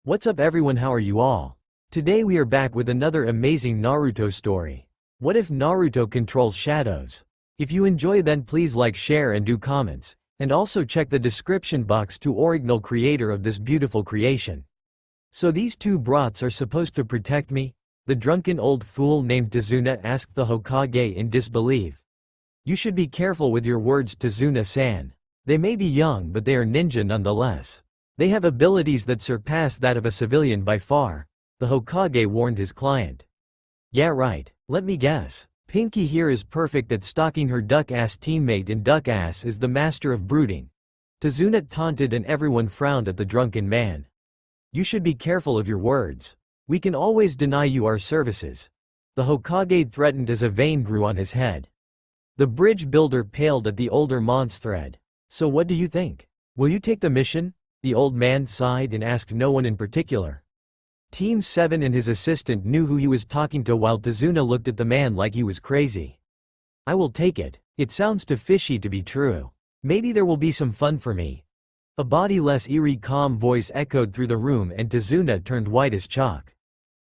What's up everyone, how are you all? Today we are back with another amazing Naruto story. What if Naruto controls shadows? If you enjoy then please like, share and do comments, and also check the description box to original creator of this beautiful creation. So these two brats are supposed to protect me? The drunken old fool named Tazuna asked the Hokage in disbelief. You should be careful with your words, Tazuna-san. They may be young but they are ninja nonetheless. They have abilities that surpass that of a civilian by far, the Hokage warned his client. Yeah right, let me guess. Pinky here is perfect at stalking her duck-ass teammate and duck-ass is the master of brooding. Tazuna taunted and everyone frowned at the drunken man. You should be careful of your words. We can always deny you our services. The Hokage threatened as a vein grew on his head. The bridge builder paled at the older man's threat. So what do you think? Will you take the mission? The old man sighed and asked no one in particular. Team 7 and his assistant knew who he was talking to while Tazuna looked at the man like he was crazy. I will take it. It sounds too fishy to be true. Maybe there will be some fun for me. A bodiless eerie calm voice echoed through the room and Tazuna turned white as chalk.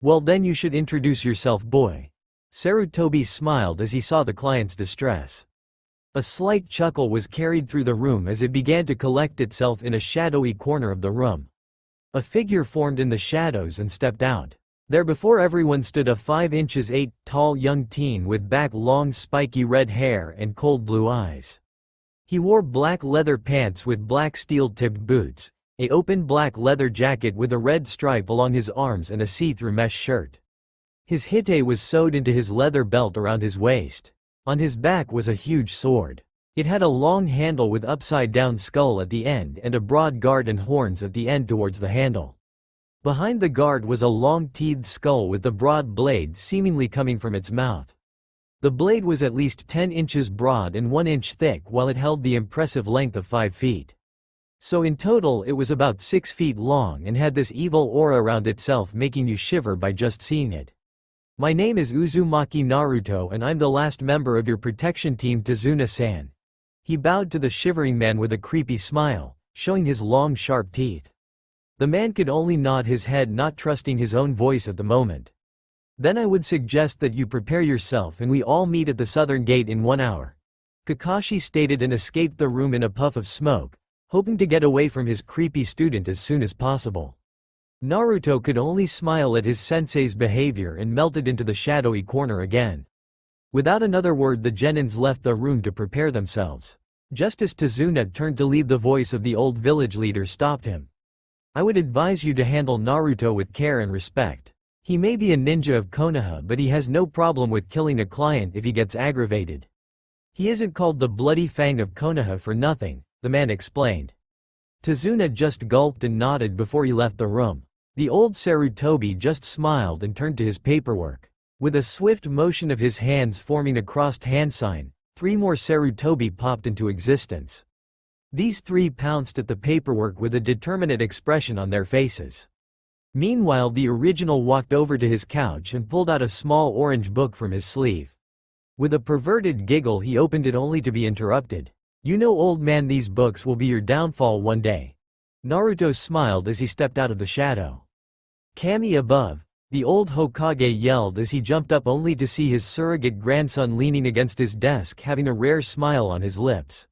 Well then you should introduce yourself, boy. Sarutobi smiled as he saw the client's distress. A slight chuckle was carried through the room as it began to collect itself in a shadowy corner of the room. A figure formed in the shadows and stepped out. There before everyone stood a 5 inches 8 tall young teen with long spiky red hair and cold blue eyes. He wore black leather pants with black steel-tipped boots, a open black leather jacket with a red stripe along his arms and a see-through mesh shirt. His hite was sewed into his leather belt around his waist. On his back was a huge sword. It had a long handle with upside-down skull at the end and a broad guard and horns at the end towards the handle. Behind the guard was a long-teethed skull with the broad blade seemingly coming from its mouth. The blade was at least 10 inches broad and 1 inch thick while it held the impressive length of 5 feet. So in total it was about 6 feet long and had this evil aura around itself making you shiver by just seeing it. My name is Uzumaki Naruto and I'm the last member of your protection team, Tazuna-san. He bowed to the shivering man with a creepy smile, showing his long sharp teeth. The man could only nod his head, not trusting his own voice at the moment. Then I would suggest that you prepare yourself and we all meet at the southern gate in 1 hour. Kakashi stated and escaped the room in a puff of smoke, hoping to get away from his creepy student as soon as possible. Naruto could only smile at his sensei's behavior and melted into the shadowy corner again. Without another word the genins left the room to prepare themselves. Just as Tazuna turned to leave, the voice of the old village leader stopped him. I would advise you to handle Naruto with care and respect. He may be a ninja of Konoha but he has no problem with killing a client if he gets aggravated. He isn't called the Bloody Fang of Konoha for nothing, the man explained. Tazuna just gulped and nodded before he left the room. The old Sarutobi just smiled and turned to his paperwork. With a swift motion of his hands forming a crossed hand sign, 3 more Sarutobi popped into existence. These 3 pounced at the paperwork with a determinate expression on their faces. Meanwhile the original walked over to his couch and pulled out a small orange book from his sleeve. With a perverted giggle he opened it only to be interrupted. You know, old man, these books will be your downfall one day. Naruto smiled as he stepped out of the shadow. Kami above, the old Hokage yelled as he jumped up only to see his surrogate grandson leaning against his desk having a rare smile on his lips.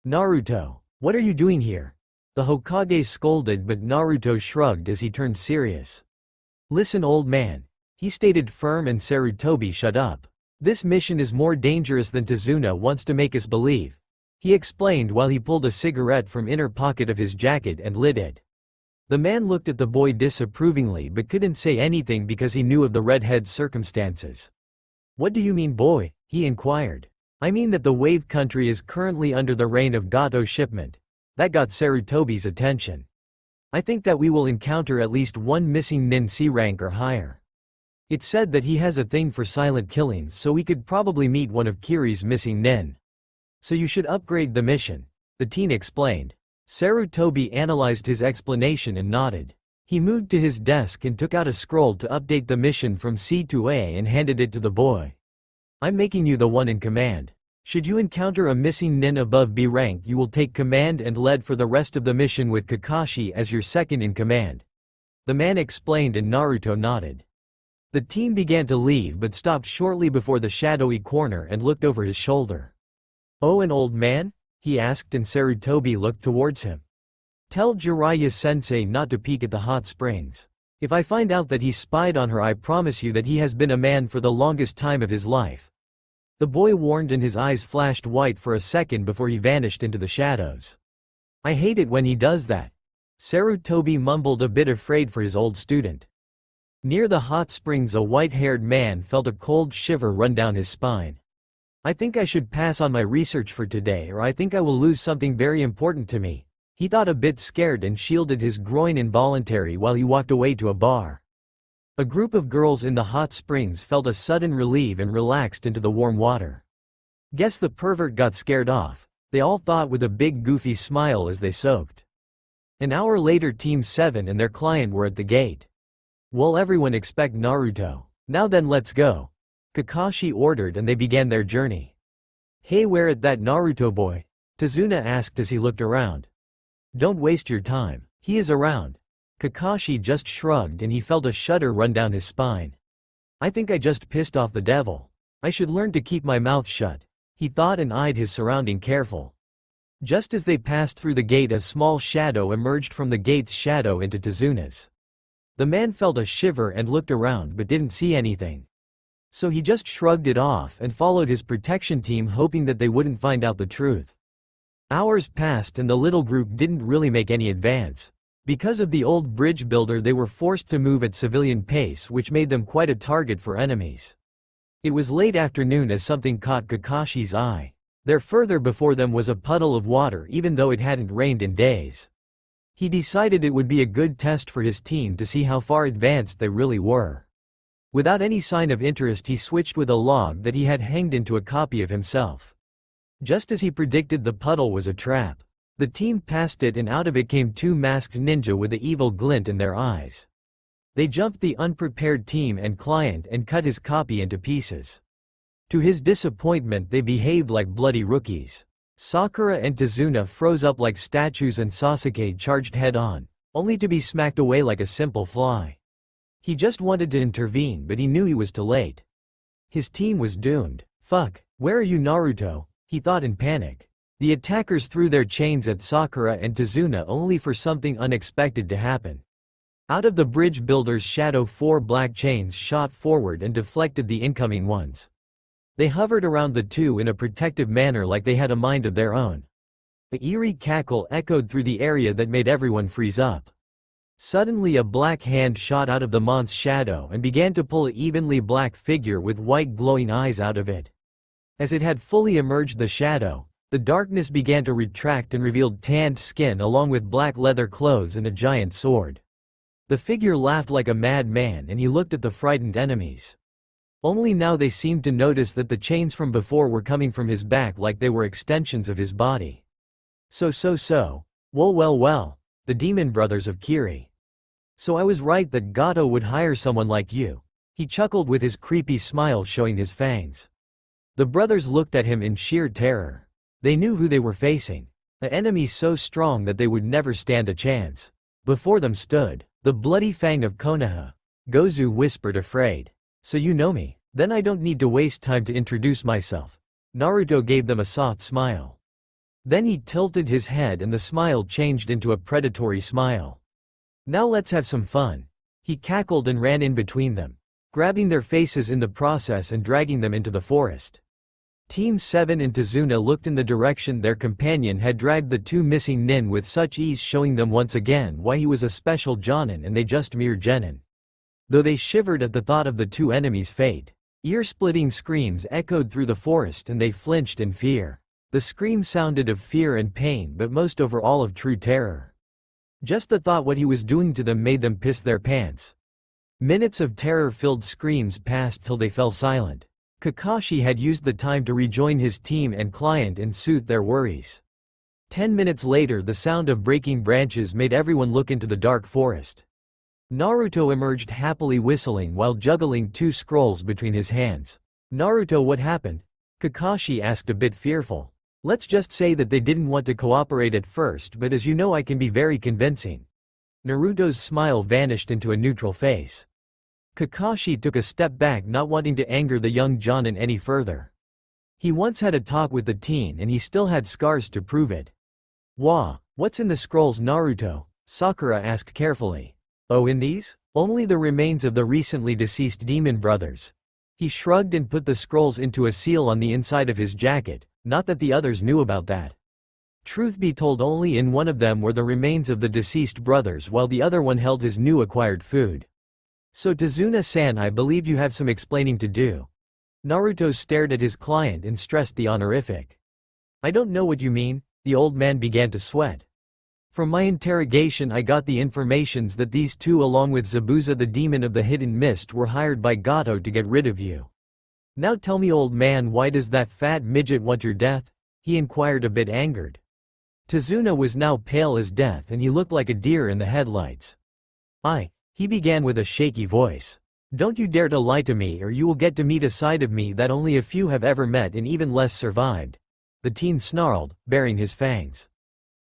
Naruto, what are you doing here? The Hokage scolded but Naruto shrugged as he turned serious. Listen, old man, he stated firm, and Sarutobi shut up. This mission is more dangerous than Tazuna wants to make us believe, he explained while he pulled a cigarette from inner pocket of his jacket and lit it. The man looked at the boy disapprovingly but couldn't say anything because he knew of the redhead's circumstances. What do you mean, boy? He inquired. I mean that the Wave Country is currently under the reign of Gato shipment. That got Sarutobi's attention. I think that we will encounter at least 1 missing nin C rank or higher. It's said that he has a thing for silent killings, so we could probably meet one of Kiri's missing nin. So you should upgrade the mission, the teen explained. Sarutobi analyzed his explanation and nodded. He moved to his desk and took out a scroll to update the mission from C to A and handed it to the boy. I'm making you the one in command. Should you encounter a missing nin above B rank, you will take command and lead for the rest of the mission with Kakashi as your second in command. The man explained and Naruto nodded. The team began to leave but stopped shortly before the shadowy corner and looked over his shoulder. "Oh, an old man?" he asked and Sarutobi looked towards him. "Tell Jiraiya-sensei not to peek at the hot springs. If I find out that he spied on her, I promise you that he has been a man for the longest time of his life." The boy warned and his eyes flashed white for a second before he vanished into the shadows. "I hate it when he does that." Sarutobi mumbled, a bit afraid for his old student. Near the hot springs, a white-haired man felt a cold shiver run down his spine. "I think I should pass on my research for today, or I think I will lose something very important to me," he thought, a bit scared, and shielded his groin involuntarily while he walked away to a bar. A group of girls in the hot springs felt a sudden relief and relaxed into the warm water. "Guess the pervert got scared off," they all thought with a big goofy smile as they soaked. An hour later, Team 7 and their client were at the gate. "Well, everyone expect Naruto. Now then, let's go," Kakashi ordered, and they began their journey. "Hey, where at that Naruto boy?" Tazuna asked as he looked around. "Don't waste your time. He is around." Kakashi just shrugged and he felt a shudder run down his spine. "I think I just pissed off the devil. I should learn to keep my mouth shut," he thought and eyed his surrounding careful. Just as they passed through the gate, a small shadow emerged from the gate's shadow into Tazuna's. The man felt a shiver and looked around but didn't see anything. So he just shrugged it off and followed his protection team, hoping that they wouldn't find out the truth. Hours passed and the little group didn't really make any advance. Because of the old bridge builder, they were forced to move at civilian pace, which made them quite a target for enemies. It was late afternoon as something caught Kakashi's eye. There further before them was a puddle of water, even though it hadn't rained in days. He decided it would be a good test for his team to see how far advanced they really were. Without any sign of interest, he switched with a log that he had hanged into a copy of himself. Just as he predicted, the puddle was a trap. The team passed it and out of it came two masked ninja with the evil glint in their eyes. They jumped the unprepared team and client and cut his copy into pieces. To his disappointment, they behaved like bloody rookies. Sakura and Tazuna froze up like statues and Sasuke charged head-on, only to be smacked away like a simple fly. He just wanted to intervene, but he knew he was too late. His team was doomed. "Fuck, where are you, Naruto?" he thought in panic. The attackers threw their chains at Sakura and Tazuna only for something unexpected to happen. Out of the bridge builder's shadow, 4 black chains shot forward and deflected the incoming ones. They hovered around the two in a protective manner like they had a mind of their own. A eerie cackle echoed through the area that made everyone freeze up. Suddenly a black hand shot out of the mon's shadow and began to pull an evenly black figure with white glowing eyes out of it. As it had fully emerged the shadow, the darkness began to retract and revealed tanned skin along with black leather clothes and a giant sword. The figure laughed like a madman and he looked at the frightened enemies. Only now they seemed to notice that the chains from before were coming from his back like they were extensions of his body. Well, the demon brothers of Kiri. So I was right that Gato would hire someone like you. He chuckled with his creepy smile showing his fangs. The brothers looked at him in sheer terror. They knew who they were facing. An enemy so strong that they would never stand a chance. Before them stood the bloody fang of Konoha. Gozu whispered, afraid. "So you know me? Then I don't need to waste time to introduce myself." Naruto gave them a soft smile. Then he tilted his head and the smile changed into a predatory smile. "Now let's have some fun." He cackled and ran in between them, grabbing their faces in the process and dragging them into the forest. Team 7 and Tazuna looked in the direction their companion had dragged the two missing nin with such ease, showing them once again why he was a special jonin and they just mere genin. Though they shivered at the thought of the two enemies' fate. Ear-splitting screams echoed through the forest and they flinched in fear. The scream sounded of fear and pain, but most overall of true terror. Just the thought what he was doing to them made them piss their pants. Minutes of terror-filled screams passed till they fell silent. Kakashi had used the time to rejoin his team and client and soothe their worries. 10 minutes later, the sound of breaking branches made everyone look into the dark forest. Naruto emerged happily whistling while juggling 2 scrolls between his hands. "Naruto, what happened?" Kakashi asked, a bit fearful. "Let's just say that they didn't want to cooperate at first, but as you know, I can be very convincing." Naruto's smile vanished into a neutral face. Kakashi took a step back, not wanting to anger the young Jonin any further. He once had a talk with the teen and he still had scars to prove it. What's in the scrolls, Naruto? Sakura asked carefully. Oh, in these? Only the remains of the recently deceased demon brothers. He shrugged and put the scrolls into a seal on the inside of his jacket, not that the others knew about that. Truth be told, only in one of them were the remains of the deceased brothers while the other one held his new acquired food. So Tazuna-san, I believe you have some explaining to do. Naruto stared at his client and stressed the honorific. I don't know what you mean, the old man began to sweat. From my interrogation I got the informations that these two along with Zabuza the demon of the hidden mist were hired by Gato to get rid of you. Now tell me, old man, why does that fat midget want your death? He inquired, a bit angered. Tazuna was now pale as death and he looked like a deer in the headlights. He began with a shaky voice. Don't you dare to lie to me or you will get to meet a side of me that only a few have ever met and even less survived. The teen snarled, baring his fangs.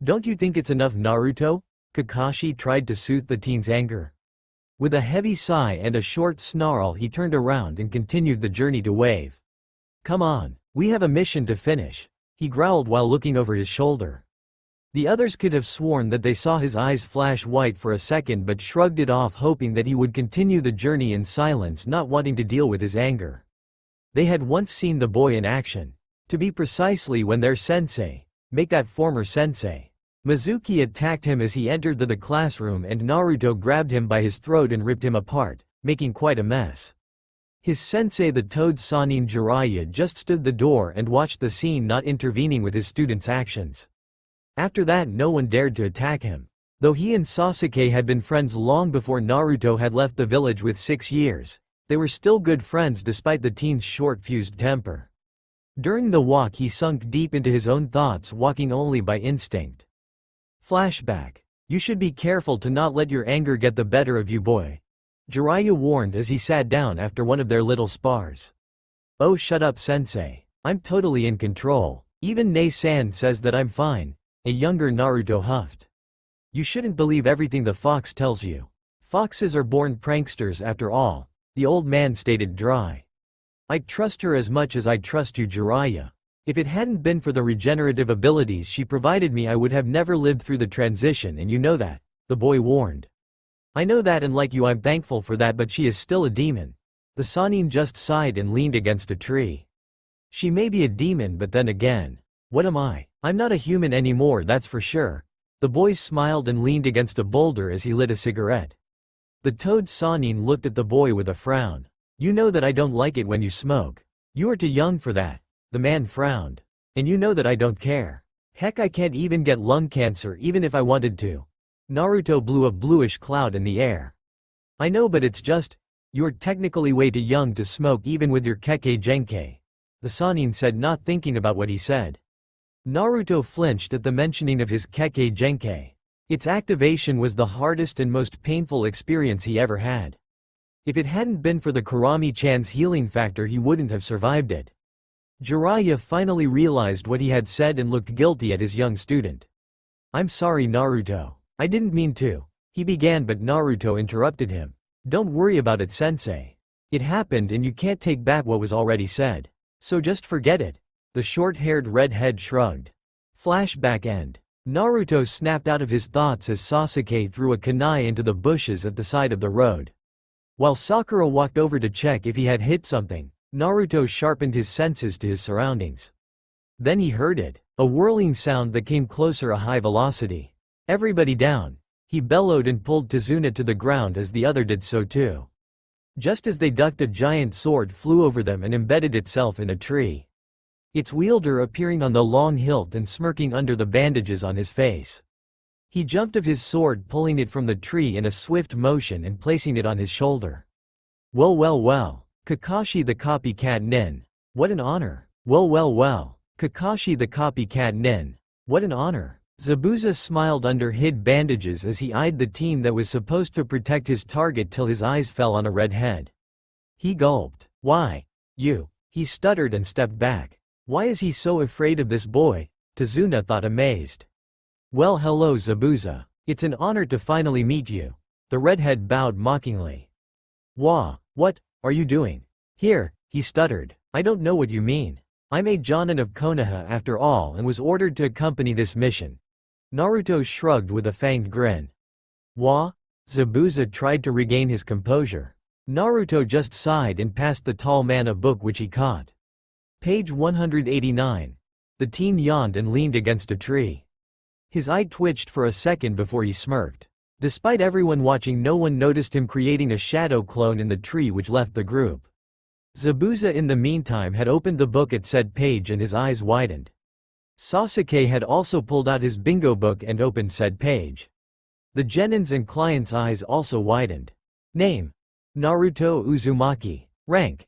Don't you think it's enough, Naruto? Kakashi tried to soothe the teen's anger. With a heavy sigh and a short snarl he turned around and continued the journey to Wave. Come on, we have a mission to finish, he growled while looking over his shoulder. The others could have sworn that they saw his eyes flash white for a second but shrugged it off, hoping that he would continue the journey in silence, not wanting to deal with his anger. They had once seen the boy in action. To be precisely when their sensei, make that former sensei, Mizuki attacked him as he entered the classroom and Naruto grabbed him by his throat and ripped him apart, making quite a mess. His sensei, the Toad Sannin Jiraiya, just stood the door and watched the scene, not intervening with his students' actions. After that no one dared to attack him. Though he and Sasuke had been friends long before Naruto had left the village with 6 years, they were still good friends despite the teen's short-fused temper. During the walk he sunk deep into his own thoughts, walking only by instinct. Flashback. You should be careful to not let your anger get the better of you, boy. Jiraiya warned as he sat down after one of their little spars. Oh, shut up, sensei. I'm totally in control. Even Nei-san says that I'm fine. A younger Naruto huffed. You shouldn't believe everything the fox tells you. Foxes are born pranksters after all, the old man stated dry. I trust her as much as I trust you, Jiraiya. If it hadn't been for the regenerative abilities she provided me I would have never lived through the transition, and you know that, the boy warned. I know that, and like you I'm thankful for that, but she is still a demon. The Sannin just sighed and leaned against a tree. She may be a demon, but then again, what am I? I'm not a human anymore, that's for sure. The boy smiled and leaned against a boulder as he lit a cigarette. The Toad Sannin looked at the boy with a frown. You know that I don't like it when you smoke. You are too young for that. The man frowned. And you know that I don't care. Heck, I can't even get lung cancer even if I wanted to. Naruto blew a bluish cloud in the air. I know, but it's just, you're technically way too young to smoke even with your Kekkei Genkei. The Sannin said, not thinking about what he said. Naruto flinched at the mentioning of his Kekkei Genkei. Its activation was the hardest and most painful experience he ever had. If it hadn't been for the Kurami-chan's healing factor he wouldn't have survived it. Jiraiya finally realized what he had said and looked guilty at his young student. I'm sorry, Naruto. I didn't mean to. He began, but Naruto interrupted him. Don't worry about it, sensei. It happened and you can't take back what was already said. So just forget it. The short-haired redhead shrugged. Flashback end. Naruto snapped out of his thoughts as Sasuke threw a kunai into the bushes at the side of the road. While Sakura walked over to check if he had hit something, Naruto sharpened his senses to his surroundings. Then he heard it, a whirling sound that came closer, a high velocity. Everybody down, he bellowed and pulled Tazuna to the ground as the other did so too. Just as they ducked, a giant sword flew over them and embedded itself in a tree. Its wielder appearing on the long hilt and smirking under the bandages on his face. He jumped of his sword, pulling it from the tree in a swift motion and placing it on his shoulder. Well, Kakashi the copycat nin. What an honor. Well, Kakashi the copycat nin. What an honor. Zabuza smiled under hid bandages as he eyed the team that was supposed to protect his target till his eyes fell on a red head. He gulped. Why? You. He stuttered and stepped back. Why is he so afraid of this boy? Tazuna thought, amazed. Well, hello, Zabuza. It's an honor to finally meet you. The redhead bowed mockingly. What are you doing here? He stuttered. I don't know what you mean. I'm a Jonin of Konoha after all and was ordered to accompany this mission. Naruto shrugged with a fanged grin. Zabuza tried to regain his composure. Naruto just sighed and passed the tall man a book which he caught. Page 189. The teen yawned and leaned against a tree. His eye twitched for a second before he smirked. Despite everyone watching, no one noticed him creating a shadow clone in the tree which left the group. Zabuza in the meantime had opened the book at said page and his eyes widened. Sasuke had also pulled out his bingo book and opened said page. The genins and clients' eyes also widened. Name: Naruto Uzumaki. Rank: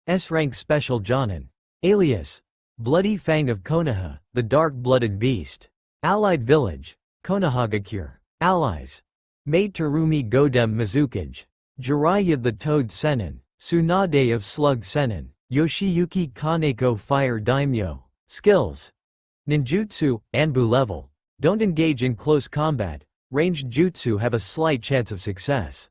S-rank Special Jonin. Alias: Bloody Fang of Konoha, the dark-blooded beast. Allied village: Konohagakure. Allies: Maid Terumi Godem Mizukage. Jiraiya the Toad Sennin. Tsunade of Slug Sennin. Yoshiyuki Kaneko Fire Daimyo. Skills: Ninjutsu, Anbu level. Don't engage in close combat. Ranged jutsu have a slight chance of success.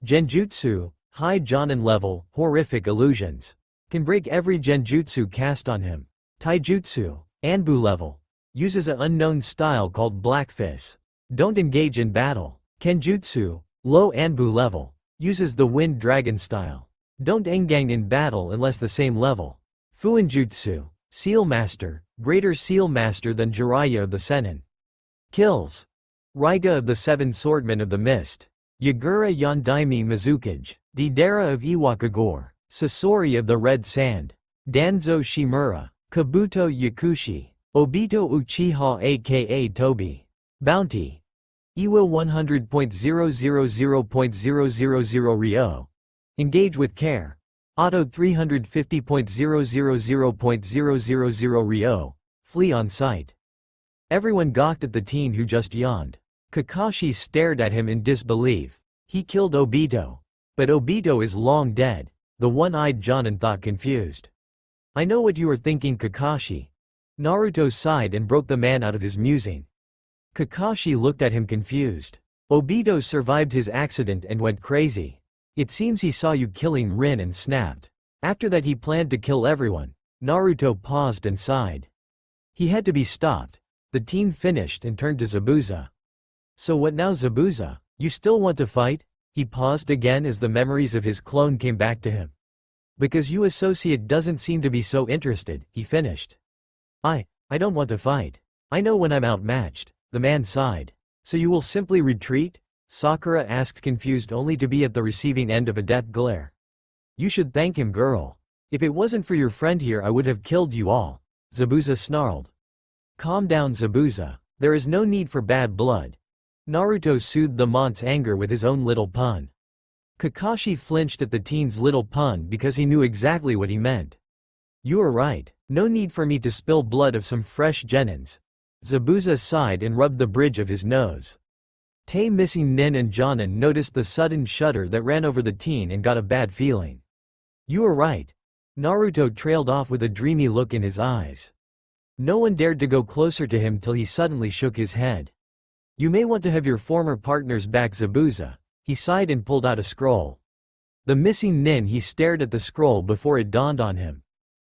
Genjutsu, high Jonin level, horrific illusions. Can break every genjutsu cast on him. Taijutsu, Anbu level. Uses an unknown style called Black Fist. Don't engage in battle. Kenjutsu, low Anbu level. Uses the Wind Dragon style. Don't engang in battle unless the same level. Fuinjutsu, Seal Master, greater Seal Master than Jiraiya of the Sennin. Kills: Raiga of the Seven Swordmen of the Mist. Yagura Yondaime Mizukage. Deidara of Iwakagore. Sasori of the Red Sand. Danzo Shimura. Kabuto Yakushi. Obito Uchiha aka Tobi. Bounty: Iwa 100.000.000 Ryo. Engage with care. Auto 350.000.000 Ryo. Flee on sight. Everyone gawked at the teen who just yawned. Kakashi stared at him in disbelief. He killed Obito. But Obito is long dead, the one-eyed Jonin thought, confused. I know what you are thinking, Kakashi. Naruto sighed and broke the man out of his musing. Kakashi looked at him confused. Obito survived his accident and went crazy. It seems he saw you killing Rin and snapped. After that he planned to kill everyone. Naruto paused and sighed. He had to be stopped. The teen finished and turned to Zabuza. So what now, Zabuza? You still want to fight? He paused again as the memories of his clone came back to him. Because you associate doesn't seem to be so interested, he finished. I don't want to fight. I know when I'm outmatched, the man sighed. So you will simply retreat? Sakura asked, confused only to be at the receiving end of a death glare. You should thank him, girl. If it wasn't for your friend here I would have killed you all, Zabuza snarled. Calm down, Zabuza. There is no need for bad blood. Naruto soothed the mont's anger with his own little pun. Kakashi flinched at the teen's little pun because he knew exactly what he meant. You are right. No need for me to spill blood of some fresh genins. Zabuza sighed and rubbed the bridge of his nose. Tay missing Nin and Jonin noticed the sudden shudder that ran over the teen and got a bad feeling. You are right. Naruto trailed off with a dreamy look in his eyes. No one dared to go closer to him till he suddenly shook his head. You may want to have your former partners back, Zabuza. He sighed and pulled out a scroll. The missing Nin, he stared at the scroll before it dawned on him.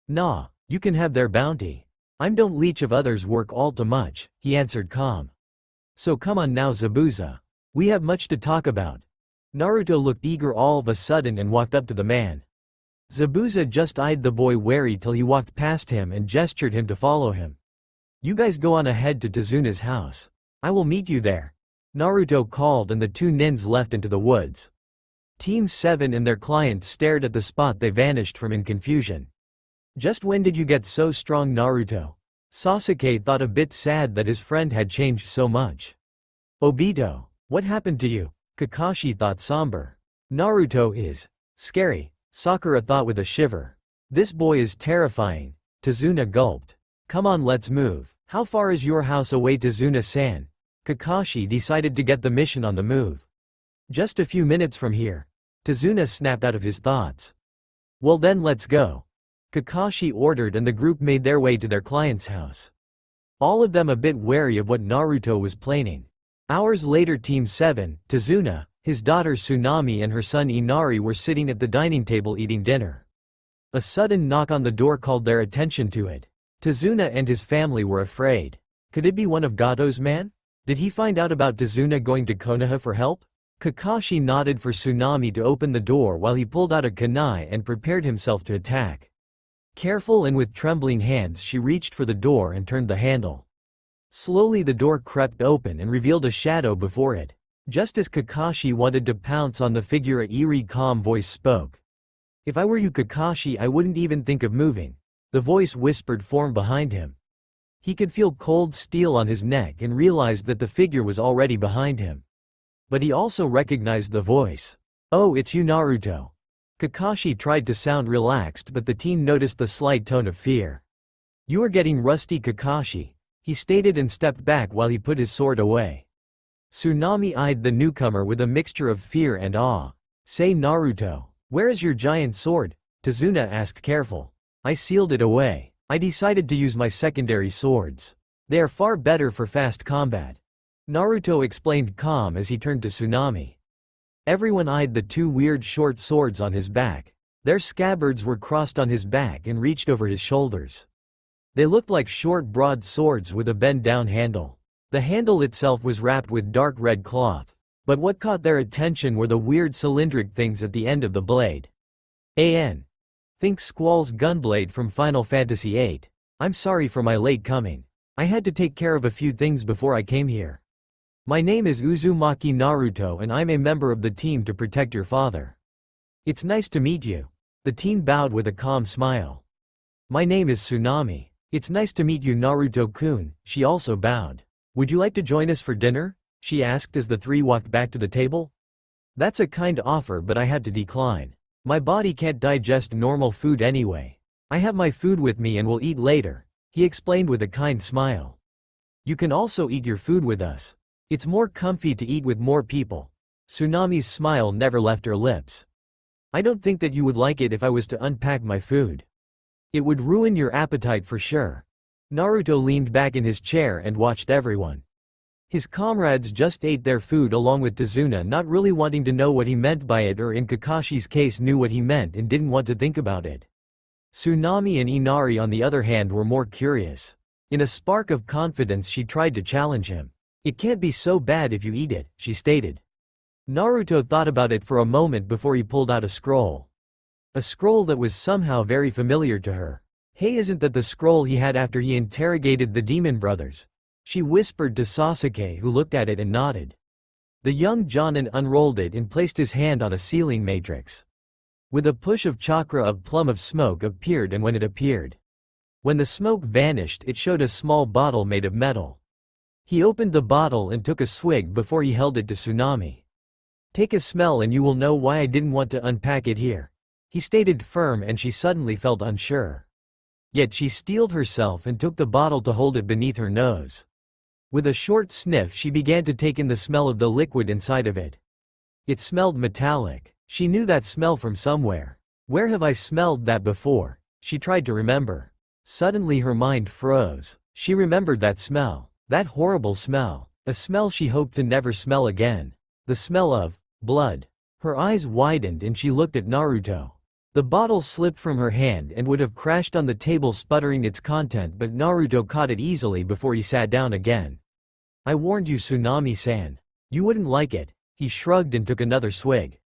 Nah, you can have their bounty. I'm don't leech of others' work all too much, he answered calm. So come on now, Zabuza. We have much to talk about. Naruto looked eager all of a sudden and walked up to the man. Zabuza just eyed the boy wary till he walked past him and gestured him to follow him. You guys go on ahead to Tazuna's house. I will meet you there. Naruto called and the two nins left into the woods. Team 7 and their clients stared at the spot they vanished from in confusion. Just when did you get so strong, Naruto? Sasuke thought a bit sad that his friend had changed so much. Obito, what happened to you? Kakashi thought somber. Naruto is scary, Sakura thought with a shiver. This boy is terrifying. Tazuna gulped. Come on, let's move. How far is your house away, Tazuna-san? Kakashi decided to get the mission on the move. Just a few minutes from here. Tazuna snapped out of his thoughts. Well then let's go. Kakashi ordered and the group made their way to their client's house. All of them a bit wary of what Naruto was planning. Hours later, Team 7, Tazuna, his daughter Tsunami and her son Inari were sitting at the dining table eating dinner. A sudden knock on the door called their attention to it. Tazuna and his family were afraid. Could it be one of Gato's men? Did he find out about Tazuna going to Konoha for help? Kakashi nodded for Tsunami to open the door while he pulled out a kunai and prepared himself to attack. Careful and with trembling hands, she reached for the door and turned the handle. Slowly the door crept open and revealed a shadow before it. Just as Kakashi wanted to pounce on the figure, a eerie, calm voice spoke. "If I were you, Kakashi, I wouldn't even think of moving." The voice whispered from behind him. He could feel cold steel on his neck and realized that the figure was already behind him. But he also recognized the voice. "Oh, it's you, Naruto." Kakashi tried to sound relaxed, but the teen noticed the slight tone of fear. "You are getting rusty, Kakashi," he stated and stepped back while he put his sword away. Tsunami eyed the newcomer with a mixture of fear and awe. "Say, Naruto, where is your giant sword?" Tazuna asked, careful. "I sealed it away. I decided to use my secondary swords. They are far better for fast combat." Naruto explained, calm as he turned to Tsunami. Everyone eyed the two weird short swords on his back. Their scabbards were crossed on his back and reached over his shoulders. They looked like short, broad swords with a bend-down handle. The handle itself was wrapped with dark red cloth. But what caught their attention were the weird cylindric things at the end of the blade. Think Squall's gunblade from Final Fantasy VIII. "I'm sorry for my late coming. I had to take care of a few things before I came here. My name is Uzumaki Naruto and I'm a member of the team to protect your father." "It's nice to meet you." The teen bowed with a calm smile. "My name is Tsunami. It's nice to meet you, Naruto-kun." She also bowed. "Would you like to join us for dinner?" she asked as the three walked back to the table. "That's a kind offer, but I had to decline. My body can't digest normal food anyway. I have my food with me and will eat later," he explained with a kind smile. "You can also eat your food with us. It's more comfy to eat with more people." Tsunami's smile never left her lips. "I don't think that you would like it if I was to unpack my food. It would ruin your appetite for sure." Naruto leaned back in his chair and watched everyone. His comrades just ate their food along with Tazuna, not really wanting to know what he meant by it, or in Kakashi's case knew what he meant and didn't want to think about it. Tsunami and Inari on the other hand were more curious. In a spark of confidence she tried to challenge him. "It can't be so bad if you eat it," she stated. Naruto thought about it for a moment before he pulled out a scroll. A scroll that was somehow very familiar to her. "Hey, isn't that the scroll he had after he interrogated the demon brothers?" she whispered to Sasuke, who looked at it and nodded. The young Jonin unrolled it and placed his hand on a sealing matrix. With a push of chakra, a plum of smoke appeared, and when the smoke vanished, it showed a small bottle made of metal. He opened the bottle and took a swig before he held it to Tsunami. "Take a smell and you will know why I didn't want to unpack it here," he stated firm, and she suddenly felt unsure. Yet she steeled herself and took the bottle to hold it beneath her nose. With a short sniff she began to take in the smell of the liquid inside of it. It smelled metallic. She knew that smell from somewhere. Where have I smelled that before? She tried to remember. Suddenly her mind froze. She remembered that smell. That horrible smell. A smell she hoped to never smell again. The smell of blood. Her eyes widened and she looked at Naruto. The bottle slipped from her hand and would have crashed on the table, sputtering its content, but Naruto caught it easily before he sat down again. "I warned you, Tsunami-san. You wouldn't like it." He shrugged and took another swig.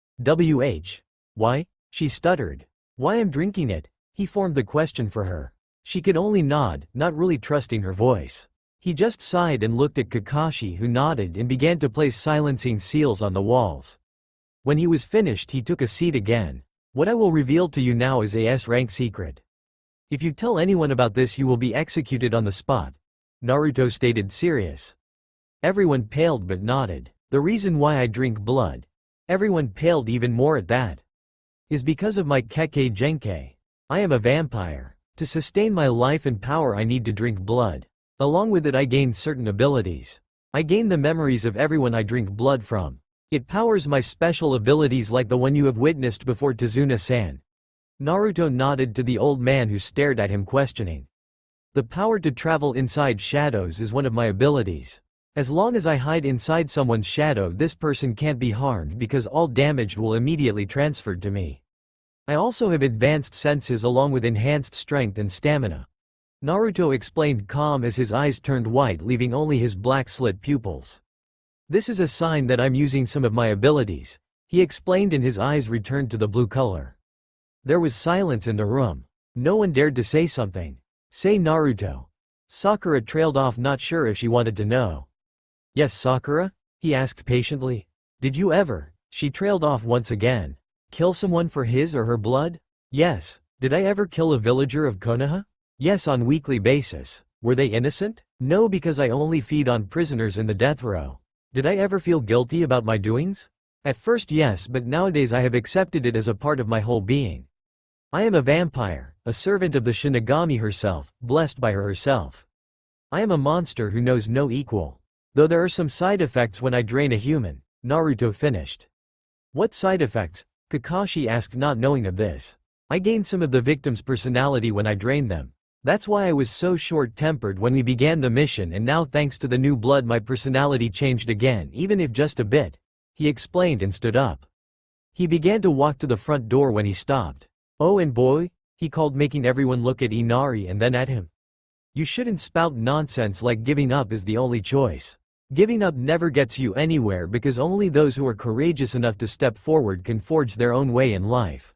Why?" she stuttered. "Why I'm drinking it?" He formed the question for her. She could only nod, not really trusting her voice. He just sighed and looked at Kakashi, who nodded and began to place silencing seals on the walls. When he was finished he took a seat again. "What I will reveal to you now is a S-rank secret. If you tell anyone about this you will be executed on the spot," Naruto stated, serious. Everyone paled but nodded. "The reason why I drink blood," everyone paled even more at that, "is because of my Kekkei Genkei. I am a vampire. To sustain my life and power I need to drink blood. Along with it I gain certain abilities. I gain the memories of everyone I drink blood from. It powers my special abilities like the one you have witnessed before, Tazuna-san." Naruto nodded to the old man, who stared at him questioning. "The power to travel inside shadows is one of my abilities. As long as I hide inside someone's shadow, this person can't be harmed because all damage will immediately transferred to me. I also have advanced senses along with enhanced strength and stamina. Naruto explained calm as his eyes turned white, leaving only his black slit pupils. This is a sign that I'm using some of my abilities, he explained, and his eyes returned to the blue color. There was silence in the room. No one dared to say something. Say Naruto. Sakura trailed off, not sure if she wanted to know. Yes, Sakura? He asked patiently. Did you ever? She trailed off once again. Kill someone for his or her blood? Yes. Did I ever kill a villager of Konoha? Yes, on weekly basis. Were they innocent? No, because I only feed on prisoners in the death row. Did I ever feel guilty about my doings? At first yes, but nowadays I have accepted it as a part of my whole being. I am a vampire, a servant of the Shinigami herself, blessed by her herself. I am a monster who knows no equal. Though there are some side effects when I drain a human, Naruto finished. What side effects? Kakashi asked, not knowing of this. I gained some of the victim's personality when I drained them. That's why I was so short-tempered when we began the mission, and now thanks to the new blood my personality changed again, even if just a bit. He explained and stood up. He began to walk to the front door when he stopped. Oh, and boy, he called, making everyone look at Inari and then at him. You shouldn't spout nonsense like giving up is the only choice. Giving up never gets you anywhere because only those who are courageous enough to step forward can forge their own way in life.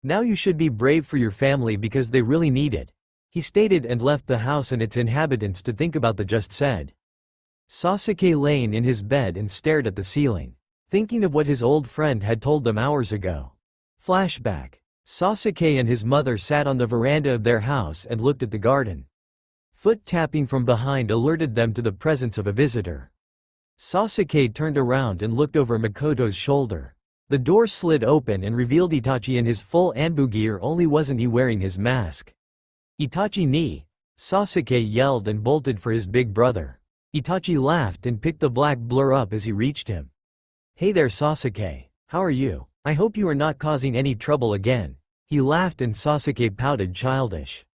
Now you should be brave for your family because they really need it, he stated, and left the house and its inhabitants to think about the just said. Sasuke lay in his bed and stared at the ceiling, thinking of what his old friend had told them hours ago. Flashback. Sasuke and his mother sat on the veranda of their house and looked at the garden. Foot tapping from behind alerted them to the presence of a visitor. Sasuke turned around and looked over Makoto's shoulder. The door slid open and revealed Itachi in his full Anbu gear, only wasn't he wearing his mask. Itachi ni! Sasuke yelled and bolted for his big brother. Itachi laughed and picked the black blur up as he reached him. Hey there, Sasuke. How are you? I hope you are not causing any trouble again. He laughed and Sasuke pouted, childish.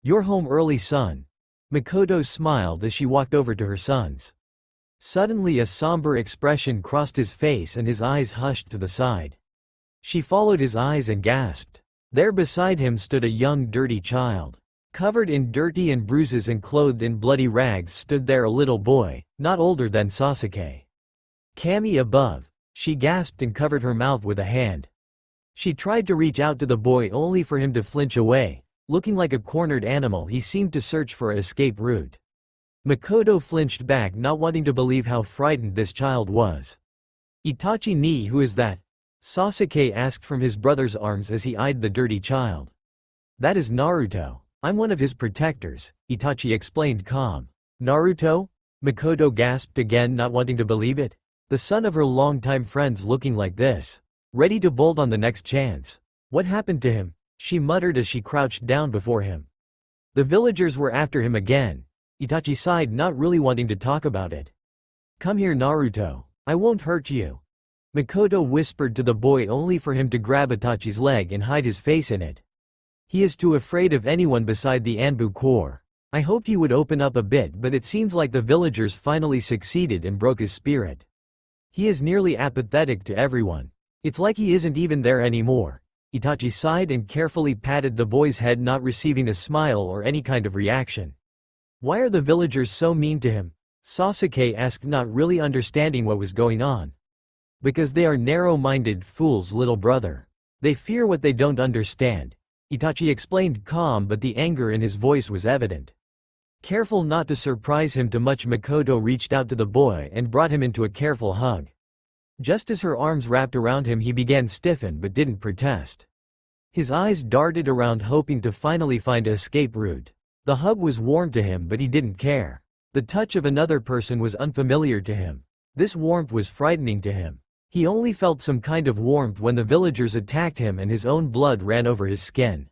You're home early, son. Makoto smiled as she walked over to her sons. Suddenly a somber expression crossed his face and his eyes hushed to the side. She followed his eyes and gasped. There beside him stood a young dirty child. Covered in dirty and bruises and clothed in bloody rags stood there a little boy, not older than Sasuke. Kami above, she gasped and covered her mouth with a hand. She tried to reach out to the boy only for him to flinch away. Looking like a cornered animal, he seemed to search for an escape route. Makoto flinched back, not wanting to believe how frightened this child was. Itachi ni, who is that? Sasuke asked from his brother's arms as he eyed the dirty child. That is Naruto. I'm one of his protectors, Itachi explained calm. Naruto? Makoto gasped again, not wanting to believe it. The son of her longtime friends looking like this. Ready to bolt on the next chance. What happened to him? She muttered as she crouched down before him. The villagers were after him again. Itachi sighed, not really wanting to talk about it. Come here, Naruto. I won't hurt you. Makoto whispered to the boy only for him to grab Itachi's leg and hide his face in it. He is too afraid of anyone beside the Anbu Corps. I hoped he would open up a bit, but it seems like the villagers finally succeeded and broke his spirit. He is nearly apathetic to everyone. It's like he isn't even there anymore. Itachi sighed and carefully patted the boy's head, not receiving a smile or any kind of reaction. Why are the villagers so mean to him? Sasuke asked, not really understanding what was going on. Because they are narrow-minded fools, little brother. They fear what they don't understand. Itachi explained calm, but the anger in his voice was evident. Careful not to surprise him too much, Makoto reached out to the boy and brought him into a careful hug. Just as her arms wrapped around him, he began to stiffen but didn't protest. His eyes darted around, hoping to finally find an escape route. The hug was warm to him, but he didn't care. The touch of another person was unfamiliar to him. This warmth was frightening to him. He only felt some kind of warmth when the villagers attacked him and his own blood ran over his skin.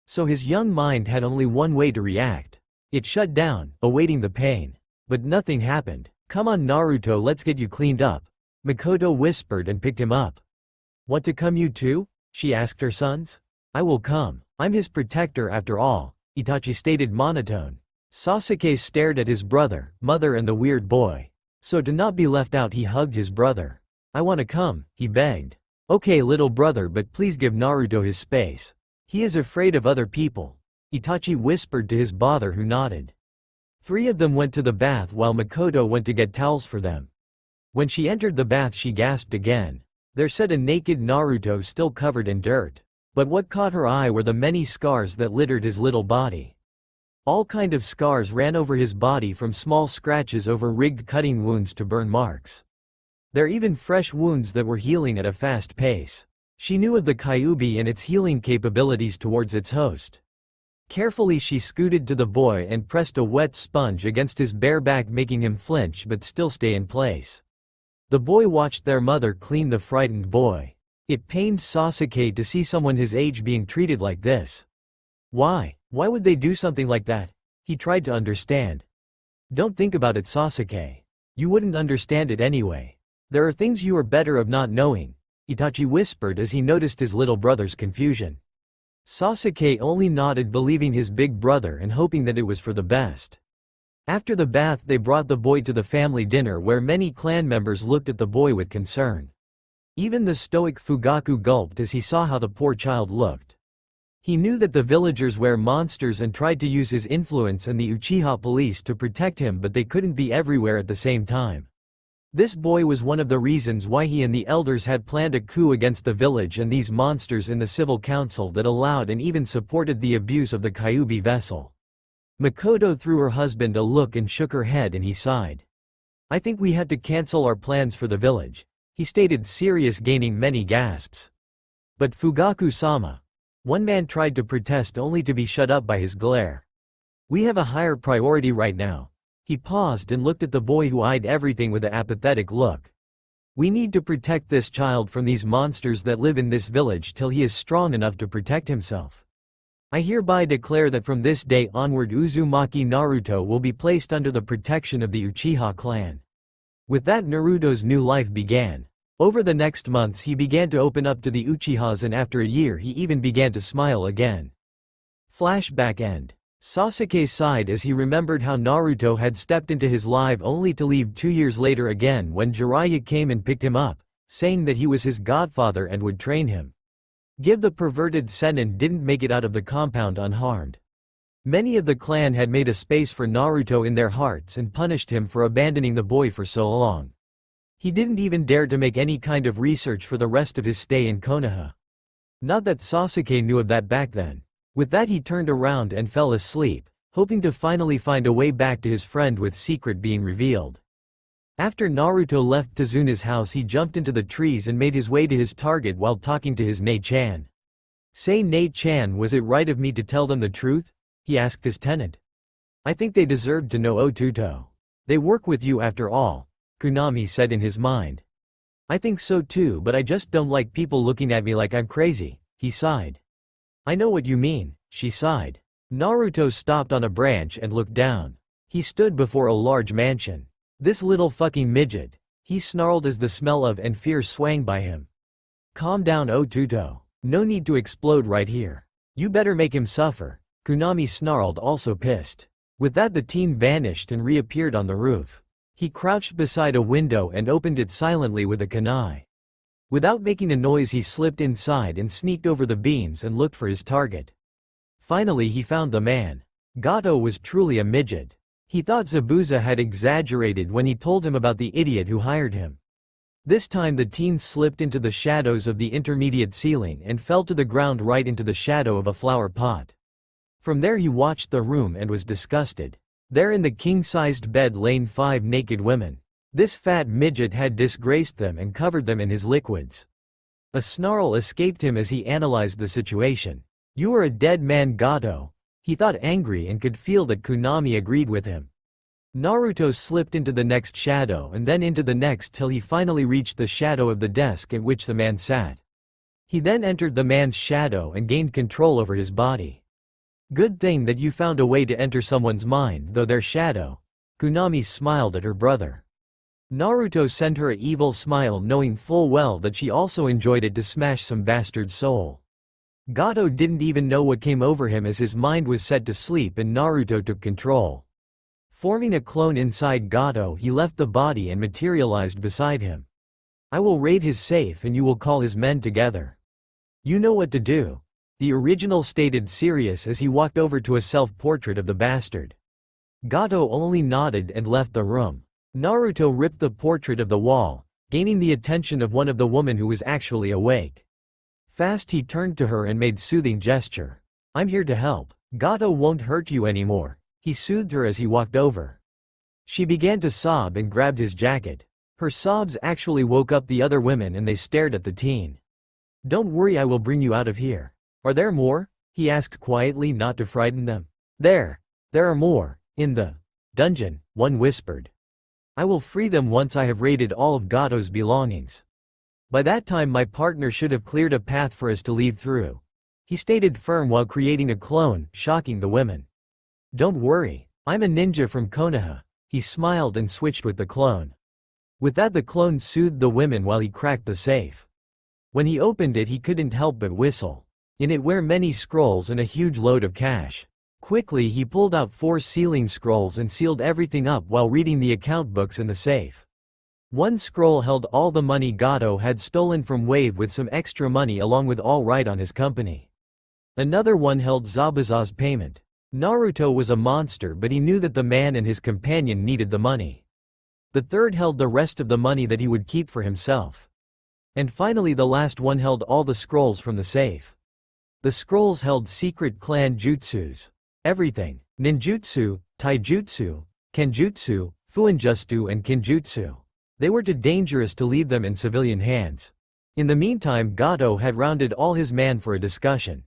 So his young mind had only one way to react. It shut down, awaiting the pain. But nothing happened. Come on, Naruto, let's get you cleaned up. Makoto whispered and picked him up. Want to come, you too? She asked her sons. I will come. I'm his protector after all, Itachi stated monotone. Sasuke stared at his brother, mother and the weird boy. So to not be left out, he hugged his brother. "I wanna come," he begged. "Okay, little brother, but please give Naruto his space. He is afraid of other people," Itachi whispered to his brother, who nodded. Three of them went to the bath while Makoto went to get towels for them. When she entered the bath, she gasped again. There sat a naked Naruto, still covered in dirt. But what caught her eye were the many scars that littered his little body. All kind of scars ran over his body, from small scratches over rigged cutting wounds to burn marks. There are even fresh wounds that were healing at a fast pace. She knew of the Kyuubi and its healing capabilities towards its host. Carefully she scooted to the boy and pressed a wet sponge against his bare back, making him flinch but still stay in place. The boy watched their mother clean the frightened boy. It pained Sasuke to see someone his age being treated like this. Why would they do something like that? He tried to understand. Don't think about it, Sasuke. You wouldn't understand it anyway. There are things you are better of not knowing, Itachi whispered as he noticed his little brother's confusion. Sasuke only nodded, believing his big brother and hoping that it was for the best. After the bath, they brought the boy to the family dinner, where many clan members looked at the boy with concern. Even the stoic Fugaku gulped as he saw how the poor child looked. He knew that the villagers were monsters and tried to use his influence and the Uchiha police to protect him, but they couldn't be everywhere at the same time. This boy was one of the reasons why he and the elders had planned a coup against the village and these monsters in the civil council that allowed and even supported the abuse of the Kyuubi vessel. Makoto threw her husband a look and shook her head, and he sighed. "I think we had to cancel our plans for the village," he stated, serious, gaining many gasps. "But Fugaku-sama," one man tried to protest, only to be shut up by his glare. "We have a higher priority right now." He paused and looked at the boy, who eyed everything with an apathetic look. "We need to protect this child from these monsters that live in this village till he is strong enough to protect himself. I hereby declare that from this day onward Uzumaki Naruto will be placed under the protection of the Uchiha clan." With that, Naruto's new life began. Over the next months he began to open up to the Uchihas, and after a year he even began to smile again. Flashback end. Sasuke sighed as he remembered how Naruto had stepped into his life only to leave 2 years later again when Jiraiya came and picked him up, saying that he was his godfather and would train him. The perverted Sennin didn't make it out of the compound unharmed. Many of the clan had made a space for Naruto in their hearts and punished him for abandoning the boy for so long. He didn't even dare to make any kind of research for the rest of his stay in Konoha. Not that Sasuke knew of that back then. With that, he turned around and fell asleep, hoping to finally find a way back to his friend with secret being revealed. After Naruto left Tazuna's house, he jumped into the trees and made his way to his target while talking to his Nei-chan. "Say, Nei-chan, was it right of me to tell them the truth?" he asked his tenant. "I think they deserved to know, Otuto. They work with you after all," Kunami said in his mind. "I think so too, but I just don't like people looking at me like I'm crazy," he sighed. "I know what you mean," she sighed. Naruto stopped on a branch and looked down. He stood before a large mansion. "This little fucking midget," he snarled as the smell of and fear swang by him. "Calm down, Otuto. No need to explode right here. You better make him suffer," Kunami snarled, also pissed. With that, the teen vanished and reappeared on the roof. He crouched beside a window and opened it silently with a kunai. Without making a noise, he slipped inside and sneaked over the beams and looked for his target. Finally he found the man. Gato was truly a midget. He thought Zabuza had exaggerated when he told him about the idiot who hired him. This time the teen slipped into the shadows of the intermediate ceiling and fell to the ground right into the shadow of a flower pot. From there he watched the room and was disgusted. There in the king-sized bed lay 5 naked women. This fat midget had disgraced them and covered them in his liquids. A snarl escaped him as he analyzed the situation. "You are a dead man, Gato," he thought, angry, and could feel that Kunami agreed with him. Naruto slipped into the next shadow and then into the next till he finally reached the shadow of the desk at which the man sat. He then entered the man's shadow and gained control over his body. "Good thing that you found a way to enter someone's mind, though their shadow." Kunami smiled at her brother. Naruto sent her an evil smile, knowing full well that she also enjoyed it to smash some bastard's soul. Gato didn't even know what came over him as his mind was set to sleep and Naruto took control. Forming a clone inside Gato, he left the body and materialized beside him. I will raid his safe and you will call his men together. You know what to do. The original stated serious as he walked over to a self-portrait of the bastard. Gato only nodded and left the room. Naruto ripped the portrait of the wall, gaining the attention of one of the women who was actually awake. Fast he turned to her and made soothing gesture. I'm here to help. Gato won't hurt you anymore. He soothed her as he walked over. She began to sob and grabbed his jacket. Her sobs actually woke up the other women and they stared at the teen. Don't worry, I will bring you out of here. Are there more? He asked quietly, not to frighten them. There are more. In the dungeon, one whispered. I will free them once I have raided all of Gato's belongings. By that time my partner should have cleared a path for us to leave through. He stated firm while creating a clone, shocking the women. Don't worry, I'm a ninja from Konoha. He smiled and switched with the clone. With that the clone soothed the women while he cracked the safe. When he opened it he couldn't help but whistle. In it were many scrolls and a huge load of cash. Quickly he pulled out 4 sealing scrolls and sealed everything up while reading the account books in the safe. One scroll held all the money Gato had stolen from Wave with some extra money along with all right on his company. Another one held Zabuza's payment. Naruto was a monster but he knew that the man and his companion needed the money. The third held the rest of the money that he would keep for himself. And finally the last one held all the scrolls from the safe. The scrolls held secret clan jutsus. Everything. Ninjutsu, taijutsu, kenjutsu, fuinjutsu and kinjutsu. They were too dangerous to leave them in civilian hands. In the meantime Gato had rounded all his men for a discussion.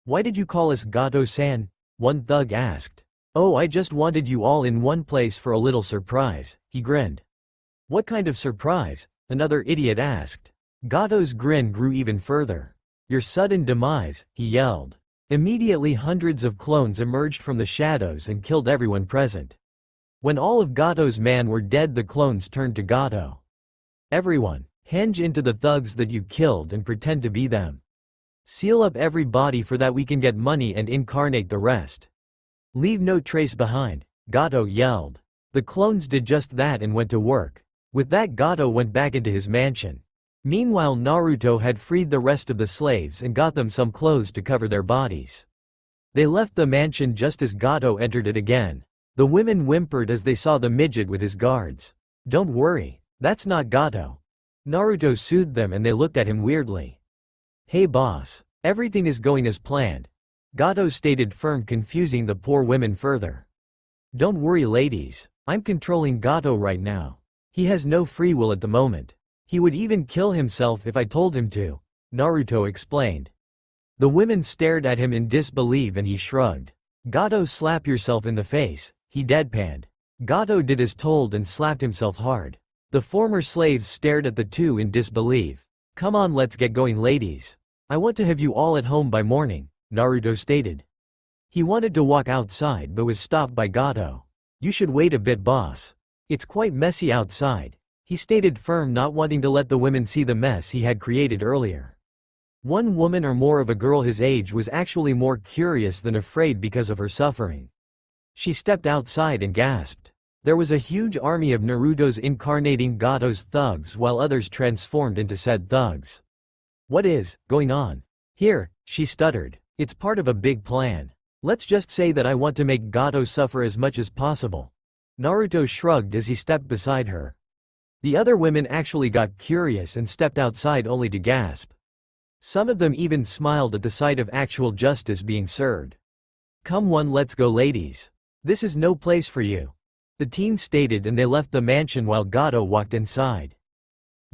Why did you call us Gato-san? One thug asked. Oh, I just wanted you all in one place for a little surprise, he grinned. What kind of surprise? Another idiot asked. Gato's grin grew even further. Your sudden demise, he yelled. Immediately hundreds of clones emerged from the shadows and killed everyone present. When all of Gato's men were dead the clones turned to Gato. Everyone, henge into the thugs that you killed and pretend to be them. Seal up every body for that we can get money and incarnate the rest. Leave no trace behind, Gato yelled. The clones did just that and went to work. With that Gato went back into his mansion. Meanwhile Naruto had freed the rest of the slaves and got them some clothes to cover their bodies. They left the mansion just as Gato entered it again. The women whimpered as they saw the midget with his guards. Don't worry, that's not Gato. Naruto soothed them and they looked at him weirdly. Hey boss, everything is going as planned. Gato stated firm, confusing the poor women further. Don't worry ladies, I'm controlling Gato right now. He has no free will at the moment. He would even kill himself if I told him to, Naruto explained. The women stared at him in disbelief and he shrugged. Gato, slap yourself in the face, he deadpanned. Gato did as told and slapped himself hard. The former slaves stared at the two in disbelief. Come on, let's get going ladies. I want to have you all at home by morning, Naruto stated. He wanted to walk outside but was stopped by Gato. You should wait a bit boss. It's quite messy outside, he stated firm, not wanting to let the women see the mess he had created earlier. One woman or more of a girl his age was actually more curious than afraid because of her suffering. She stepped outside and gasped. There was a huge army of Naruto's incarnating Gato's thugs while others transformed into said thugs. What is going on here? She stuttered. It's part of a big plan. Let's just say that I want to make Gato suffer as much as possible. Naruto shrugged as he stepped beside her. The other women actually got curious and stepped outside only to gasp. Some of them even smiled at the sight of actual justice being served. Come on, let's go ladies. This is no place for you, the teen stated, and they left the mansion while Gato walked inside.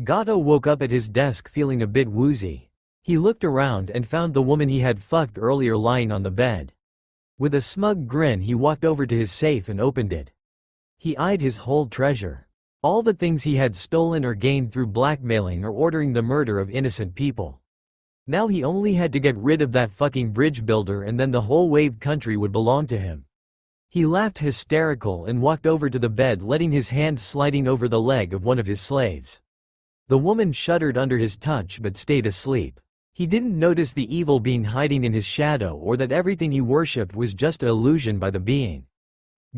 Gato woke up at his desk feeling a bit woozy. He looked around and found the woman he had fucked earlier lying on the bed. With a smug grin he walked over to his safe and opened it. He eyed his whole treasure. All the things he had stolen or gained through blackmailing or ordering the murder of innocent people. Now he only had to get rid of that fucking bridge builder and then the whole Wave country would belong to him. He laughed hysterical and walked over to the bed, letting his hand sliding over the leg of one of his slaves. The woman shuddered under his touch but stayed asleep. He didn't notice the evil being hiding in his shadow or that everything he worshipped was just an illusion by the being.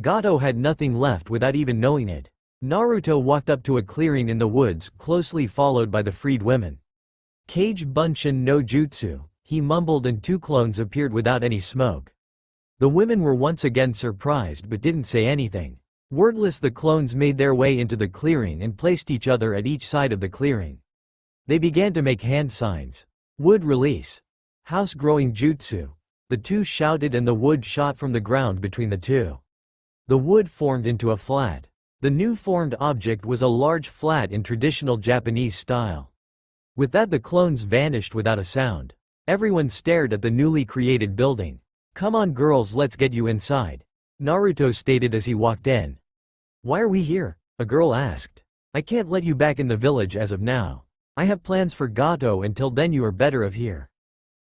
Gato had nothing left without even knowing it. Naruto walked up to a clearing in the woods, closely followed by the freed women. Kage Bunshin no Jutsu, he mumbled, and two clones appeared without any smoke. The women were once again surprised but didn't say anything. Wordless, the clones made their way into the clearing and placed each other at each side of the clearing. They began to make hand signs. Wood release. House growing jutsu. The two shouted and the wood shot from the ground between the two. The wood formed into a flat. The new formed object was a large flat in traditional Japanese style. With that, the clones vanished without a sound. Everyone stared at the newly created building. "Come on girls, let's get you inside," Naruto stated as he walked in. "Why are we here?" a girl asked. "I can't let you back in the village as of now. I have plans for Gato. Until then you are better of here.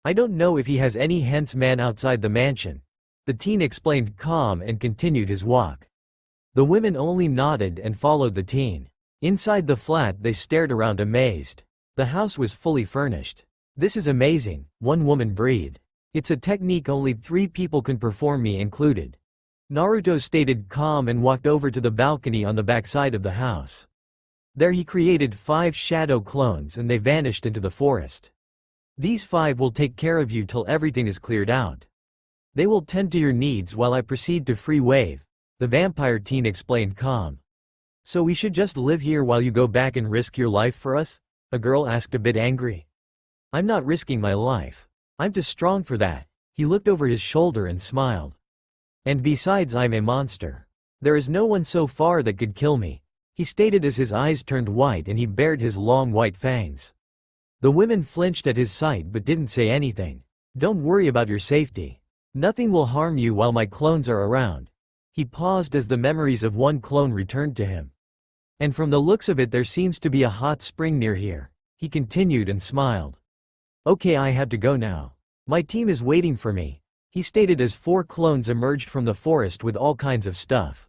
I don't know if he has any henchman outside the mansion," the teen explained calm and continued his walk. The women only nodded and followed the teen. Inside the flat they stared around amazed. The house was fully furnished. "This is amazing," one woman breathed. "It's a technique only 3 people can perform, me included," Naruto stated calm and walked over to the balcony on the backside of the house. There he created 5 shadow clones and they vanished into the forest. "These 5 will take care of you till everything is cleared out. They will tend to your needs while I proceed to free wave," the vampire teen explained calm. "So we should just live here while you go back and risk your life for us?" a girl asked, a bit angry. "I'm not risking my life. I'm too strong for that," he looked over his shoulder and smiled. "And besides, I'm a monster. There is no one so far that could kill me," he stated as his eyes turned white and he bared his long white fangs. The women flinched at his sight but didn't say anything. "Don't worry about your safety. Nothing will harm you while my clones are around." He paused as the memories of one clone returned to him. "And from the looks of it there seems to be a hot spring near here," he continued and smiled. "Okay, I have to go now. My team is waiting for me," he stated as 4 clones emerged from the forest with all kinds of stuff.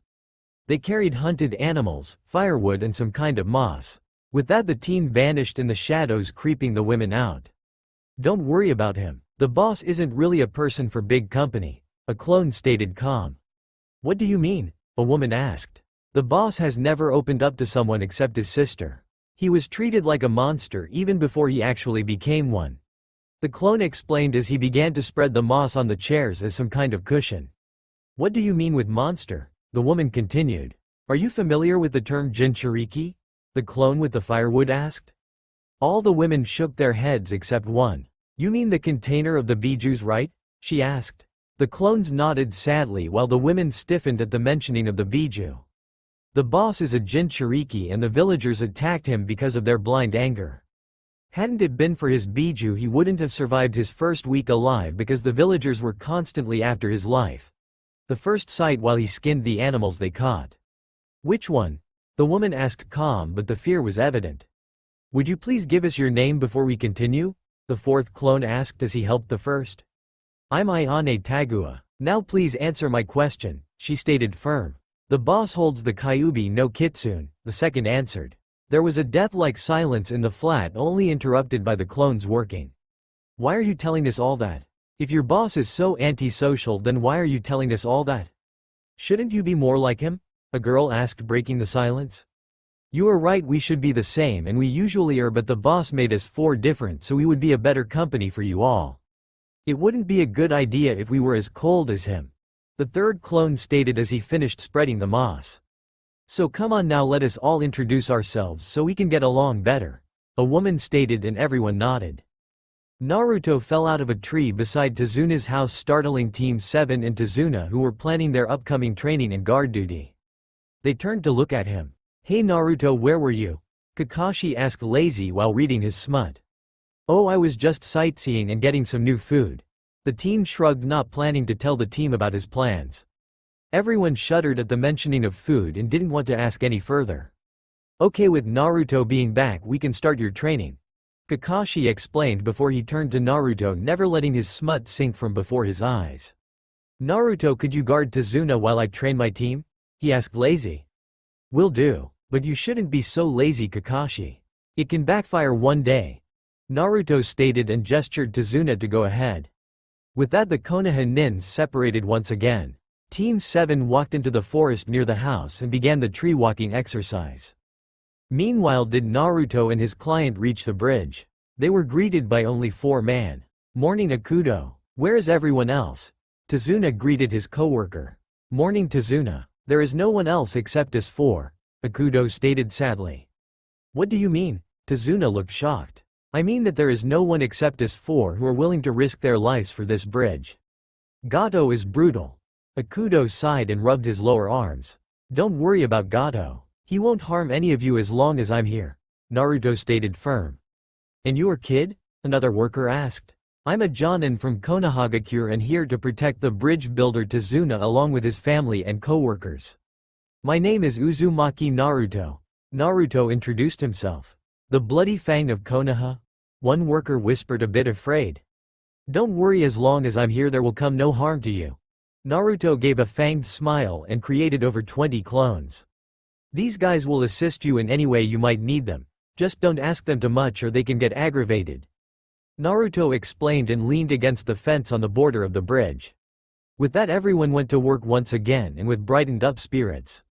They carried hunted animals, firewood and some kind of moss. With that, the teen vanished in the shadows, creeping the women out. "Don't worry about him. The boss isn't really a person for big company," a clone stated calm. "What do you mean?" a woman asked. "The boss has never opened up to someone except his sister. He was treated like a monster even before he actually became one," the clone explained as he began to spread the moss on the chairs as some kind of cushion. "What do you mean with monster?" the woman continued. "Are you familiar with the term Jinchuriki?" the clone with the firewood asked. All the women shook their heads except one. "You mean the container of the bijus, right?" she asked. The clones nodded sadly while the women stiffened at the mentioning of the biju. "The boss is a Jinchuriki and the villagers attacked him because of their blind anger. Hadn't it been for his biju he wouldn't have survived his first week alive because the villagers were constantly after his life. The first sight while he skinned the animals they caught." "Which one?" the woman asked calm but the fear was evident. "Would you please give us your name before we continue?" the 4th clone asked as he helped the first. "I'm Ayane Tagua. Now please answer my question," she stated firm. "The boss holds the Kyubi no Kitsune," the second answered. There was a death-like silence in the flat, only interrupted by the clones working. "Why are you telling us all that? If your boss is so antisocial, then why are you telling us all that? Shouldn't you be more like him?" a girl asked, breaking the silence. "You are right, we should be the same and we usually are, but the boss made us 4 different so we would be a better company for you all. It wouldn't be a good idea if we were as cold as him," the 3rd clone stated as he finished spreading the moss. "So come on now, let us all introduce ourselves so we can get along better," a woman stated and everyone nodded. Naruto fell out of a tree beside Tazuna's house, startling Team 7 and Tazuna, who were planning their upcoming training and guard duty. They turned to look at him. "Hey Naruto, where were you?" Kakashi asked lazy while reading his smut. "Oh, I was just sightseeing and getting some new food." The teen shrugged, not planning to tell the team about his plans. Everyone shuddered at the mentioning of food and didn't want to ask any further. "Okay, with Naruto being back we can start your training," Kakashi explained before he turned to Naruto, never letting his smut sink from before his eyes. "Naruto, could you guard Tazuna while I train my team?" he asked lazy. "Will do, but you shouldn't be so lazy, Kakashi. It can backfire one day," Naruto stated and gestured to Tazuna to go ahead. With that, the Konoha nins separated once again. Team 7 walked into the forest near the house and began the tree walking exercise. Meanwhile, did Naruto and his client reach the bridge. They were greeted by only 4 men. Morning Akudo. Where is everyone else? Tazuna greeted his co-worker. Morning Tazuna. There is no one else except us 4, Akudo stated sadly. What do you mean? Tazuna looked shocked. I mean that there is no one except us 4 who are willing to risk their lives for this bridge. Gato is brutal. Akudo sighed and rubbed his lower arms. Don't worry about Gato. He won't harm any of you as long as I'm here, Naruto stated firm. And your kid? Another worker asked. I'm a Jonin from Konohagakure and here to protect the bridge builder Tazuna along with his family and co-workers. My name is Uzumaki Naruto. Naruto introduced himself. The bloody fang of Konoha? One worker whispered, a bit afraid. Don't worry, as long as I'm here there will come no harm to you. Naruto gave a fanged smile and created over 20 clones. These guys will assist you in any way you might need them. Just don't ask them too much or they can get aggravated. Naruto explained and leaned against the fence on the border of the bridge. With that, everyone went to work once again and with brightened up spirits.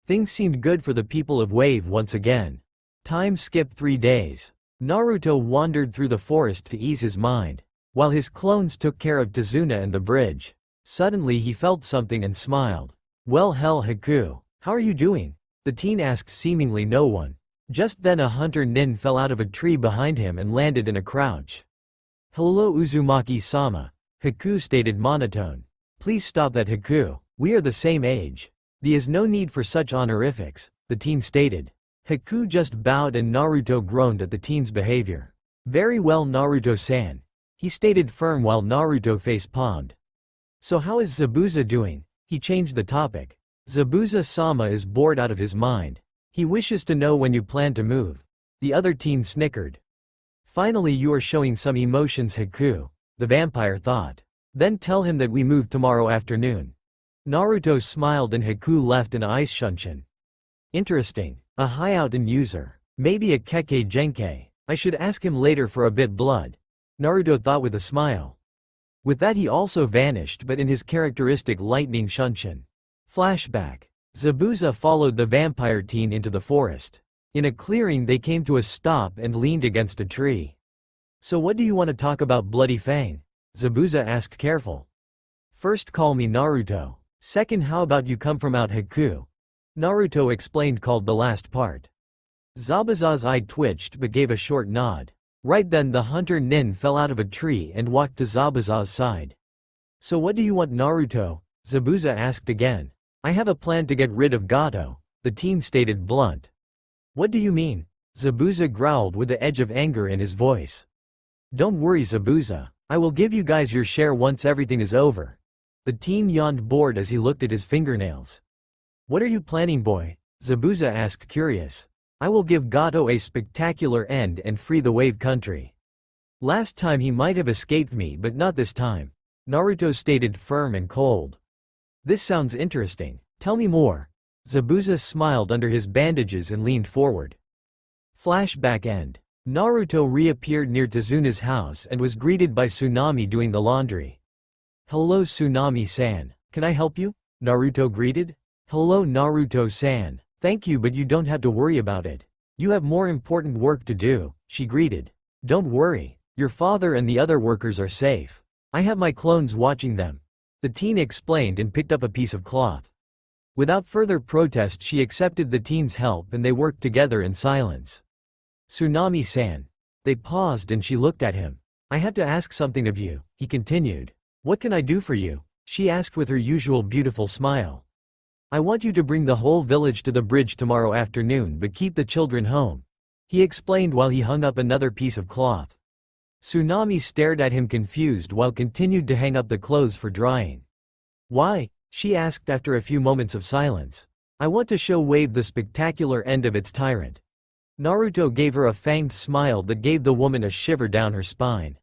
Things seemed good for the people of Wave once again. Time skipped 3 days. Naruto wandered through the forest to ease his mind, while his clones took care of Tazuna and the bridge. Suddenly he felt something and smiled. Well, hell, Haku, how are you doing? The teen asked seemingly no one. Just then a hunter nin fell out of a tree behind him and landed in a crouch. Hello Uzumaki-sama, Haku stated monotone. Please stop that, Haku. We are the same age. There is no need for such honorifics, the teen stated. Haku just bowed and Naruto groaned at the teen's behavior. Very well, Naruto-san, he stated firm while Naruto face-palmed. So how is Zabuza doing? He changed the topic. Zabuza-sama is bored out of his mind. He wishes to know when you plan to move. The other teen snickered. Finally, you are showing some emotions, Haku, the vampire thought. Then tell him that we move tomorrow afternoon. Naruto smiled and Haku left an ice shunshin. Interesting. A Hyouten user. Maybe a Kekkei Genkei. I should ask him later for a bit blood, Naruto thought with a smile. With that he also vanished, but in his characteristic lightning shunshin. Flashback. Zabuza followed the vampire teen into the forest. In a clearing they came to a stop and leaned against a tree. So what do you want to talk about, Bloody Fang? Zabuza asked careful. First call me Naruto. Second, how about you come from out Haku? Naruto explained, called the last part. Zabuza's eye twitched but gave a short nod. Right then the hunter nin fell out of a tree and walked to Zabuza's side. So what do you want, Naruto? Zabuza asked again. I have a plan to get rid of Gato, the teen stated blunt. What do you mean? Zabuza growled with the edge of anger in his voice. Don't worry, Zabuza. I will give you guys your share once everything is over. The teen yawned bored as he looked at his fingernails. What are you planning, boy? Zabuza asked curious. I will give Gato a spectacular end and free the Wave Country. Last time he might have escaped me, but not this time, Naruto stated firm and cold. This sounds interesting. Tell me more. Zabuza smiled under his bandages and leaned forward. Flashback end. Naruto reappeared near Tazuna's house and was greeted by Tsunami doing the laundry. Hello Tsunami-san. Can I help you? Naruto greeted. Hello Naruto-san. Thank you, but you don't have to worry about it. You have more important work to do, she greeted. Don't worry. Your father and the other workers are safe. I have my clones watching them. The teen explained and picked up a piece of cloth. Without further protest she accepted the teen's help and they worked together in silence. Tsunami-san. They paused and she looked at him. I have to ask something of you, he continued. What can I do for you? She asked with her usual beautiful smile. I want you to bring the whole village to the bridge tomorrow afternoon, but keep the children home, he explained while he hung up another piece of cloth. Tsunami stared at him confused while continued to hang up the clothes for drying. Why? She asked after a few moments of silence. I want to show Wave the spectacular end of its tyrant. Naruto gave her a fanged smile that gave the woman a shiver down her spine.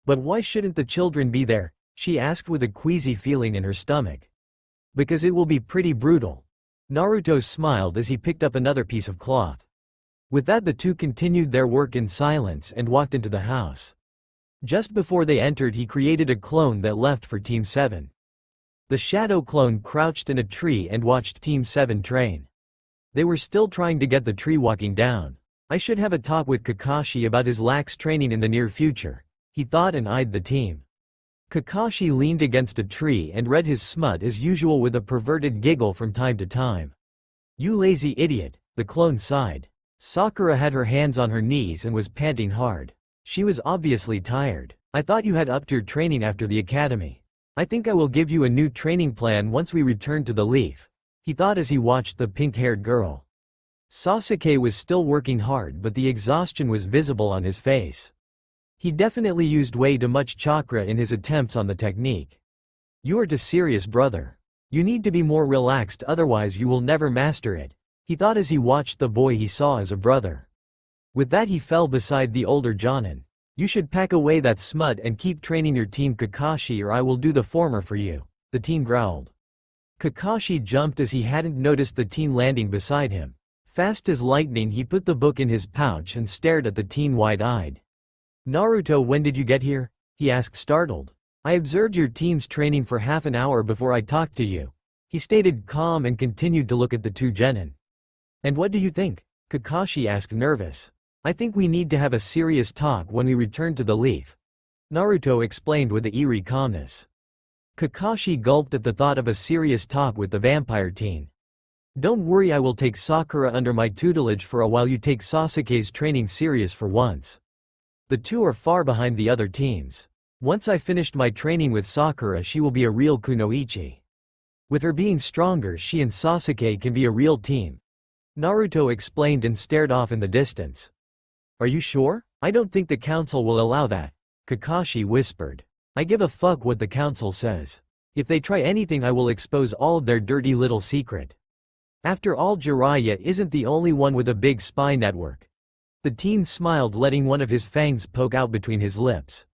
But why shouldn't the children be there? She asked with a queasy feeling in her stomach. Because it will be pretty brutal. Naruto smiled as he picked up another piece of cloth. With that the two continued their work in silence and walked into the house. Just before they entered he created a clone that left for Team 7. The shadow clone crouched in a tree and watched Team 7 train. They were still trying to get the tree walking down. I should have a talk with Kakashi about his lax training in the near future, he thought and eyed the team. Kakashi leaned against a tree and read his smut as usual with a perverted giggle from time to time. You lazy idiot, the clone sighed. Sakura had her hands on her knees and was panting hard. She was obviously tired. I thought you had upped your training after the academy. I think I will give you a new training plan once we return to the leaf, he thought as he watched the pink-haired girl. Sasuke was still working hard but the exhaustion was visible on his face. He definitely used way too much chakra in his attempts on the technique. You are too serious, brother. You need to be more relaxed, otherwise you will never master it, he thought as he watched the boy he saw as a brother. With that he fell beside the older Jonin. You should pack away that smut and keep training your team, Kakashi, or I will do the former for you, the teen growled. Kakashi jumped as he hadn't noticed the teen landing beside him. Fast as lightning he put the book in his pouch and stared at the teen wide-eyed. Naruto, when did you get here? He asked startled. I observed your team's training for half an hour before I talked to you, he stated calm and continued to look at the two genin. And what do you think? Kakashi asked nervous. I think we need to have a serious talk when we return to the leaf, Naruto explained with eerie calmness. Kakashi gulped at the thought of a serious talk with the vampire teen. Don't worry, I will take Sakura under my tutelage for a while. You take Sasuke's training serious for once. The two are far behind the other teams. Once I finished my training with Sakura, she will be a real kunoichi. With her being stronger, she and Sasuke can be a real team, Naruto explained and stared off in the distance. Are you sure? I don't think the council will allow that, Kakashi whispered. I give a fuck what the council says. If they try anything, I will expose all of their dirty little secret. After all, Jiraiya isn't the only one with a big spy network. The teen smiled, letting one of his fangs poke out between his lips.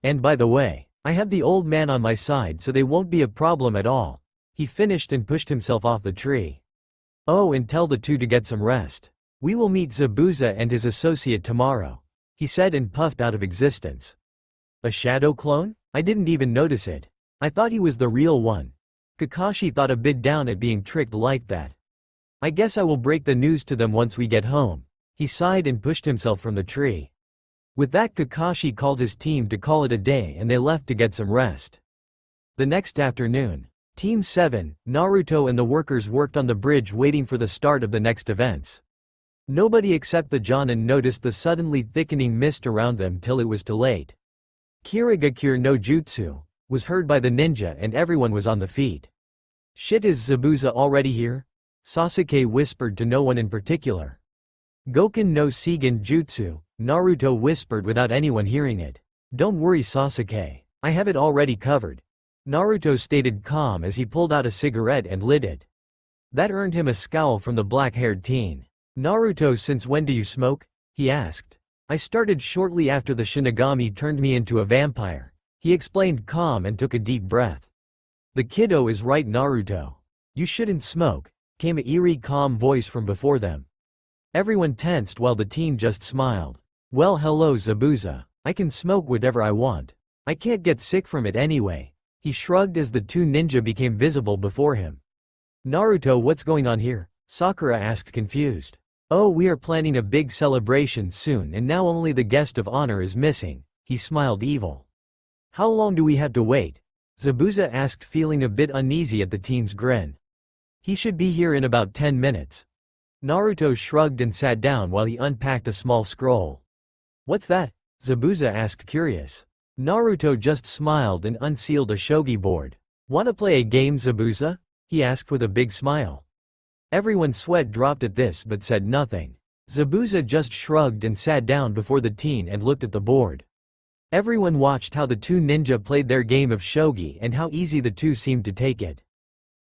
And by the way, I have the old man on my side, so they won't be a problem at all, he finished and pushed himself off the tree. Oh, and tell the two to get some rest. We will meet Zabuza and his associate tomorrow, he said and puffed out of existence. A shadow clone? I didn't even notice it. I thought he was the real one. Kakashi thought a bit down at being tricked like that. I guess I will break the news to them once we get home, he sighed and pushed himself from the tree. With that, Kakashi called his team to call it a day and they left to get some rest. The next afternoon, Team 7, Naruto and the workers worked on the bridge waiting for the start of the next events. Nobody except the Jonin noticed the suddenly thickening mist around them till it was too late. Kirigakure no Jutsu was heard by the ninja and everyone was on the feet. Shit, is Zabuza already here? Sasuke whispered to no one in particular. Goken no Seigen Jutsu, Naruto whispered without anyone hearing it. Don't worry, Sasuke. I have it already covered, Naruto stated calm as he pulled out a cigarette and lit it. That earned him a scowl from the black-haired teen. Naruto, since when do you smoke? He asked. I started shortly after the Shinigami turned me into a vampire, he explained calm and took a deep breath. The kiddo is right, Naruto. You shouldn't smoke, came a eerie calm voice from before them. Everyone tensed while the teen just smiled. Well, hello Zabuza. I can smoke whatever I want. I can't get sick from it anyway, he shrugged as the two ninja became visible before him. Naruto, what's going on here? Sakura asked confused. Oh, we are planning a big celebration soon and now only the guest of honor is missing, he smiled evil. How long do we have to wait? Zabuza asked, feeling a bit uneasy at the teen's grin. He should be here in about 10 minutes. Naruto shrugged and sat down while he unpacked a small scroll. What's that? Zabuza asked curious. Naruto just smiled and unsealed a shogi board. Wanna play a game, Zabuza? He asked with a big smile. Everyone's sweat dropped at this but said nothing. Zabuza just shrugged and sat down before the teen and looked at the board. Everyone watched how the two ninja played their game of shogi and how easy the two seemed to take it.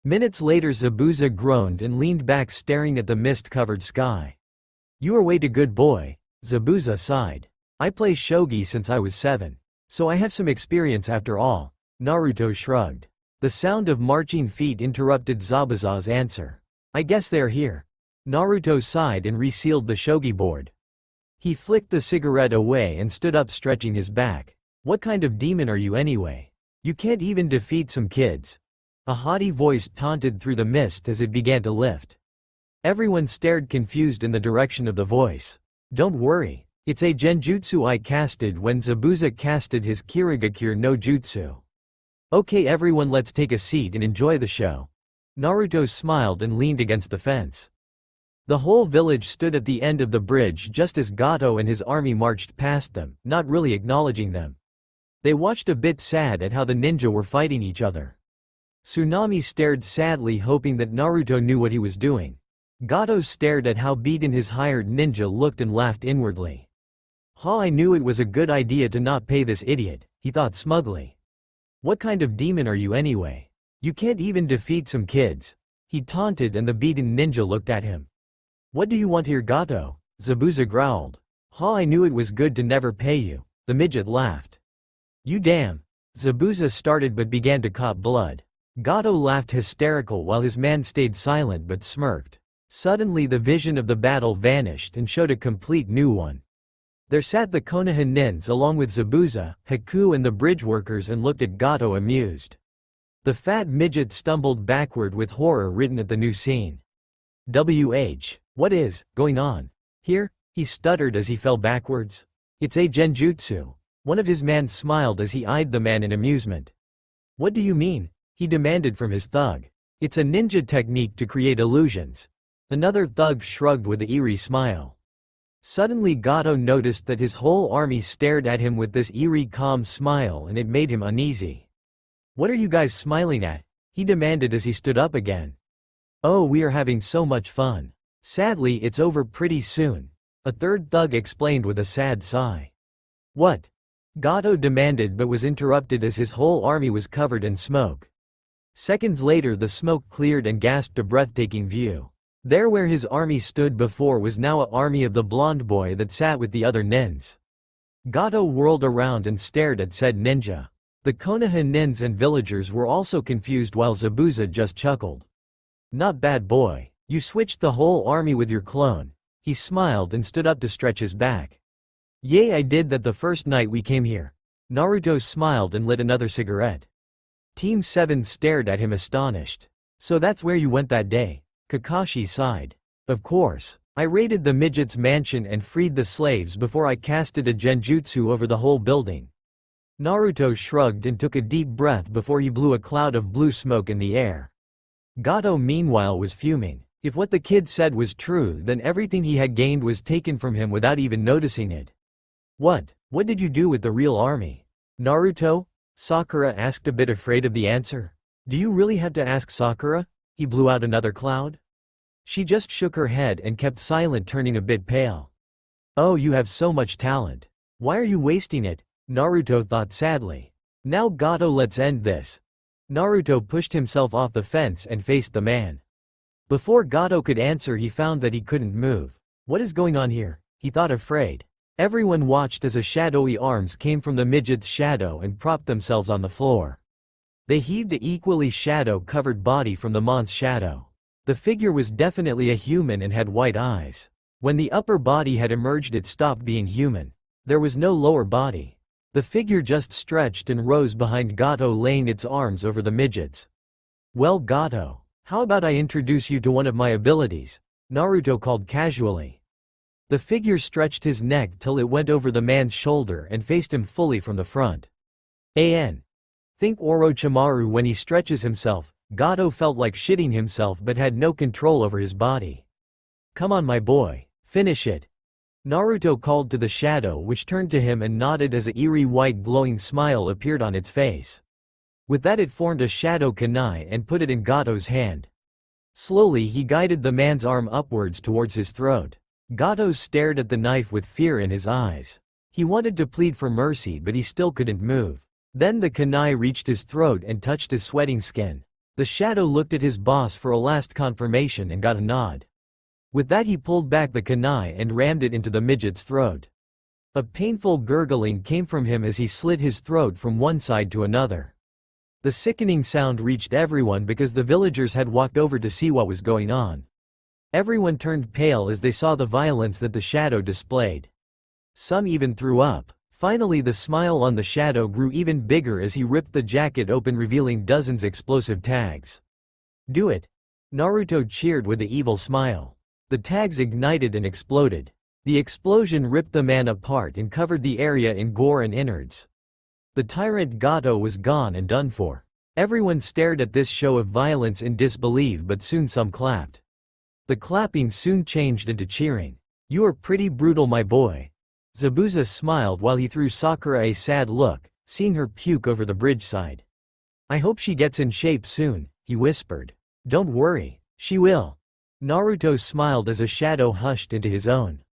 Minutes later, Zabuza groaned and leaned back staring at the mist-covered sky. You are way too good, boy, Zabuza sighed. I play shogi since I was 7. So I have some experience after all, Naruto shrugged. The sound of marching feet interrupted Zabuza's answer. I guess they're here. Naruto sighed and resealed the shogi board. He flicked the cigarette away and stood up, stretching his back. What kind of demon are you anyway? You can't even defeat some kids. A haughty voice taunted through the mist as it began to lift. Everyone stared confused in the direction of the voice. Don't worry. It's a genjutsu I casted when Zabuza casted his Kirigakure no Jutsu. Okay everyone, let's take a seat and enjoy the show. Naruto smiled and leaned against the fence. The whole village stood at the end of the bridge just as Gato and his army marched past them, not really acknowledging them. They watched a bit sad at how the ninja were fighting each other. Tsunami stared sadly, hoping that Naruto knew what he was doing. Gato stared at how beaten his hired ninja looked and laughed inwardly. Ha, I knew it was a good idea to not pay this idiot, he thought smugly. What kind of demon are you anyway? You can't even defeat some kids. He taunted and the beaten ninja looked at him. What do you want here, Gato? Zabuza growled. Ha, I knew it was good to never pay you, the midget laughed. You damn. Zabuza started but began to cop blood. Gato laughed hysterical while his man stayed silent but smirked. Suddenly the vision of the battle vanished and showed a complete new one. There sat the Konoha nins along with Zabuza, Haku and the bridge workers and looked at Gato amused. The fat midget stumbled backward with horror written at the new scene. What is going on here? He stuttered as he fell backwards. It's a genjutsu. One of his men smiled as he eyed the man in amusement. What do you mean? He demanded from his thug. It's a ninja technique to create illusions. Another thug shrugged with an eerie smile. Suddenly Gato noticed that his whole army stared at him with this eerie calm smile and it made him uneasy. What are you guys smiling at? He demanded as he stood up again. Oh, we are having so much fun. Sadly, it's over pretty soon. A third thug explained with a sad sigh. What? Gato demanded but was interrupted as his whole army was covered in smoke. Seconds later the smoke cleared and gasped a breathtaking view. There where his army stood before was now an army of the blonde boy that sat with the other nins. Gato whirled around and stared at said ninja. The Konoha nins and villagers were also confused while Zabuza just chuckled. Not bad boy. You switched the whole army with your clone. He smiled and stood up to stretch his back. Yay, I did that the first night we came here. Naruto smiled and lit another cigarette. Team 7 stared at him astonished. So that's where you went that day? Kakashi sighed. Of course. I raided the midget's mansion and freed the slaves before I casted a genjutsu over the whole building. Naruto shrugged and took a deep breath before he blew a cloud of blue smoke in the air. Gato meanwhile was fuming. If what the kid said was true, then everything he had gained was taken from him without even noticing it. What did you do with the real army? Naruto? Sakura asked, a bit afraid of the answer. Do you really have to ask Sakura? He blew out another cloud. She just shook her head and kept silent, turning a bit pale. Oh, you have so much talent. Why are you wasting it? Naruto thought sadly. Now Gato, let's end this. Naruto pushed himself off the fence and faced the man. Before Gato could answer, he found that he couldn't move. What is going on here? He thought, afraid. Everyone watched as a shadowy arms came from the midget's shadow and propped themselves on the floor. They heaved a equally shadow-covered body from the mon's shadow. The figure was definitely a human and had white eyes. When the upper body had emerged, it stopped being human. There was no lower body. The figure just stretched and rose behind Gato, laying its arms over the midget's. Well, Gato, how about I introduce you to one of my abilities? Naruto called casually. The figure stretched his neck till it went over the man's shoulder and faced him fully from the front. Think Orochimaru when he stretches himself. Gato felt like shitting himself but had no control over his body. Come on my boy, finish it. Naruto called to the shadow, which turned to him and nodded as an eerie white glowing smile appeared on its face. With that it formed a shadow kunai and put it in Gato's hand. Slowly he guided the man's arm upwards towards his throat. Gato stared at the knife with fear in his eyes. He wanted to plead for mercy but he still couldn't move. Then the kunai reached his throat and touched his sweating skin. The shadow looked at his boss for a last confirmation and got a nod. With that he pulled back the kunai and rammed it into the midget's throat. A painful gurgling came from him as he slit his throat from one side to another. The sickening sound reached everyone because the villagers had walked over to see what was going on. Everyone turned pale as they saw the violence that the shadow displayed. Some even threw up. Finally the smile on the shadow grew even bigger as he ripped the jacket open, revealing dozens explosive tags. "Do it!" Naruto cheered with an evil smile. The tags ignited and exploded. The explosion ripped the man apart and covered the area in gore and innards. The tyrant Gato was gone and done for. Everyone stared at this show of violence in disbelief, but soon some clapped. The clapping soon changed into cheering. "You are pretty brutal, my boy." Zabuza smiled while he threw Sakura a sad look, seeing her puke over the bridge side. "I hope she gets in shape soon," he whispered. "Don't worry, she will." Naruto smiled as a shadow hushed into his own.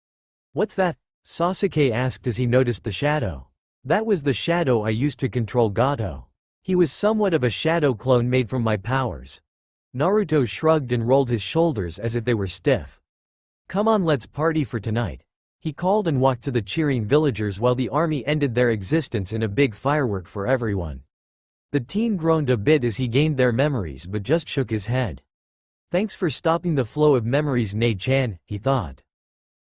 "What's that?" Sasuke asked as he noticed the shadow. "That was the shadow I used to control Gato. He was somewhat of a shadow clone made from my powers." Naruto shrugged and rolled his shoulders as if they were stiff. "Come on, let's party for tonight," he called and walked to the cheering villagers while the army ended their existence in a big firework for everyone. The teen groaned a bit as he gained their memories but just shook his head. "Thanks for stopping the flow of memories, Nei-chan," he thought.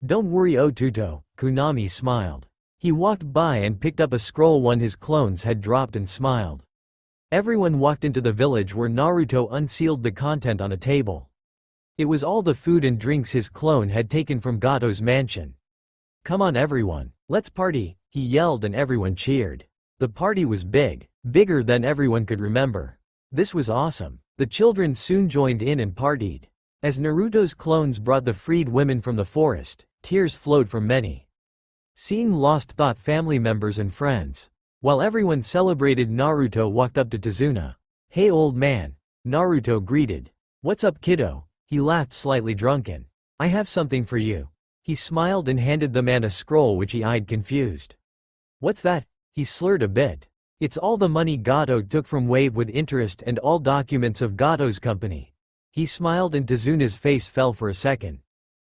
"Don't worry, Otuto," Kunami smiled. He walked by and picked up a scroll one his clones had dropped and smiled. Everyone walked into the village where Naruto unsealed the content on a table. It was all the food and drinks his clone had taken from Gato's mansion. "Come on everyone, let's party," he yelled and everyone cheered. The party was big, bigger than everyone could remember. This was awesome. The children soon joined in and partied. As Naruto's clones brought the freed women from the forest, tears flowed from many. Seeing lost thought family members and friends. While everyone celebrated, Naruto walked up to Tazuna. "Hey old man," Naruto greeted. "What's up kiddo?" He laughed, slightly drunken. "I have something for you." He smiled and handed the man a scroll which he eyed confused. "What's that?" He slurred a bit. "It's all the money Gato took from Wave with interest and all documents of Gato's company." He smiled and Tazuna's face fell for a second.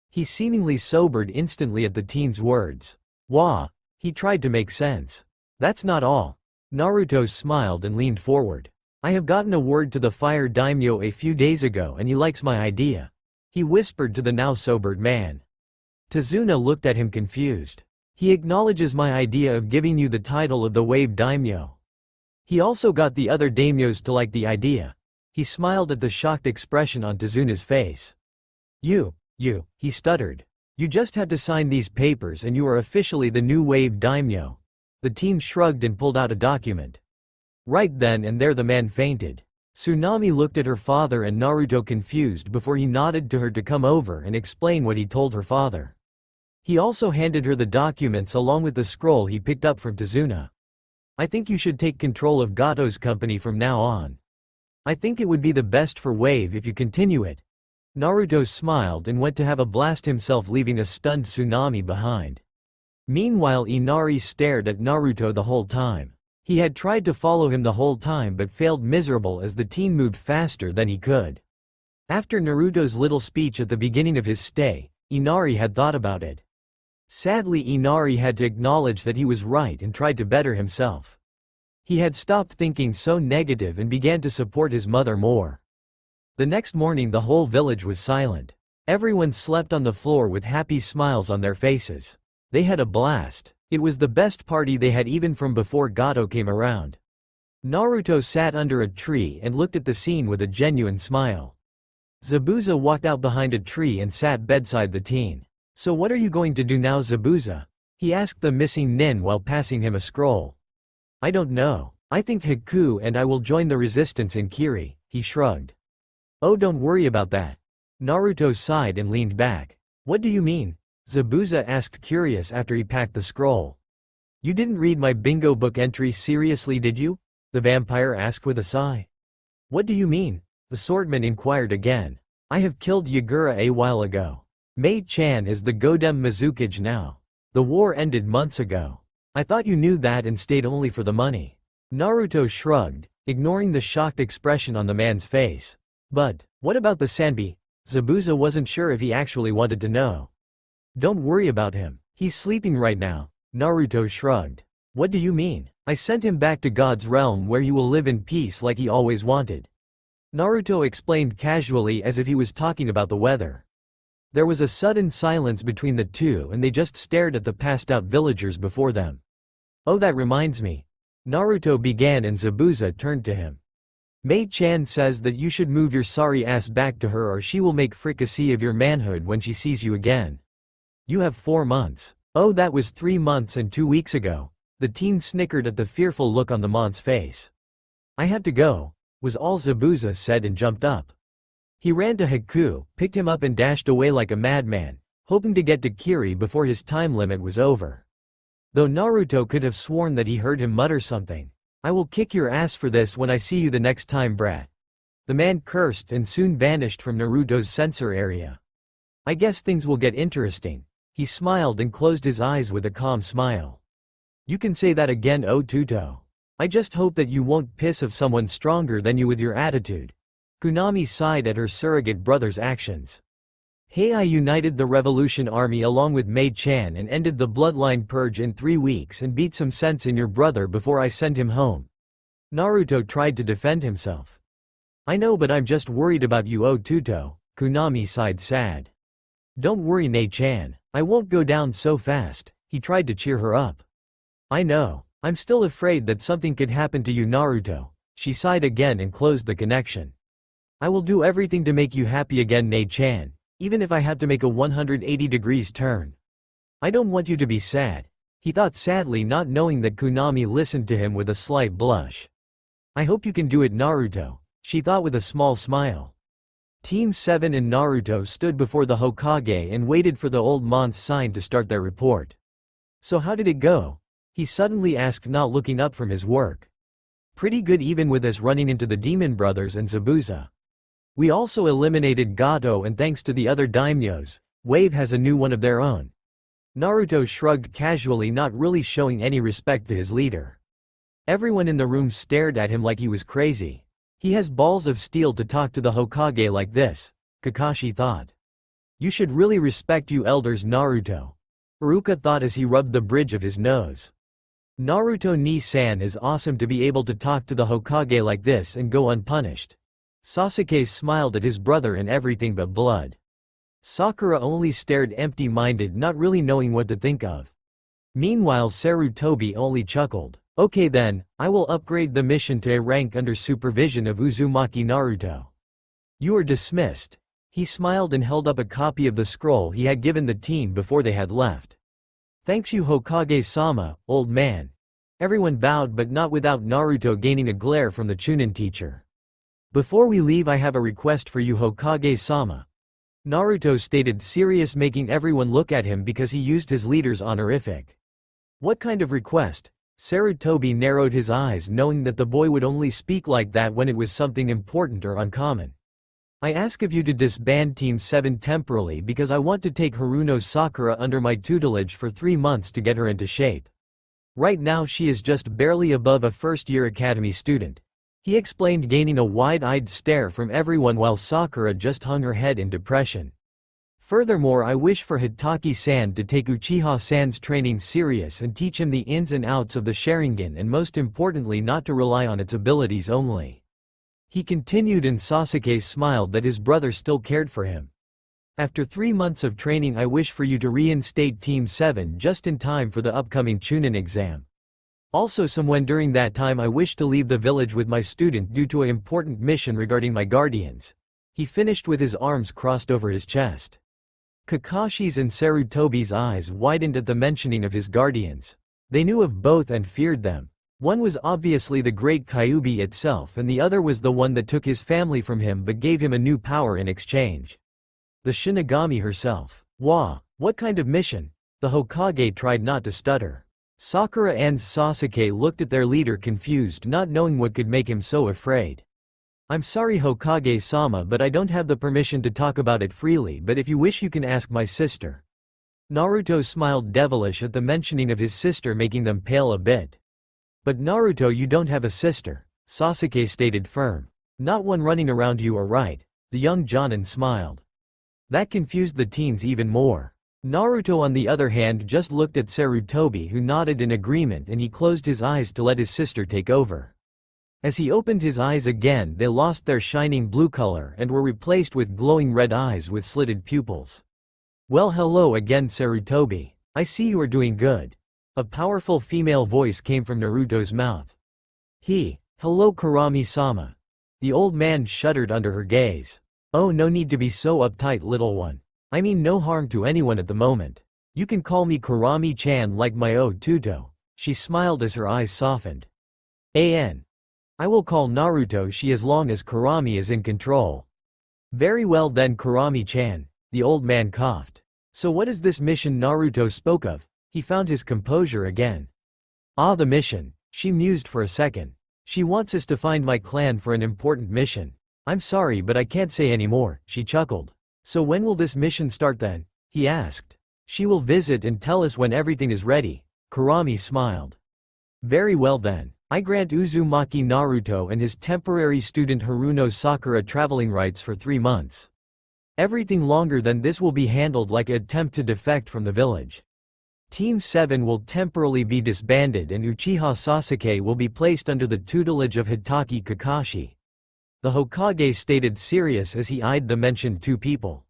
He seemingly sobered instantly at the teen's words. "Wah!" He tried to make sense. "That's not all." Naruto smiled and leaned forward. "I have gotten a word to the fire daimyo a few days ago and he likes my idea." He whispered to the now sobered man. Tazuna looked at him confused. "He acknowledges my idea of giving you the title of the Wave Daimyo. He also got the other daimyos to like the idea." He smiled at the shocked expression on Tazuna's face. You, he stuttered. "You just have to sign these papers and you are officially the new Wave Daimyo." The teen shrugged and pulled out a document. Right then and there the man fainted. Tsunami looked at her father and Naruto confused before he nodded to her to come over and explain what he told her father. He also handed her the documents along with the scroll he picked up from Tazuna. "I think you should take control of Gato's company from now on. I think it would be the best for Wave if you continue it." Naruto smiled and went to have a blast himself, leaving a stunned Tsunami behind. Meanwhile Inari stared at Naruto the whole time. He had tried to follow him the whole time but failed miserable as the teen moved faster than he could. After Naruto's little speech at the beginning of his stay, Inari had thought about it. Sadly, Inari had to acknowledge that he was right and tried to better himself. He had stopped thinking so negative and began to support his mother more. The next morning the whole village was silent. Everyone slept on the floor with happy smiles on their faces. They had a blast. It was the best party they had even from before Gato came around. Naruto sat under a tree and looked at the scene with a genuine smile. Zabuza walked out behind a tree and sat bedside the teen. "So what are you going to do now, Zabuza?" he asked the missing nin while passing him a scroll. "I don't know. I think Haku and I will join the resistance in Kiri," he shrugged. "Oh, don't worry about that." Naruto sighed and leaned back. "What do you mean?" Zabuza asked, curious after he packed the scroll. "You didn't read my bingo book entry seriously, did you?" the vampire asked with a sigh. "What do you mean?" the swordman inquired again. "I have killed Yagura a while ago. Mei-chan is the Godem Mizukage now. The war ended months ago. I thought you knew that and stayed only for the money." Naruto shrugged, ignoring the shocked expression on the man's face. "But, what about the Sanbi?" Zabuza wasn't sure if he actually wanted to know. "Don't worry about him. He's sleeping right now." Naruto shrugged. "What do you mean?" "I sent him back to God's realm where he will live in peace like he always wanted." Naruto explained casually as if he was talking about the weather. There was a sudden silence between the two and they just stared at the passed out villagers before them. Oh, that reminds me. Naruto began and Zabuza turned to him. Mei-chan says that you should move your sorry ass back to her or she will make fricassee of your manhood when she sees you again. You have 4 months. Oh, that was 3 months and 2 weeks ago. The teen snickered at the fearful look on the man's face. I have to go, was all Zabuza said and jumped up. He ran to Haku, picked him up and dashed away like a madman, hoping to get to Kiri before his time limit was over. Though Naruto could have sworn that he heard him mutter something. I will kick your ass for this when I see you the next time, brat. The man cursed and soon vanished from Naruto's sensor area. I guess things will get interesting. He smiled and closed his eyes with a calm smile. You can say that again, Otuto. I just hope that you won't piss off someone stronger than you with your attitude. Kunami sighed at her surrogate brother's actions. Hey, I united the Revolution Army along with Mei-chan and ended the bloodline purge in 3 weeks and beat some sense in your brother before I send him home. Naruto tried to defend himself. I know, but I'm just worried about you, Otuto. Kunami sighed sad. Don't worry, Mei-chan. I won't go down so fast. He tried to cheer her up. I know. I'm still afraid that something could happen to you, Naruto. She sighed again and closed the connection. I will do everything to make you happy again, Mei-chan. Even if I have to make a 180 degrees turn. I don't want you to be sad. He thought sadly, not knowing that Kunami listened to him with a slight blush. I hope you can do it, Naruto, she thought with a small smile. Team 7 and Naruto stood before the Hokage and waited for the old man's sign to start their report. So how did it go? He suddenly asked, not looking up from his work. Pretty good, even with us running into the Demon Brothers and Zabuza. We also eliminated Gato, and thanks to the other daimyos, Wave has a new one of their own. Naruto shrugged casually, not really showing any respect to his leader. Everyone in the room stared at him like he was crazy. He has balls of steel to talk to the Hokage like this, Kakashi thought. You should really respect you elders, Naruto. Iruka thought as he rubbed the bridge of his nose. Naruto ni-san is awesome to be able to talk to the Hokage like this and go unpunished. Sasuke smiled at his brother in everything but blood. Sakura only stared empty-minded, not really knowing what to think of. Meanwhile, Sarutobi only chuckled. Okay then, I will upgrade the mission to a rank under supervision of Uzumaki Naruto. You are dismissed. He smiled and held up a copy of the scroll he had given the team before they had left. Thanks you, Hokage-sama, old man. Everyone bowed, but not without Naruto gaining a glare from the Chunin teacher. Before we leave, I have a request for you, Hokage-sama. Naruto stated, serious, making everyone look at him because he used his leader's honorific. What kind of request? Sarutobi narrowed his eyes, knowing that the boy would only speak like that when it was something important or uncommon. I ask of you to disband Team 7 temporarily because I want to take Haruno Sakura under my tutelage for 3 months to get her into shape. Right now she is just barely above a first-year academy student. He explained, gaining a wide-eyed stare from everyone while Sakura just hung her head in depression. Furthermore, I wish for Hitaki-san to take Uchiha-san's training serious and teach him the ins and outs of the Sharingan, and most importantly not to rely on its abilities only. He continued, and Sasuke smiled that his brother still cared for him. After 3 months of training, I wish for you to reinstate Team 7 just in time for the upcoming Chunin exam. Also, somewhen during that time I wish to leave the village with my student due to an important mission regarding my guardians. He finished with his arms crossed over his chest. Kakashi's and Sarutobi's eyes widened at the mentioning of his guardians. They knew of both and feared them. One was obviously the great Kyuubi itself, and the other was the one that took his family from him but gave him a new power in exchange. The Shinigami herself. Wah, what kind of mission? The Hokage tried not to stutter. Sakura and Sasuke looked at their leader confused, not knowing what could make him so afraid. I'm sorry, Hokage-sama, but I don't have the permission to talk about it freely, but if you wish you can ask my sister. Naruto smiled devilish at the mentioning of his sister, making them pale a bit. But Naruto, you don't have a sister, Sasuke stated firm. Not one running around, you are right. The young Jonin smiled. That confused the teens even more. Naruto on the other hand just looked at Sarutobi, who nodded in agreement, and he closed his eyes to let his sister take over. As he opened his eyes again, they lost their shining blue color and were replaced with glowing red eyes with slitted pupils. Well, hello again, Sarutobi. I see you are doing good. A powerful female voice came from Naruto's mouth. Hello Kurami-sama. The old man shuddered under her gaze. Oh, no need to be so uptight, little one. I mean no harm to anyone at the moment. You can call me Kurami-chan like my Tuto. She smiled as her eyes softened. I will call Naruto she as long as Kurami is in control. Very well then Kurami-chan, the old man coughed. So what is this mission Naruto spoke of? He found his composure again. Ah, the mission. She mused for a second. She wants us to find my clan for an important mission. I'm sorry but I can't say any more, she chuckled. So when will this mission start then? He asked. She will visit and tell us when everything is ready. Kurami smiled. Very well then. I grant Uzumaki Naruto and his temporary student Haruno Sakura traveling rights for 3 months. Everything longer than this will be handled like an attempt to defect from the village. Team 7 will temporarily be disbanded and Uchiha Sasuke will be placed under the tutelage of Hitaki Kakashi. The Hokage stated serious as he eyed the mentioned 2 people.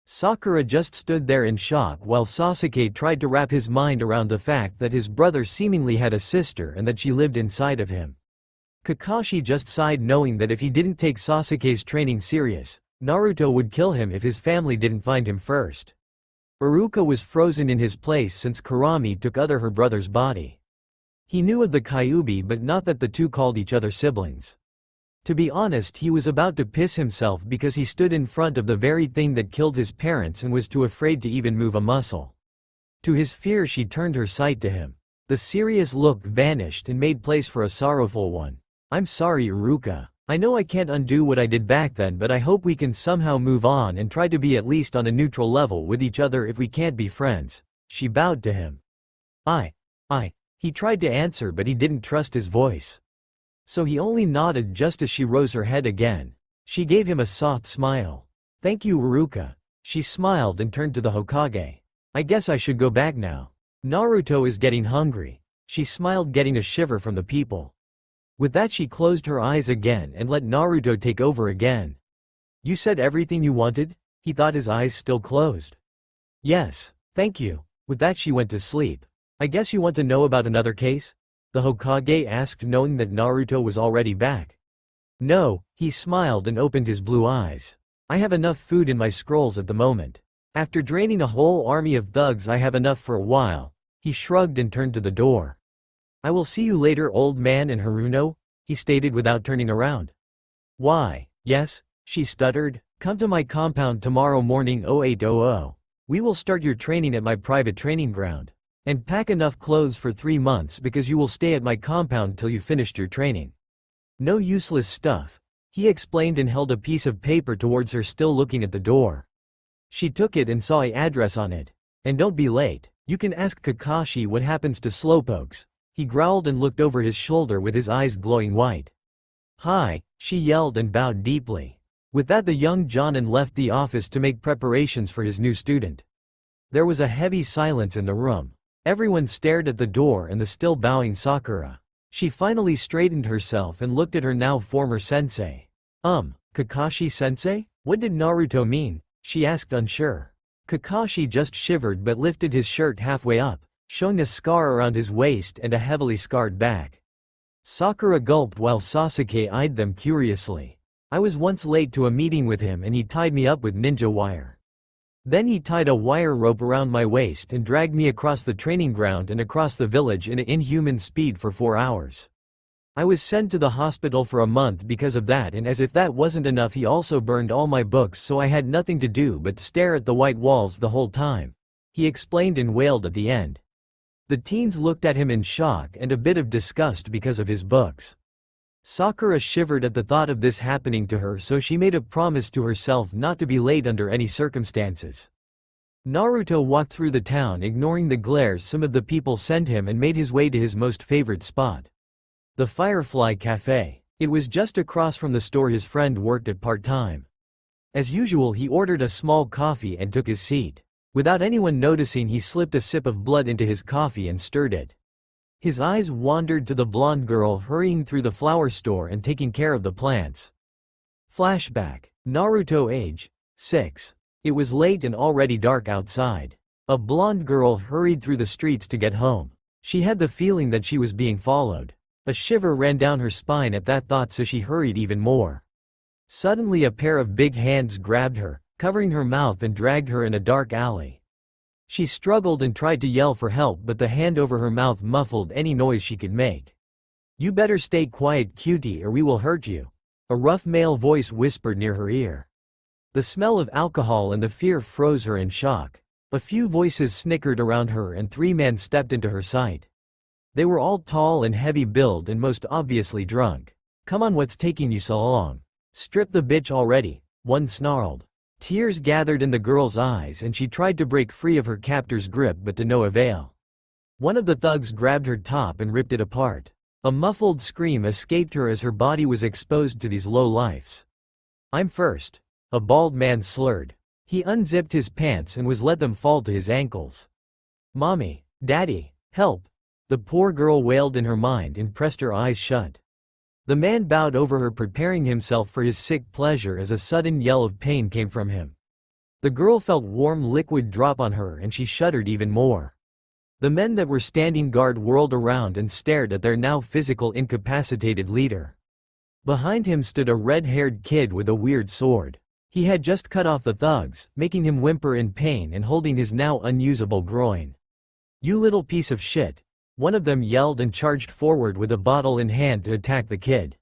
Sakura just stood there in shock while Sasuke tried to wrap his mind around the fact that his brother seemingly had a sister and that she lived inside of him. Kakashi just sighed knowing that if he didn't take Sasuke's training serious, Naruto would kill him if his family didn't find him first. Iruka was frozen in his place since Kurami took her brother's body. He knew of the Kyuubi but not that the 2 called each other siblings. To be honest, he was about to piss himself because he stood in front of the very thing that killed his parents and was too afraid to even move a muscle. To his fear she turned her sight to him. The serious look vanished and made place for a sorrowful one. I'm sorry Iruka. I know I can't undo what I did back then but I hope we can somehow move on and try to be at least on a neutral level with each other if we can't be friends. She bowed to him. He tried to answer but he didn't trust his voice. So he only nodded just as she rose her head again. She gave him a soft smile. Thank you Iruka. She smiled and turned to the Hokage. I guess I should go back now. Naruto is getting hungry. She smiled getting a shiver from the people. With that she closed her eyes again and let Naruto take over again. You said everything you wanted? He thought his eyes still closed. Yes, thank you. With that she went to sleep. I guess you want to know about another case? The Hokage asked knowing that Naruto was already back. No, he smiled and opened his blue eyes. I have enough food in my scrolls at the moment. After draining a whole army of thugs I have enough for a while. He shrugged and turned to the door. I will see you later old man and Haruno, he stated without turning around. Why, yes, she stuttered, come to my compound tomorrow morning 0800. We will start your training at my private training ground. And pack enough clothes for 3 months because you will stay at my compound till you finished your training. No useless stuff, he explained and held a piece of paper towards her still looking at the door. She took it and saw an address on it. And don't be late, you can ask Kakashi what happens to slowpokes. He growled and looked over his shoulder with his eyes glowing white. Hi, she yelled and bowed deeply. With that the young Jonin left the office to make preparations for his new student. There was a heavy silence in the room. Everyone stared at the door and the still bowing Sakura. She finally straightened herself and looked at her now former sensei. Kakashi-sensei? What did Naruto mean? She asked unsure. Kakashi just shivered but lifted his shirt halfway up, showing a scar around his waist and a heavily scarred back. Sakura gulped while Sasuke eyed them curiously. I was once late to a meeting with him and he tied me up with ninja wire. Then he tied a wire rope around my waist and dragged me across the training ground and across the village in an inhuman speed for 4 hours. I was sent to the hospital for a month because of that, and as if that wasn't enough he also burned all my books so I had nothing to do but stare at the white walls the whole time. He explained and wailed at the end. The teens looked at him in shock and a bit of disgust because of his books. Sakura shivered at the thought of this happening to her so she made a promise to herself not to be late under any circumstances. Naruto walked through the town ignoring the glares some of the people sent him and made his way to his most favorite spot. The Firefly Cafe. It was just across from the store his friend worked at part-time. As usual he ordered a small coffee and took his seat. Without anyone noticing he slipped a sip of blood into his coffee and stirred it. His eyes wandered to the blonde girl hurrying through the flower store and taking care of the plants. Flashback. Naruto age 6. It was late and already dark outside. A blonde girl hurried through the streets to get home. She had the feeling that she was being followed. A shiver ran down her spine at that thought, so she hurried even more. Suddenly a pair of big hands grabbed her, covering her mouth, and dragged her in a dark alley. She struggled and tried to yell for help, but the hand over her mouth muffled any noise she could make. "You better stay quiet, cutie, or we will hurt you," a rough male voice whispered near her ear. The smell of alcohol and the fear froze her in shock. A few voices snickered around her and 3 men stepped into her sight. They were all tall and heavy-built and most obviously drunk. "Come on, what's taking you so long? Strip the bitch already," one snarled. Tears gathered in the girl's eyes and she tried to break free of her captor's grip, but to no avail. One of the thugs grabbed her top and ripped it apart. A muffled scream escaped her as her body was exposed to these low-lifes. "I'm first," a bald man slurred. He unzipped his pants and was let them fall to his ankles. "Mommy, Daddy, help," the poor girl wailed in her mind and pressed her eyes shut. The man bowed over her, preparing himself for his sick pleasure, as a sudden yell of pain came from him. The girl felt warm liquid drop on her and she shuddered even more. The men that were standing guard whirled around and stared at their now physical incapacitated leader. Behind him stood a red-haired kid with a weird sword. He had just cut off the thugs, making him whimper in pain and holding his now unusable groin. "You little piece of shit," one of them yelled and charged forward with a bottle in hand to attack the kid.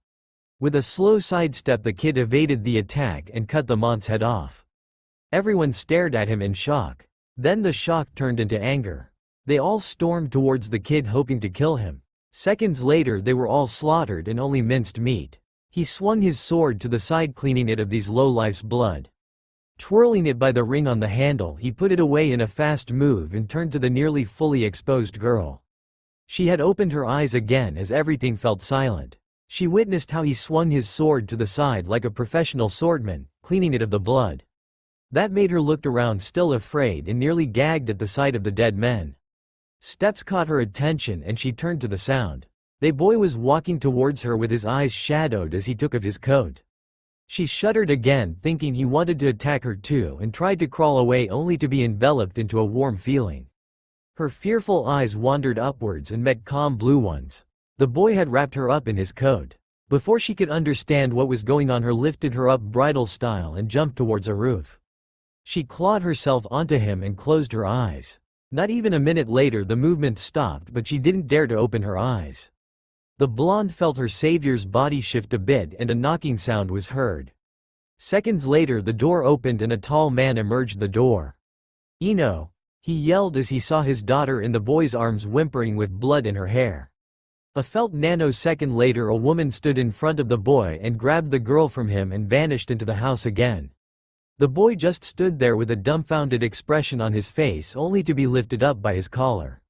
With a slow sidestep, the kid evaded the attack and cut the mont's head off. Everyone stared at him in shock. Then the shock turned into anger. They all stormed towards the kid, hoping to kill him. Seconds later they were all slaughtered and only minced meat. He swung his sword to the side, cleaning it of these lowlifes' blood. Twirling it by the ring on the handle, he put it away in a fast move and turned to the nearly fully exposed girl. She had opened her eyes again as everything felt silent. She witnessed how he swung his sword to the side like a professional swordman, cleaning it of the blood. That made her look around, still afraid and nearly gagged at the sight of the dead men. Steps caught her attention and she turned to the sound. The boy was walking towards her with his eyes shadowed as he took off his coat. She shuddered again, thinking he wanted to attack her too, and tried to crawl away, only to be enveloped into a warm feeling. Her fearful eyes wandered upwards and met calm blue ones. The boy had wrapped her up in his coat. Before she could understand what was going on, he lifted her up bridal style and jumped towards a roof. She clawed herself onto him and closed her eyes. Not even a minute later the movement stopped, but she didn't dare to open her eyes. The blonde felt her savior's body shift a bit and a knocking sound was heard. Seconds later the door opened and a tall man emerged the door. "Ino!" he yelled as he saw his daughter in the boy's arms, whimpering with blood in her hair. A felt nanosecond later a woman stood in front of the boy and grabbed the girl from him and vanished into the house again. The boy just stood there with a dumbfounded expression on his face, only to be lifted up by his collar.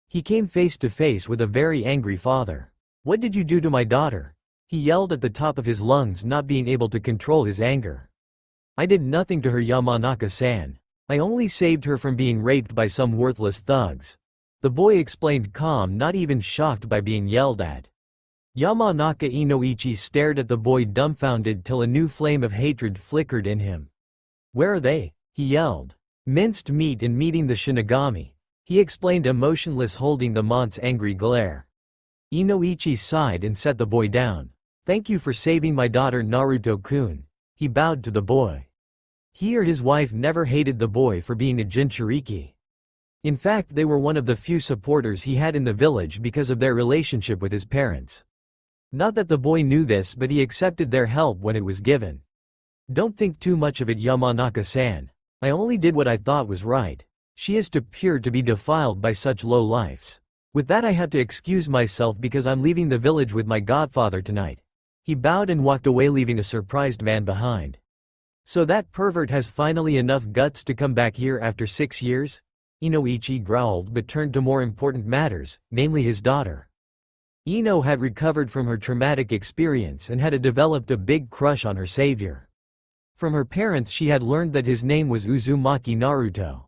He came face to face with a very angry father. "What did you do to my daughter?" he yelled at the top of his lungs, not being able to control his anger. "I did nothing to her, Yamanaka-san. I only saved her from being raped by some worthless thugs," the boy explained, calm, not even shocked by being yelled at. Yamanaka Inoichi stared at the boy dumbfounded till a new flame of hatred flickered in him. "Where are they?" he yelled. "Minced meat and meeting the Shinigami," he explained, emotionless, holding the mont's angry glare. Inoichi sighed and set the boy down. "Thank you for saving my daughter, Naruto-kun," he bowed to the boy. He or his wife never hated the boy for being a Jinchuriki. In fact, they were one of the few supporters he had in the village because of their relationship with his parents. Not that the boy knew this, but he accepted their help when it was given. "Don't think too much of it, Yamanaka-san. I only did what I thought was right. She is too pure to be defiled by such low lifes. With that I have to excuse myself because I'm leaving the village with my godfather tonight." He bowed and walked away, leaving a surprised man behind. "So that pervert has finally enough guts to come back here after 6 years?" Inoichi growled, but turned to more important matters, namely his daughter. Ino had recovered from her traumatic experience and had developed a big crush on her savior. From her parents she had learned that his name was Uzumaki Naruto.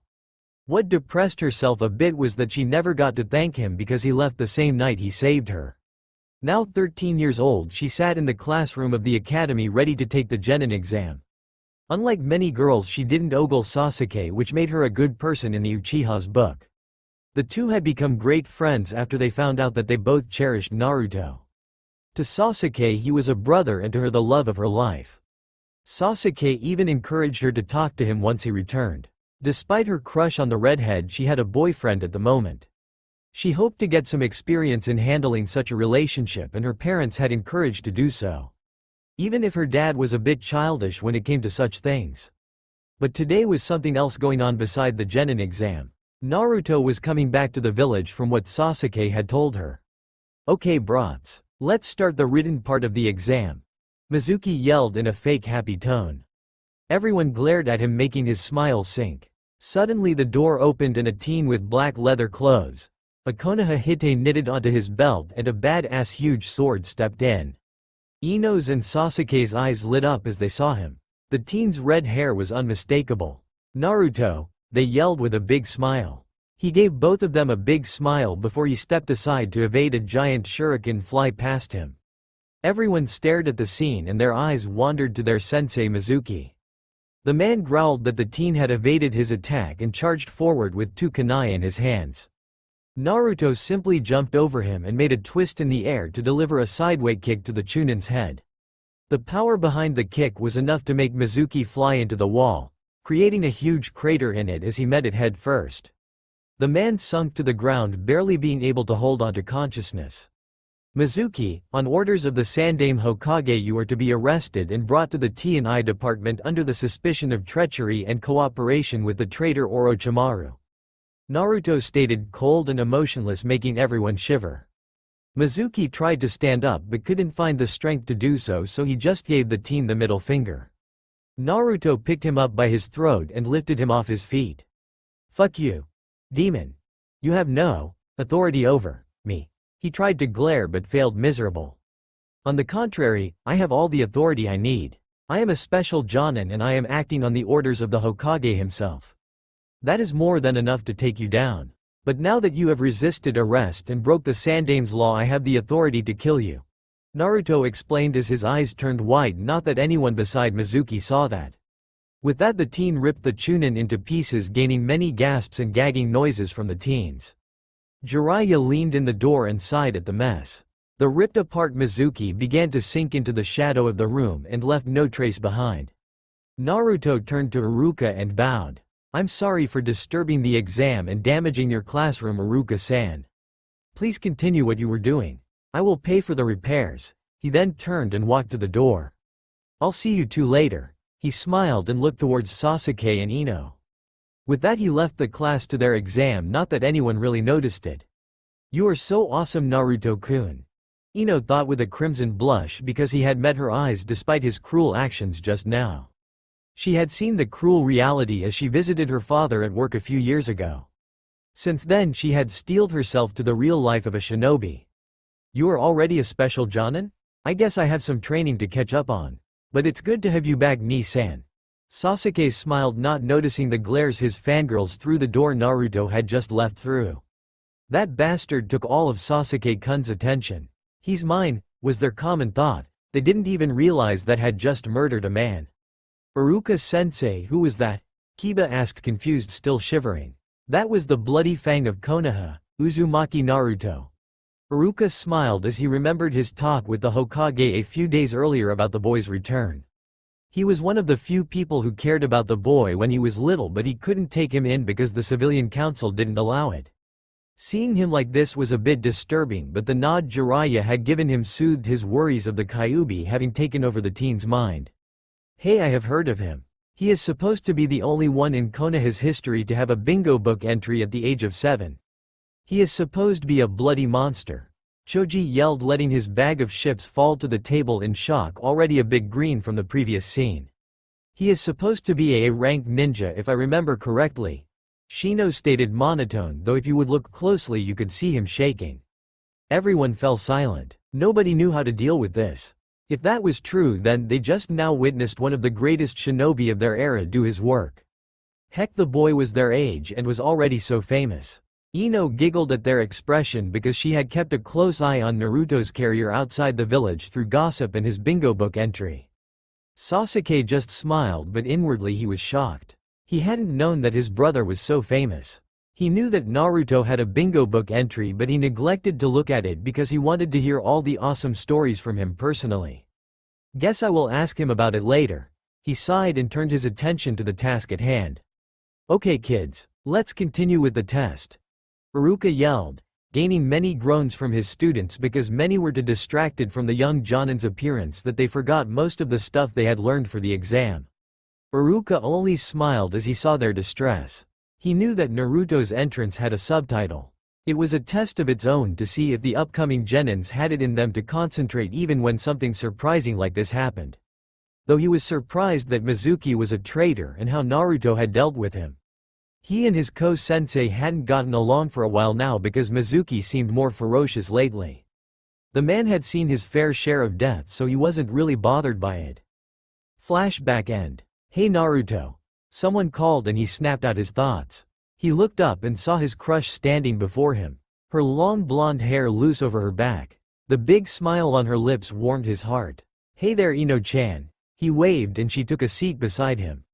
What depressed herself a bit was that she never got to thank him because he left the same night he saved her. Now 13 years old, she sat in the classroom of the academy ready to take the genin exam. Unlike many girls, she didn't ogle Sasuke, which made her a good person in the Uchiha's book. The two had become great friends after they found out that they both cherished Naruto. To Sasuke he was a brother and to her the love of her life. Sasuke even encouraged her to talk to him once he returned. Despite her crush on the redhead, she had a boyfriend at the moment. She hoped to get some experience in handling such a relationship, and her parents had encouraged to do so. Even if her dad was a bit childish when it came to such things. But today was something else going on beside the Genin exam. Naruto was coming back to the village from what Sasuke had told her. "Okay brats, let's start the written part of the exam," Mizuki yelled in a fake happy tone. Everyone glared at him, making his smile sink. Suddenly the door opened and a teen with black leather clothes, a Konoha hite knitted onto his belt and a badass huge sword stepped in. Ino's and Sasuke's eyes lit up as they saw him. The teen's red hair was unmistakable. "Naruto," they yelled with a big smile. He gave both of them a big smile before he stepped aside to evade a giant shuriken fly past him. Everyone stared at the scene and their eyes wandered to their sensei Mizuki. The man growled that the teen had evaded his attack and charged forward with two kunai in his hands. Naruto simply jumped over him and made a twist in the air to deliver a sideway kick to the Chunin's head. The power behind the kick was enough to make Mizuki fly into the wall, creating a huge crater in it as he met it head first. The man sunk to the ground, barely being able to hold on to consciousness. "Mizuki, on orders of the Sandaime Hokage you are to be arrested and brought to the T&I department under the suspicion of treachery and cooperation with the traitor Orochimaru," Naruto stated, cold and emotionless, making everyone shiver. Mizuki tried to stand up but couldn't find the strength to do so, so he just gave the teen the middle finger. Naruto picked him up by his throat and lifted him off his feet. "Fuck you, demon. You have no authority over me." He tried to glare but failed miserable. "On the contrary, I have all the authority I need. I am a special Jonin and I am acting on the orders of the Hokage himself. That is more than enough to take you down. But now that you have resisted arrest and broke the Sandaime's law, I have the authority to kill you," Naruto explained as his eyes turned white, not that anyone beside Mizuki saw that. With that the teen ripped the Chunin into pieces, gaining many gasps and gagging noises from the teens. Jiraiya leaned in the door and sighed at the mess. The ripped-apart Mizuki began to sink into the shadow of the room and left no trace behind. Naruto turned to Iruka and bowed. "I'm sorry for disturbing the exam and damaging your classroom, Iruka-san. Please continue what you were doing. I will pay for the repairs." He then turned and walked to the door. "I'll see you two later." He smiled and looked towards Sasuke and Ino. With that he left the class to their exam, not that anyone really noticed it. "You are so awesome, Naruto-kun," Ino thought with a crimson blush because he had met her eyes despite his cruel actions just now. She had seen the cruel reality as she visited her father at work a few years ago. Since then she had steeled herself to the real life of a shinobi. "You are already a special Jonin? I guess I have some training to catch up on. But it's good to have you back, Ni-san." Sasuke smiled, not noticing the glares his fangirls through the door Naruto had just left through. That bastard took all of Sasuke-kun's attention. "He's mine," was their common thought. They didn't even realize that had just murdered a man. "Iruka-sensei, who was that?" Kiba asked, confused, still shivering. "That was the bloody fang of Konoha, Uzumaki Naruto." Iruka smiled as he remembered his talk with the Hokage a few days earlier about the boy's return. He was one of the few people who cared about the boy when he was little, but he couldn't take him in because the civilian council didn't allow it. Seeing him like this was a bit disturbing, but the nod Jiraiya had given him soothed his worries of the Kyuubi having taken over the teen's mind. "Hey, I have heard of him. He is supposed to be the only one in Konoha's history to have a bingo book entry at the age of 7. He is supposed to be a bloody monster," Choji yelled, letting his bag of chips fall to the table in shock, already a bit green from the previous scene. "He is supposed to be a rank ninja if I remember correctly," Shino stated monotone, though if you would look closely you could see him shaking. Everyone fell silent. Nobody knew how to deal with this. If that was true, then they just now witnessed one of the greatest shinobi of their era do his work. Heck, the boy was their age and was already so famous. Ino giggled at their expression because she had kept a close eye on Naruto's career outside the village through gossip and his bingo book entry. Sasuke just smiled, but inwardly he was shocked. He hadn't known that his brother was so famous. He knew that Naruto had a bingo book entry, but he neglected to look at it because he wanted to hear all the awesome stories from him personally. Guess I will ask him about it later. He sighed and turned his attention to the task at hand. Okay kids, let's continue with the test. Haruka yelled, gaining many groans from his students because many were too distracted from the young Jonin's appearance that they forgot most of the stuff they had learned for the exam. Haruka only smiled as he saw their distress. He knew that Naruto's entrance had a subtitle. It was a test of its own to see if the upcoming Genins had it in them to concentrate even when something surprising like this happened. Though he was surprised that Mizuki was a traitor and how Naruto had dealt with him. He and his ko-sensei hadn't gotten along for a while now because Mizuki seemed more ferocious lately. The man had seen his fair share of death, so he wasn't really bothered by it. Flashback end. Hey Naruto. Someone called and he snapped out his thoughts. He looked up and saw his crush standing before him, her long blonde hair loose over her back. The big smile on her lips warmed his heart. Hey there Ino-chan. He waved and she took a seat beside him.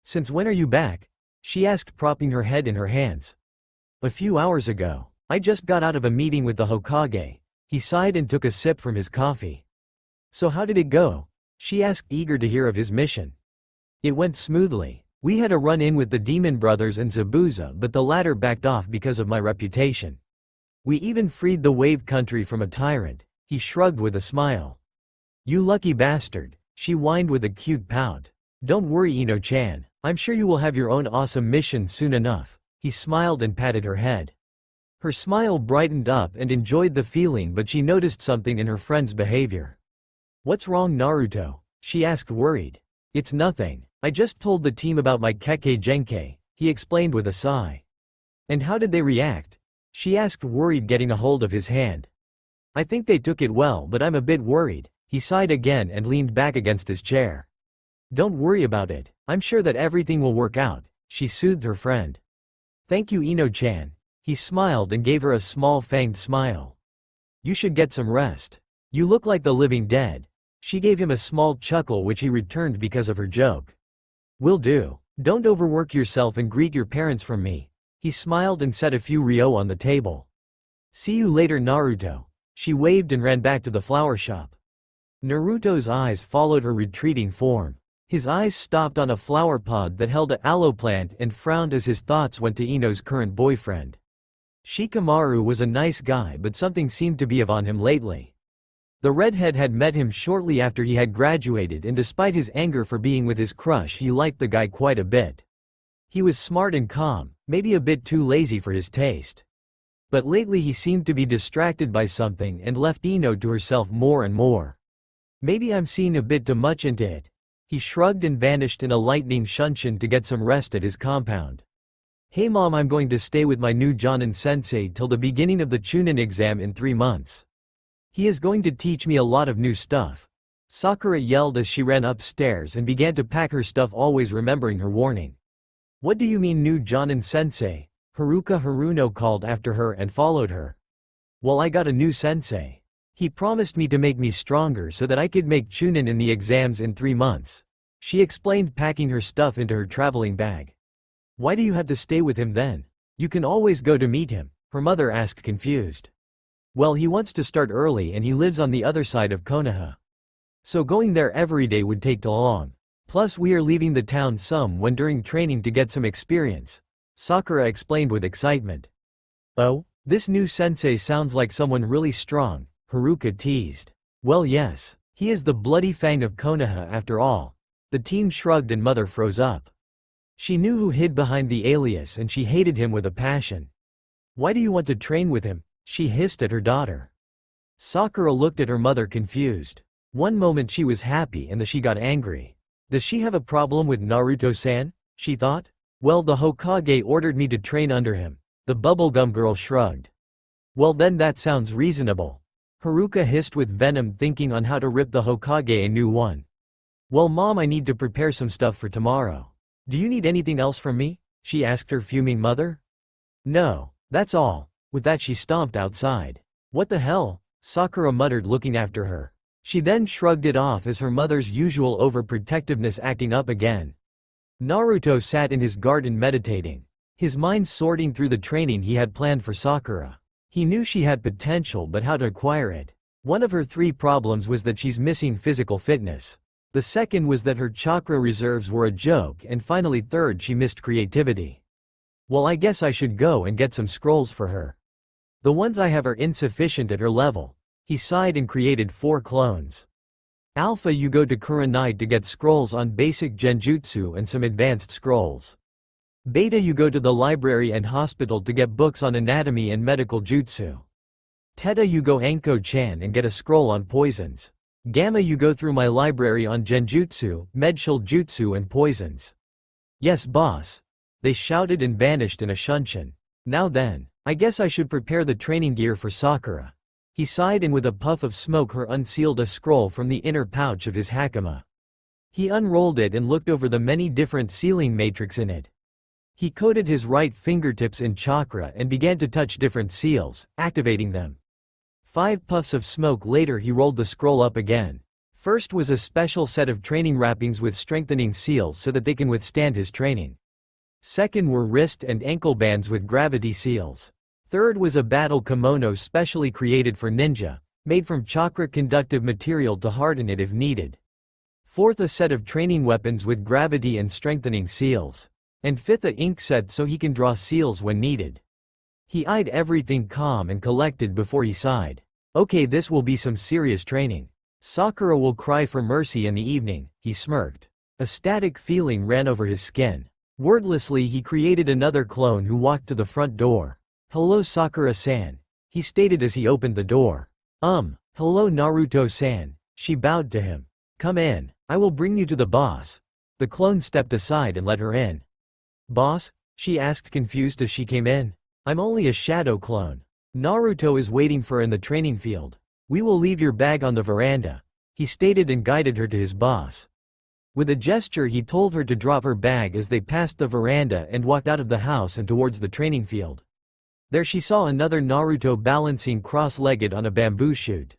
Since when are you back? She asked, propping her head in her hands. A few hours ago. I just got out of a meeting with the Hokage. He sighed and took a sip from his coffee. So how did it go? She asked, eager to hear of his mission. It went smoothly. We had a run-in with the Demon Brothers and Zabuza, but the latter backed off because of my reputation. We even freed the Wave Country from a tyrant. He shrugged with a smile. You lucky bastard, she whined with a cute pout. Don't worry Ino-chan, I'm sure you will have your own awesome mission soon enough. He smiled and patted her head. Her smile brightened up and enjoyed the feeling, but she noticed something in her friend's behavior. What's wrong Naruto? She asked, worried. It's nothing. I just told the team about my Kekkei Genkei, he explained with a sigh. And how did they react? She asked, worried, getting a hold of his hand. I think they took it well, but I'm a bit worried. He sighed again and leaned back against his chair. Don't worry about it. I'm sure that everything will work out, she soothed her friend. Thank you Ino-chan. He smiled and gave her a small fanged smile. You should get some rest. You look like the living dead. She gave him a small chuckle which he returned because of her joke. Will do. Don't overwork yourself and greet your parents from me. He smiled and set a few ryo on the table. See you later Naruto. She waved and ran back to the flower shop. Naruto's eyes followed her retreating form. His eyes stopped on a flower pod that held an aloe plant and frowned as his thoughts went to Ino's current boyfriend. Shikamaru was a nice guy, but something seemed to be on him lately. The redhead had met him shortly after he had graduated, and despite his anger for being with his crush, he liked the guy quite a bit. He was smart and calm, maybe a bit too lazy for his taste. But lately he seemed to be distracted by something and left Ino to herself more and more. Maybe I'm seeing a bit too much into it. He shrugged and vanished in a lightning shunshin to get some rest at his compound. Hey mom, I'm going to stay with my new Jonin sensei till the beginning of the Chunin exam in 3 months. He is going to teach me a lot of new stuff. Sakura yelled as she ran upstairs and began to pack her stuff, always remembering her warning. What do you mean new Jonin sensei? Haruno called after her and followed her. Well, I got a new sensei. He promised me to make me stronger so that I could make Chunin in the exams in 3 months. She explained, packing her stuff into her traveling bag. Why do you have to stay with him then? You can always go to meet him, her mother asked, confused. Well, he wants to start early and he lives on the other side of Konoha. So going there every day would take too long. Plus we are leaving the town when during training to get some experience. Sakura explained with excitement. Oh, this new sensei sounds like someone really strong, Haruka teased. Well yes, he is the bloody fang of Konoha after all. The teen shrugged and mother froze up. She knew who hid behind the alias and she hated him with a passion. Why do you want to train with him? She hissed at her daughter. Sakura looked at her mother, confused. One moment she was happy and then she got angry. Does she have a problem with Naruto-san? She thought. Well, the Hokage ordered me to train under him. The bubblegum girl shrugged. Well then that sounds reasonable. Haruka hissed with venom, thinking on how to rip the Hokage a new one. Well mom, I need to prepare some stuff for tomorrow. Do you need anything else from me? She asked her fuming mother. No, that's all. With that she stomped outside. What the hell? Sakura muttered, looking after her. She then shrugged it off as her mother's usual overprotectiveness acting up again. Naruto sat in his garden meditating. his mind sorting through the training he had planned for Sakura. He knew she had potential, but how to acquire it? One of her 3 problems was that she's missing physical fitness. The second was that her chakra reserves were a joke, and finally third, she missed creativity. Well, I guess I should go and get some scrolls for her. The ones I have are insufficient at her level. He sighed and created 4 clones. Alpha, you go to Kurenai to get scrolls on basic genjutsu and some advanced scrolls. Beta, you go to the library and hospital to get books on anatomy and medical jutsu. Theta, you go Anko-chan and get a scroll on poisons. Gamma, you go through my library on genjutsu, medshul jutsu and poisons. Yes, boss. They shouted and vanished in a shunshin. Now then, I guess I should prepare the training gear for Sakura. He sighed, and with a puff of smoke her unsealed a scroll from the inner pouch of his hakama. He unrolled it and looked over the many different sealing matrix in it. He coated his right fingertips in chakra and began to touch different seals, activating them. 5 puffs of smoke later he rolled the scroll up again. First was a special set of training wrappings with strengthening seals so that they can withstand his training. Second were wrist and ankle bands with gravity seals. Third was a battle kimono specially created for ninja, made from chakra conductive material to harden it if needed. Fourth, a set of training weapons with gravity and strengthening seals. And fifth, a ink set so he can draw seals when needed. He eyed everything calm and collected before he sighed. Okay, this will be some serious training. Sakura will cry for mercy in the evening, he smirked. A static feeling ran over his skin. Wordlessly he created another clone who walked to the front door. Hello Sakura-san, he stated as he opened the door. Hello Naruto-san, she bowed to him. Come in, I will bring you to the boss. The clone stepped aside and let her in. Boss? She asked, confused as she came in. I'm only a shadow clone. Naruto is waiting for in the training field. We will leave your bag on the veranda, he stated and guided her to his boss. With a gesture he told her to drop her bag as they passed the veranda and walked out of the house and towards the training field. There she saw another Naruto balancing cross-legged on a bamboo shoot.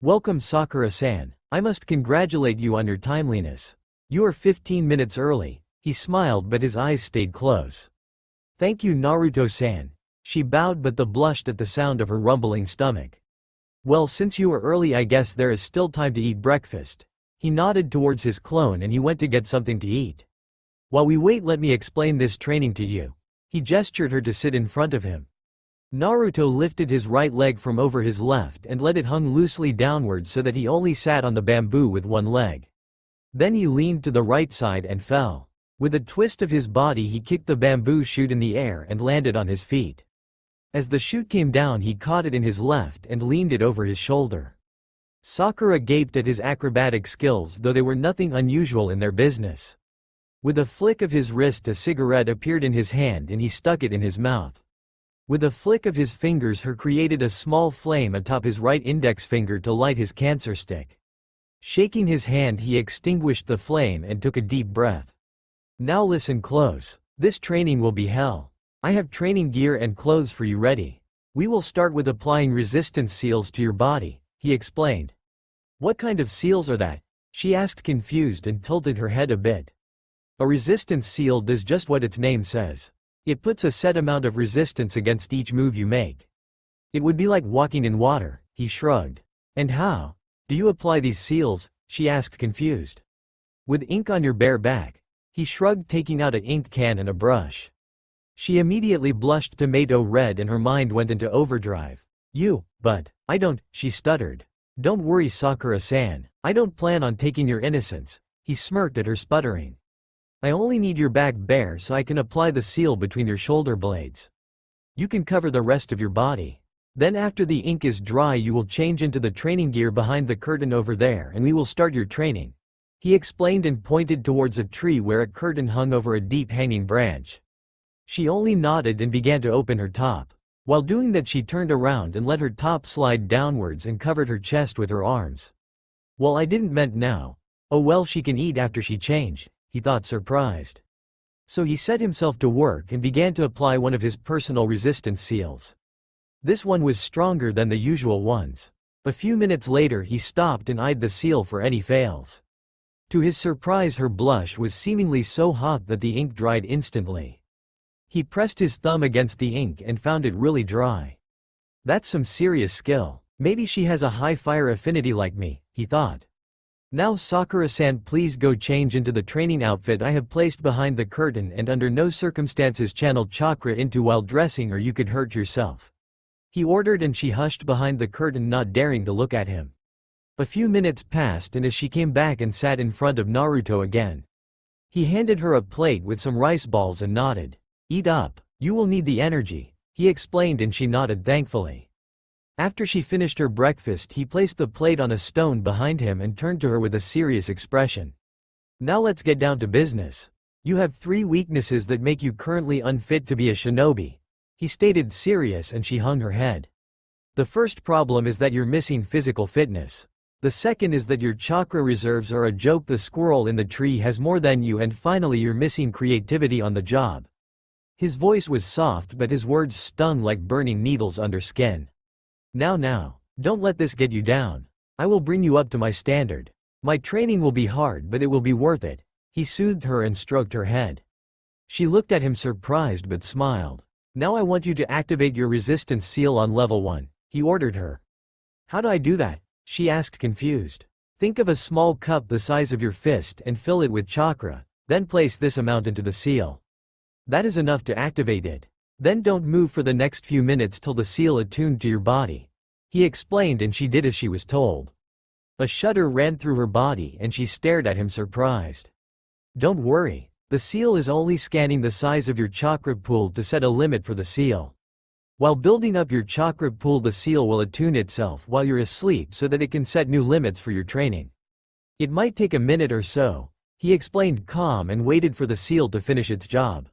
Welcome Sakura-san, I must congratulate you on your timeliness. You are 15 minutes early, he smiled but his eyes stayed close. Thank you Naruto-san. She bowed but blushed at the sound of her rumbling stomach. Well, since you are early I guess there is still time to eat breakfast. He nodded towards his clone and he went to get something to eat. While we wait, let me explain this training to you. He gestured her to sit in front of him. Naruto lifted his right leg from over his left and let it hung loosely downward so that he only sat on the bamboo with one leg. Then he leaned to the right side and fell. With a twist of his body he kicked the bamboo shoot in the air and landed on his feet. As the shoot came down he caught it in his left and leaned it over his shoulder. Sakura gaped at his acrobatic skills, though they were nothing unusual in their business. With a flick of his wrist a cigarette appeared in his hand and he stuck it in his mouth. With a flick of his fingers he created a small flame atop his right index finger to light his cancer stick. Shaking his hand he extinguished the flame and took a deep breath. Now listen close. This training will be hell. I have training gear and clothes for you ready. We will start with applying resistance seals to your body, he explained. What kind of seals are that? She asked, confused, and tilted her head a bit. A resistance seal does just what its name says. It puts a set amount of resistance against each move you make. It would be like walking in water, he shrugged. And how do you apply these seals? She asked, confused. With ink on your bare back. He shrugged, taking out an ink can and a brush. She immediately blushed tomato red and her mind went into overdrive. But I don't, she stuttered. Don't worry Sakura-san, I don't plan on taking your innocence, he smirked at her sputtering. I only need your back bare so I can apply the seal between your shoulder blades. You can cover the rest of your body. Then after the ink is dry you will change into the training gear behind the curtain over there and we will start your training. He explained and pointed towards a tree where a curtain hung over a deep hanging branch. She only nodded and began to open her top. While doing that she turned around and let her top slide downwards and covered her chest with her arms. Well, I didn't meant now. Oh well, she can eat after she changed, he thought, surprised. So he set himself to work and began to apply one of his personal resistance seals. This one was stronger than the usual ones. A few minutes later he stopped and eyed the seal for any fails. To his surprise her blush was seemingly so hot that the ink dried instantly. He pressed his thumb against the ink and found it really dry. That's some serious skill. Maybe she has a high fire affinity like me, he thought. Now Sakura-san, please go change into the training outfit I have placed behind the curtain, and under no circumstances channel chakra into while dressing or you could hurt yourself. He ordered, and she hushed behind the curtain, not daring to look at him. A few minutes passed, and as she came back and sat in front of Naruto again, he handed her a plate with some rice balls and nodded. Eat up, you will need the energy, he explained, and she nodded thankfully. After she finished her breakfast, he placed the plate on a stone behind him and turned to her with a serious expression. Now let's get down to business. You have 3 weaknesses that make you currently unfit to be a shinobi, he stated serious, and she hung her head. The first problem is that you're missing physical fitness. The second is that your chakra reserves are a joke, the squirrel in the tree has more than you, and finally you're missing creativity on the job. His voice was soft, but his words stung like burning needles under skin. Now, don't let this get you down. I will bring you up to my standard. My training will be hard, but it will be worth it, he soothed her and stroked her head. She looked at him surprised but smiled. Now I want you to activate your resistance seal on level 1, he ordered her. How do I do that? She asked, confused. Think of a small cup the size of your fist and fill it with chakra, then place this amount into the seal. That is enough to activate it. Then don't move for the next few minutes till the seal attuned to your body, he explained, and she did as she was told. A shudder ran through her body and she stared at him surprised. Don't worry, the seal is only scanning the size of your chakra pool to set a limit for the seal. While building up your chakra pool, the seal will attune itself while you're asleep so that it can set new limits for your training. It might take a minute or so, he explained calm, and waited for the seal to finish its job.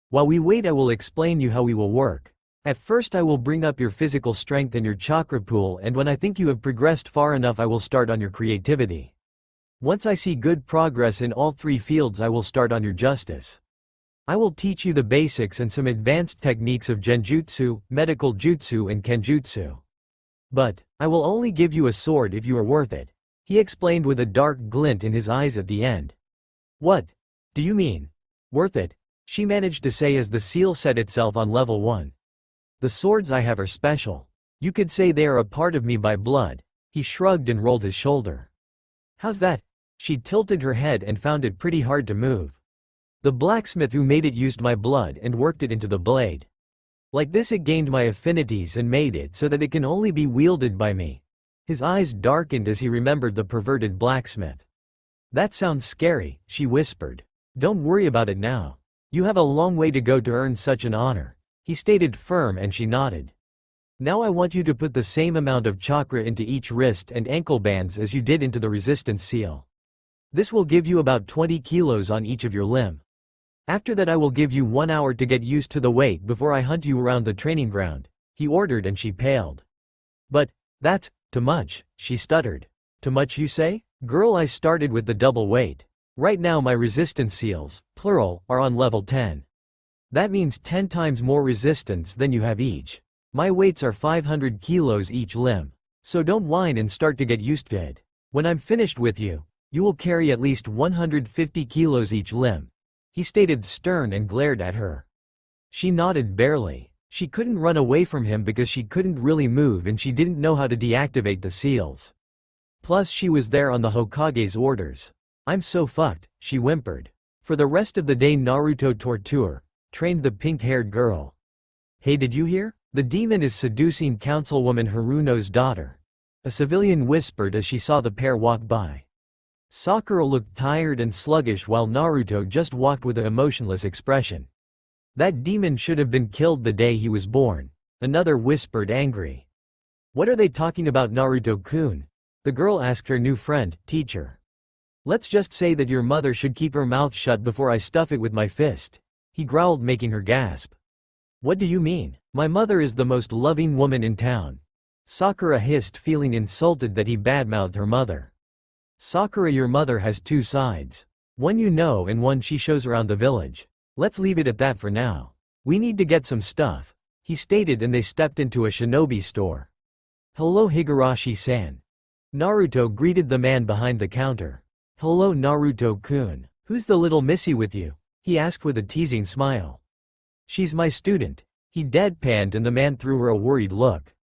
While we wait, I will explain you how we will work. At first I will bring up your physical strength and your chakra pool, and when I think you have progressed far enough I will start on your creativity. Once I see good progress in all 3 fields I will start on your justice. I will teach you the basics and some advanced techniques of genjutsu, medical jutsu and kenjutsu. But, I will only give you a sword if you are worth it, he explained with a dark glint in his eyes at the end. What do you mean? Worth it? She managed to say as the seal set itself on level 1. The swords I have are special. You could say they are a part of me by blood, he shrugged and rolled his shoulder. How's that? She tilted her head and found it pretty hard to move. The blacksmith who made it used my blood and worked it into the blade. Like this it gained my affinities and made it so that it can only be wielded by me. His eyes darkened as he remembered the perverted blacksmith. That sounds scary, she whispered. Don't worry about it now. You have a long way to go to earn such an honor, he stated firm, and she nodded. Now I want you to put the same amount of chakra into each wrist and ankle bands as you did into the resistance seal. This will give you about 20 kilos on each of your limb. After that I will give you 1 hour to get used to the weight before I hunt you around the training ground, he ordered, and she paled. But, that's too much, she stuttered. Too much you say? Girl, I started with the double weight. Right now my resistance seals, plural, are on level 10. That means 10 times more resistance than you have each. My weights are 500 kilos each limb. So don't whine and start to get used to it. When I'm finished with you, you will carry at least 150 kilos each limb, he stated stern and glared at her. She nodded barely. She couldn't run away from him because she couldn't really move and she didn't know how to deactivate the seals. Plus she was there on the Hokage's orders. I'm so fucked, she whimpered. For the rest of the day Naruto trained the pink-haired girl. Hey, did you hear? The demon is seducing councilwoman Haruno's daughter, a civilian whispered as she saw the pair walk by. Sakura looked tired and sluggish while Naruto just walked with an emotionless expression. That demon should have been killed the day he was born, another whispered, angry. What are they talking about, Naruto-kun? The girl asked her new friend, teacher. Let's just say that your mother should keep her mouth shut before I stuff it with my fist, he growled, making her gasp. What do you mean? My mother is the most loving woman in town, Sakura hissed, feeling insulted that he badmouthed her mother. Sakura, your mother has 2 sides. One you know and one she shows around the village. Let's leave it at that for now. We need to get some stuff, he stated, and they stepped into a shinobi store. Hello Higurashi-san. Naruto greeted the man behind the counter. Hello Naruto-kun. Who's the little missy with you? He asked with a teasing smile. She's my student. He deadpanned and the man threw her a worried look.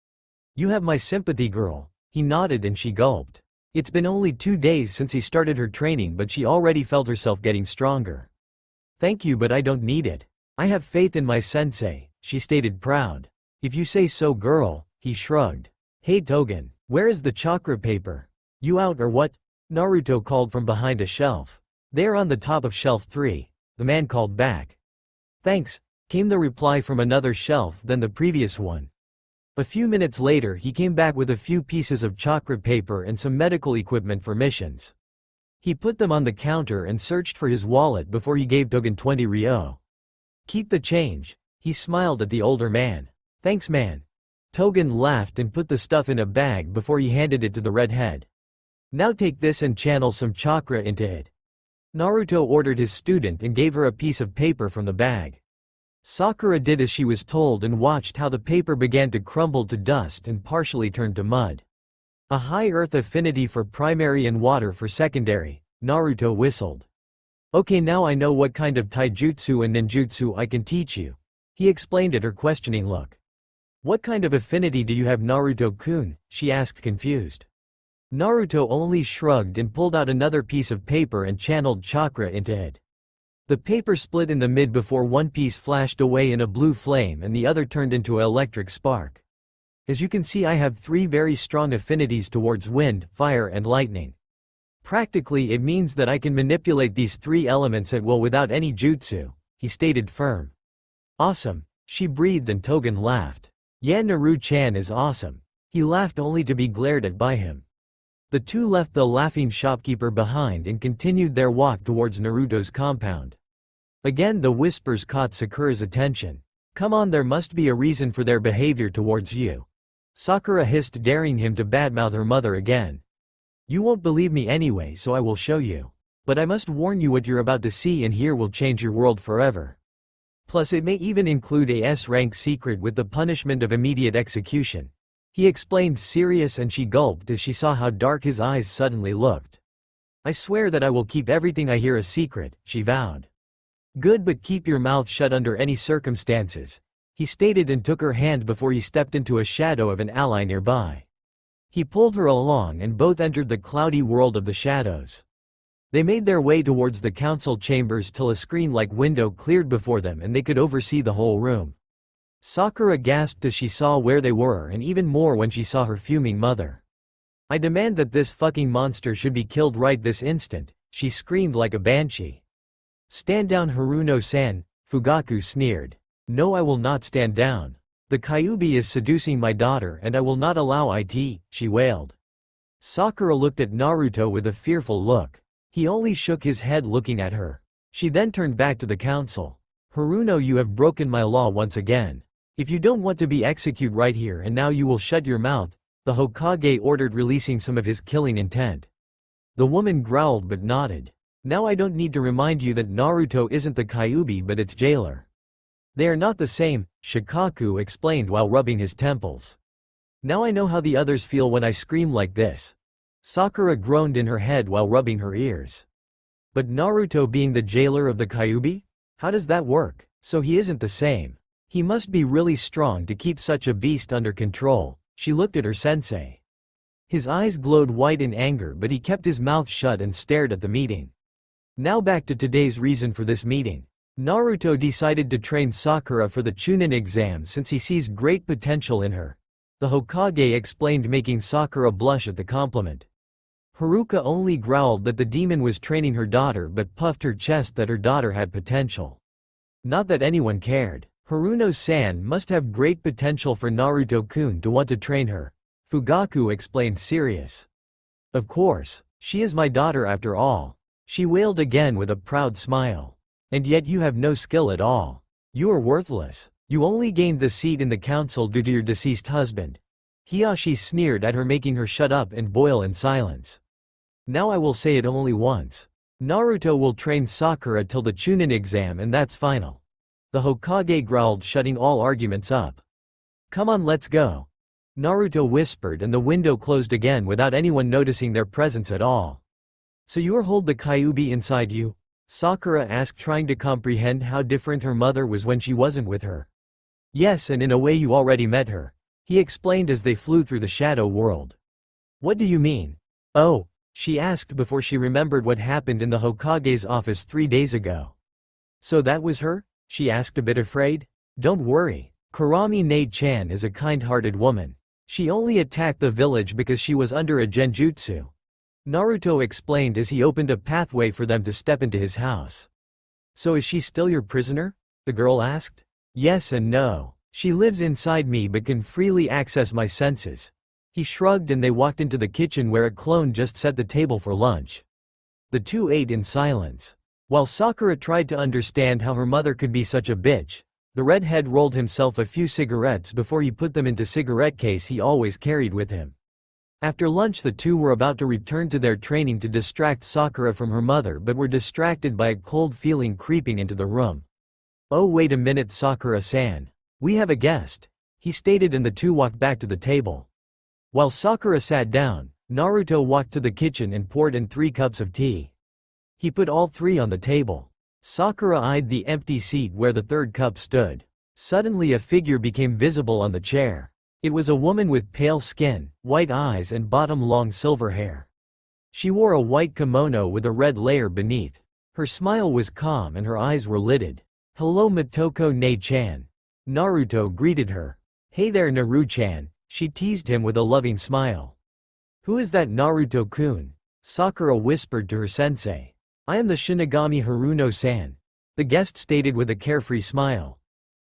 You have my sympathy, girl. He nodded and she gulped. It's been only 2 days since he started her training, but she already felt herself getting stronger. Thank you, but I don't need it. I have faith in my sensei, she stated proud. If you say so, girl, he shrugged. Hey Togen, where is the chakra paper? You out or what? Naruto called from behind a shelf. They're on the top of shelf 3, the man called back. Thanks, came the reply from another shelf than the previous one. A few minutes later he came back with a few pieces of chakra paper and some medical equipment for missions. He put them on the counter and searched for his wallet before he gave Togen 20 ryo. Keep the change, he smiled at the older man. Thanks man. Togen laughed and put the stuff in a bag before he handed it to the redhead. Now take this and channel some chakra into it. Naruto ordered his student and gave her a piece of paper from the bag. Sakura did as she was told and watched how the paper began to crumble to dust and partially turned to mud. A high earth affinity for primary and water for secondary, Naruto whistled. Okay, now I know what kind of taijutsu and ninjutsu I can teach you. He explained at her questioning look. What kind of affinity do you have, Naruto-kun? She asked confused. Naruto only shrugged and pulled out another piece of paper and channeled chakra into it. The paper split in the mid before one piece flashed away in a blue flame and the other turned into an electric spark. As you can see, I have 3 very strong affinities towards wind, fire and lightning. Practically it means that I can manipulate these 3 elements at will without any jutsu, he stated firm. Awesome, she breathed and Togen laughed. Yeah, Naru-chan is awesome. He laughed only to be glared at by him. The two left the laughing shopkeeper behind and continued their walk towards Naruto's compound. Again the whispers caught Sakura's attention. Come on, there must be a reason for their behavior towards you. Sakura hissed, daring him to badmouth her mother again. You won't believe me anyway, so I will show you. But I must warn you, what you're about to see and hear will change your world forever. Plus it may even include a S-rank secret with the punishment of immediate execution. He explained, serious, and she gulped as she saw how dark his eyes suddenly looked. I swear that I will keep everything I hear a secret, she vowed. Good, but keep your mouth shut under any circumstances, he stated and took her hand before he stepped into a shadow of an ally nearby. He pulled her along and both entered the cloudy world of the shadows. They made their way towards the council chambers till a screen-like window cleared before them and they could oversee the whole room. Sakura gasped as she saw where they were, and even more when she saw her fuming mother. I demand that this fucking monster should be killed right this instant, she screamed like a banshee. Stand down, Haruno-san, Fugaku sneered. No, I will not stand down. The Kyuubi is seducing my daughter and I will not allow it, she wailed. Sakura looked at Naruto with a fearful look. He only shook his head looking at her. She then turned back to the council. Haruno, you have broken my law once again. If you don't want to be executed right here and now, you will shut your mouth, the Hokage ordered, releasing some of his killing intent. The woman growled but nodded. Now I don't need to remind you that Naruto isn't the Kyuubi but its jailer. They are not the same, Shikaku explained while rubbing his temples. Now I know how the others feel when I scream like this. Sakura groaned in her head while rubbing her ears. But Naruto being the jailer of the Kyuubi? How does that work? So he isn't the same. He must be really strong to keep such a beast under control. She looked at her sensei. His eyes glowed white in anger, but he kept his mouth shut and stared at the meeting. Now back to today's reason for this meeting. Naruto decided to train Sakura for the Chunin exam since he sees great potential in her. The Hokage explained, making Sakura blush at the compliment. Haruka only growled that the demon was training her daughter but puffed her chest that her daughter had potential. Not that anyone cared. Haruno-san must have great potential for Naruto-kun to want to train her. Fugaku explained, serious. Of course, she is my daughter after all. She wailed again with a proud smile. And yet you have no skill at all. You are worthless. You only gained the seat in the council due to your deceased husband. Hiyashi sneered at her, making her shut up and boil in silence. Now I will say it only once. Naruto will train Sakura till the Chunin exam and that's final. The Hokage growled, shutting all arguments up. Come on, let's go. Naruto whispered and the window closed again without anyone noticing their presence at all. So you hold the Kyuubi inside you? Sakura asked, trying to comprehend how different her mother was when she wasn't with her. Yes, and in a way you already met her, he explained as they flew through the shadow world. What do you mean? Oh, she asked before she remembered what happened in the Hokage's office 3 days ago. So that was her? She asked, a bit afraid. Don't worry. Kurami Nei-chan is a kind-hearted woman. She only attacked the village because she was under a genjutsu. Naruto explained as he opened a pathway for them to step into his house. So is she still your prisoner? The girl asked. Yes and no. She lives inside me but can freely access my senses. He shrugged and they walked into the kitchen where a clone just set the table for lunch. The two ate in silence. While Sakura tried to understand how her mother could be such a bitch, the redhead rolled himself a few cigarettes before he put them into cigarette case he always carried with him. After lunch the two were about to return to their training to distract Sakura from her mother but were distracted by a cold feeling creeping into the room. Oh wait a minute, Sakura-san. We have a guest, he stated, and the two walked back to the table. While Sakura sat down, Naruto walked to the kitchen and poured in 3 cups of tea. He put all 3 on the table. Sakura eyed the empty seat where the 3rd cup stood. Suddenly a figure became visible on the chair. It was a woman with pale skin, white eyes and bottom-long silver hair. She wore a white kimono with a red layer beneath. Her smile was calm and her eyes were lidded. Hello Motoko Nei-chan. Naruto greeted her. Hey there Naru-chan, she teased him with a loving smile. Who is that Naruto-kun? Sakura whispered to her sensei. I am the Shinigami Haruno-san, the guest stated with a carefree smile.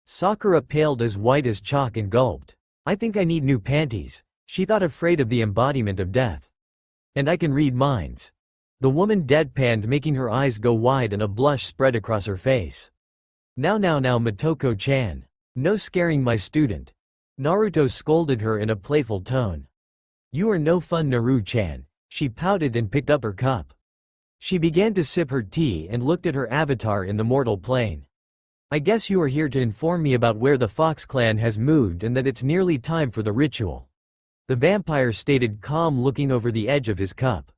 Sakura paled as white as chalk and gulped. I think I need new panties, she thought, afraid of the embodiment of death. And I can read minds. The woman deadpanned, making her eyes go wide and a blush spread across her face. Now Motoko-chan. No scaring my student. Naruto scolded her in a playful tone. You are no fun Naru-chan, she pouted and picked up her cup. She began to sip her tea and looked at her avatar in the mortal plane. I guess you are here to inform me about where the Fox clan has moved and that it's nearly time for the ritual. The vampire stated, calm, looking over the edge of his cup.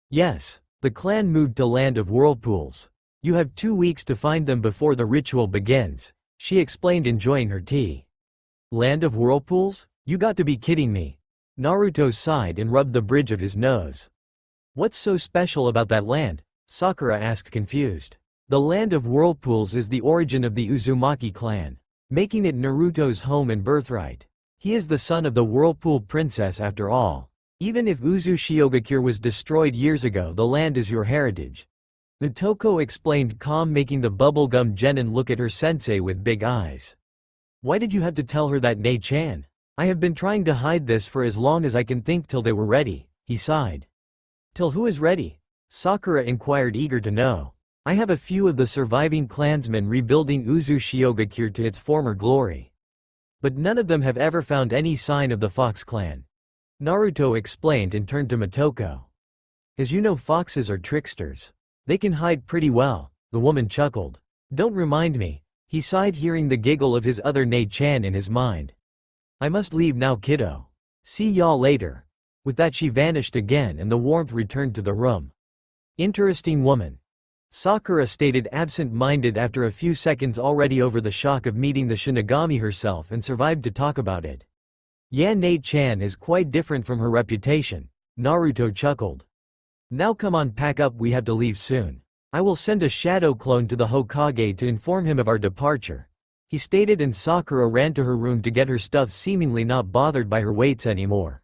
Yes, the clan moved to Land of Whirlpools. You have 2 weeks to find them before the ritual begins, she explained, enjoying her tea. Land of Whirlpools? You got to be kidding me. Naruto sighed and rubbed the bridge of his nose. What's so special about that land? Sakura asked, confused. The Land of Whirlpools is the origin of the Uzumaki clan, making it Naruto's home and birthright. He is the son of the Whirlpool princess after all. Even if Uzu Shiogakure was destroyed years ago, the land is your heritage. Motoko explained, calm, making the bubblegum genin look at her sensei with big eyes. Why did you have to tell her that, Nei-chan? I have been trying to hide this for as long as I can think, till they were ready, he sighed. Till who is ready? Sakura inquired, eager to know. I have a few of the surviving clansmen rebuilding Uzu Shiogakure to its former glory. But none of them have ever found any sign of the Fox clan. Naruto explained and turned to Motoko. As you know, foxes are tricksters. They can hide pretty well, the woman chuckled. Don't remind me, he sighed, hearing the giggle of his other Nei-chan in his mind. I must leave now, kiddo. See y'all later. With that she vanished again and the warmth returned to the room. Interesting woman. Sakura stated, absent-minded, after a few seconds, already over the shock of meeting the Shinigami herself, and survived to talk about it. Yeah, Nei-chan is quite different from her reputation, Naruto chuckled. Now come on, pack up, we have to leave soon. I will send a shadow clone to the Hokage to inform him of our departure, he stated, and Sakura ran to her room to get her stuff, seemingly not bothered by her weights anymore.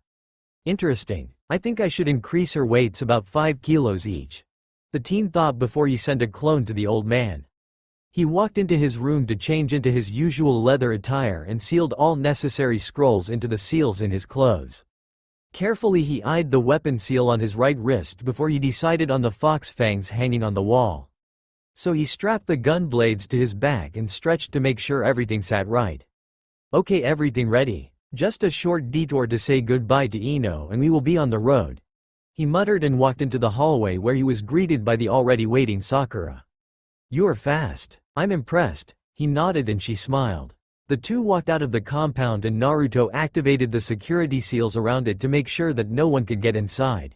Interesting. I think I should increase her weights about 5 kilos each, the teen thought before he sent a clone to the old man. He walked into his room to change into his usual leather attire and sealed all necessary scrolls into the seals in his clothes. Carefully he eyed the weapon seal on his right wrist before he decided on the fox fangs hanging on the wall. So he strapped the gun blades to his back and stretched to make sure everything sat right. Okay, everything ready. Just a short detour to say goodbye to Ino and we will be on the road, he muttered, and walked into the hallway where he was greeted by the already waiting Sakura. You are fast. I'm impressed, he nodded, and she smiled. The two walked out of the compound and Naruto activated the security seals around it to make sure that no one could get inside.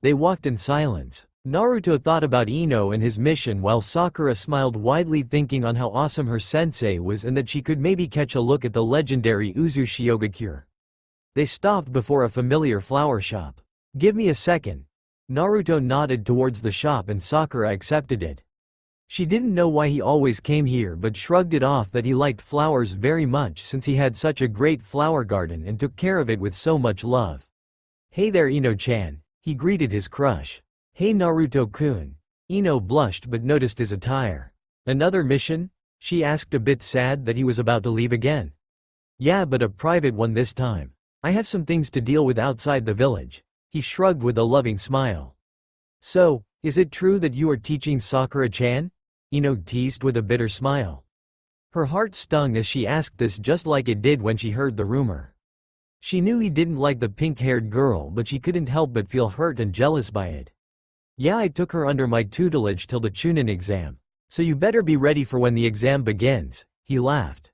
They walked in silence. Naruto thought about Ino and his mission while Sakura smiled widely, thinking on how awesome her sensei was and that she could maybe catch a look at the legendary Uzu Shiogakure. They stopped before a familiar flower shop. "Give me a second." Naruto nodded towards the shop and Sakura accepted it. She didn't know why he always came here but shrugged it off that he liked flowers very much since he had such a great flower garden and took care of it with so much love. "Hey there, Ino-chan," he greeted his crush. "Hey Naruto-kun." Ino blushed but noticed his attire. "Another mission?" she asked, a bit sad that he was about to leave again. "Yeah, but a private one this time. I have some things to deal with outside the village." He shrugged with a loving smile. "So, is it true that you are teaching Sakura-chan?" Ino teased with a bitter smile. Her heart stung as she asked this, just like it did when she heard the rumor. She knew he didn't like the pink-haired girl, but she couldn't help but feel hurt and jealous by it. "Yeah, I took her under my tutelage till the Chunin exam. So you better be ready for when the exam begins," he laughed.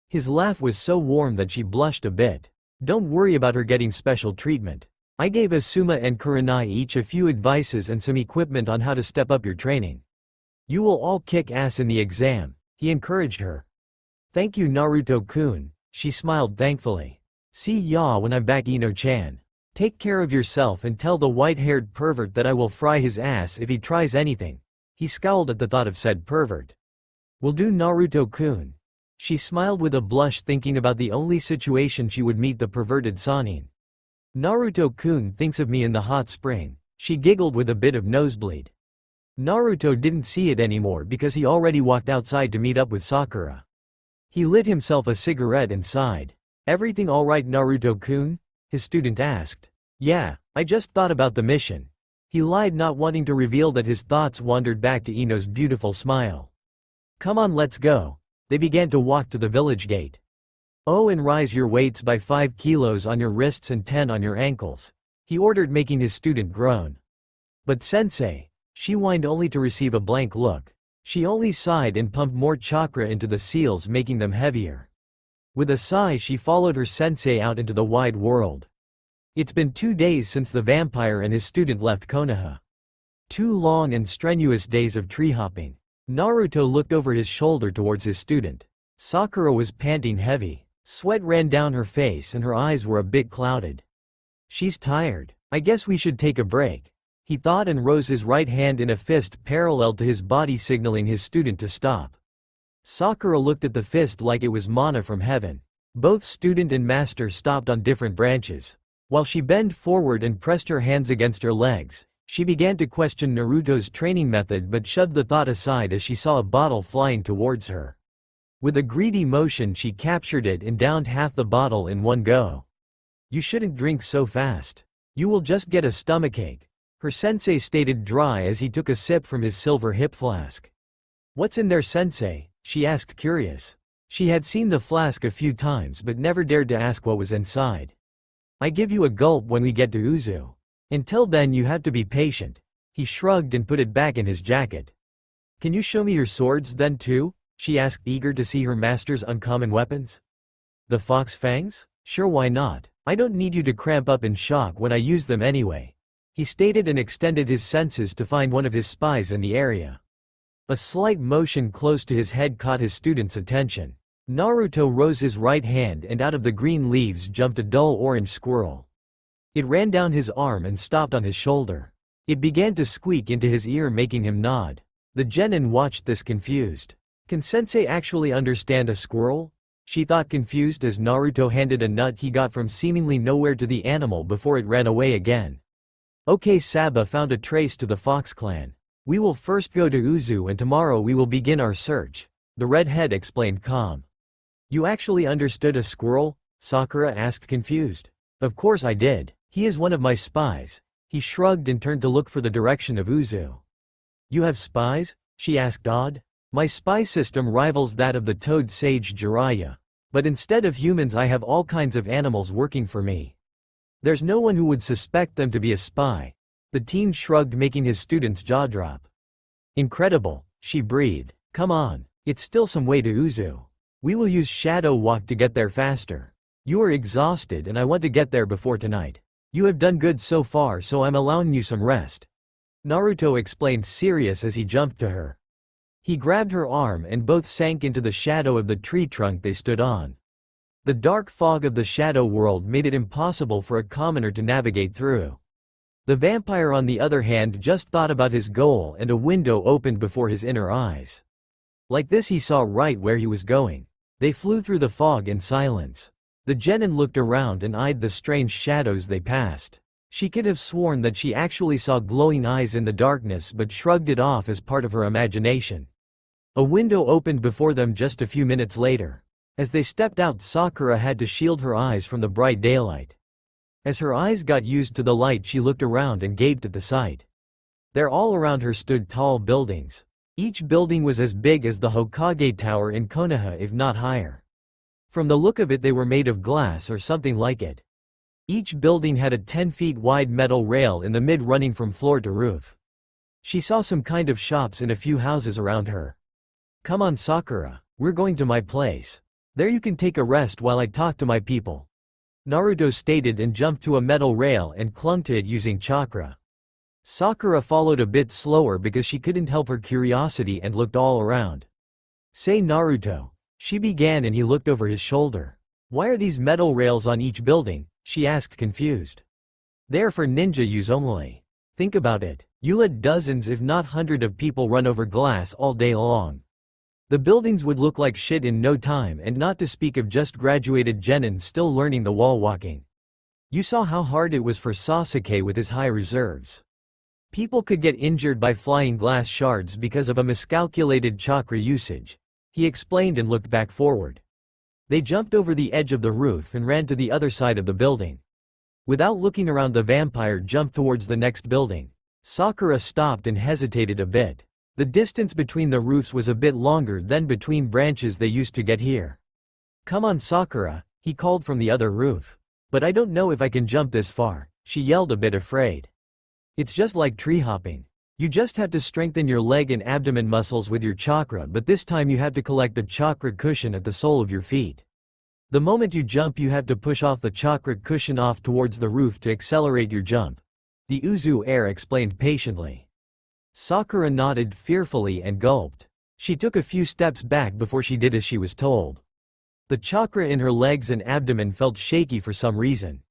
His laugh was so warm that she blushed a bit. "Don't worry about her getting special treatment. I gave Asuma and Kurenai each a few advices and some equipment on how to step up your training. You will all kick ass in the exam," he encouraged her. "Thank you, Naruto-kun," she smiled thankfully. "See ya when I'm back, Ino-chan. Take care of yourself and tell the white-haired pervert that I will fry his ass if he tries anything." He scowled at the thought of said pervert. "Will do, Naruto-kun." She smiled with a blush, thinking about the only situation she would meet the perverted Sannin. "Naruto-kun thinks of me in the hot spring." She giggled with a bit of nosebleed. Naruto didn't see it anymore because he already walked outside to meet up with Sakura. He lit himself a cigarette and sighed. "Everything all right, Naruto-kun?" his student asked. "Yeah, I just thought about the mission." He lied, not wanting to reveal that his thoughts wandered back to Ino's beautiful smile. "Come on, let's go." They began to walk to the village gate. "Oh, and rise your weights by 5 kilos on your wrists and 10 on your ankles," he ordered, making his student groan. "But sensei," she whined, only to receive a blank look. She only sighed and pumped more chakra into the seals, making them heavier. With a sigh, she followed her sensei out into the wide world. It's been 2 days since the vampire and his student left Konoha. 2 long and strenuous days of tree hopping. Naruto looked over his shoulder towards his student. Sakura was panting heavy. Sweat ran down her face and her eyes were a bit clouded. "She's tired. I guess we should take a break," he thought, and rose his right hand in a fist parallel to his body, signaling his student to stop. Sakura looked at the fist like it was manna from heaven. Both student and master stopped on different branches. While she bent forward and pressed her hands against her legs, she began to question Naruto's training method but shoved the thought aside as she saw a bottle flying towards her. With a greedy motion, she captured it and downed half the bottle in one go. "You shouldn't drink so fast. You will just get a stomachache," her sensei stated dry as he took a sip from his silver hip flask. "What's in there, sensei?" she asked, curious. She had seen the flask a few times but never dared to ask what was inside. "I give you a gulp when we get to Uzu. Until then you have to be patient." He shrugged and put it back in his jacket. "Can you show me your swords then too?" she asked, eager to see her master's uncommon weapons. "The fox fangs? Sure, why not? I don't need you to cramp up in shock when I use them anyway," he stated, and extended his senses to find one of his spies in the area. A slight motion close to his head caught his student's attention. Naruto rose his right hand and out of the green leaves jumped a dull orange squirrel. It ran down his arm and stopped on his shoulder. It began to squeak into his ear, making him nod. The genin watched this confused. Can sensei actually understand a squirrel? She thought, confused, as Naruto handed a nut he got from seemingly nowhere to the animal before it ran away again. "Okay, Saba found a trace to the Fox clan. We will first go to Uzu and tomorrow we will begin our search," the redhead explained calm. "You actually understood a squirrel?" Sakura asked, confused. "Of course I did. He is one of my spies." He shrugged and turned to look for the direction of Uzu. "You have spies?" she asked, awed. "My spy system rivals that of the toad sage Jiraiya. But instead of humans I have all kinds of animals working for me. There's no one who would suspect them to be a spy." The teen shrugged, making his student's jaw drop. "Incredible," she breathed. "Come on, it's still some way to Uzu. We will use Shadow Walk to get there faster. You are exhausted and I want to get there before tonight. You have done good so far, so I'm allowing you some rest." Naruto explained, serious as he jumped to her. He grabbed her arm and both sank into the shadow of the tree trunk they stood on. The dark fog of the shadow world made it impossible for a commoner to navigate through. The vampire, on the other hand, just thought about his goal, and a window opened before his inner eyes. Like this, he saw right where he was going. They flew through the fog in silence. The genin looked around and eyed the strange shadows they passed. She could have sworn that she actually saw glowing eyes in the darkness, but shrugged it off as part of her imagination. A window opened before them just a few minutes later. As they stepped out, Sakura had to shield her eyes from the bright daylight. As her eyes got used to the light, she looked around and gaped at the sight. There, all around her, stood tall buildings. Each building was as big as the Hokage Tower in Konoha, if not higher. From the look of it, they were made of glass or something like it. Each building had a 10 feet wide metal rail in the mid running from floor to roof. She saw some kind of shops and a few houses around her. "Come on, Sakura, we're going to my place. There you can take a rest while I talk to my people," Naruto stated, and jumped to a metal rail and clung to it using chakra. Sakura followed a bit slower because she couldn't help her curiosity and looked all around. "Say, Naruto," she began, and he looked over his shoulder. "Why are these metal rails on each building?" she asked, confused. "They're for ninja use only. Think about it. You let dozens if not hundreds of people run over glass all day long. The buildings would look like shit in no time, and not to speak of just graduated genin still learning the wall walking. You saw how hard it was for Sasuke with his high reserves. People could get injured by flying glass shards because of a miscalculated chakra usage," he explained, and looked back forward. They jumped over the edge of the roof and ran to the other side of the building. Without looking around, the vampire jumped towards the next building. Sakura stopped and hesitated a bit. The distance between the roofs was a bit longer than between branches they used to get here. "Come on, Sakura," he called from the other roof. "But I don't know if I can jump this far," she yelled, a bit afraid. "It's just like tree hopping. You just have to strengthen your leg and abdomen muscles with your chakra, but this time you have to collect a chakra cushion at the sole of your feet. The moment you jump, you have to push off the chakra cushion off towards the roof to accelerate your jump," the Uzu heir explained patiently. Sakura nodded fearfully and gulped. She took a few steps back before she did as she was told. The chakra in her legs and abdomen felt shaky for some reason.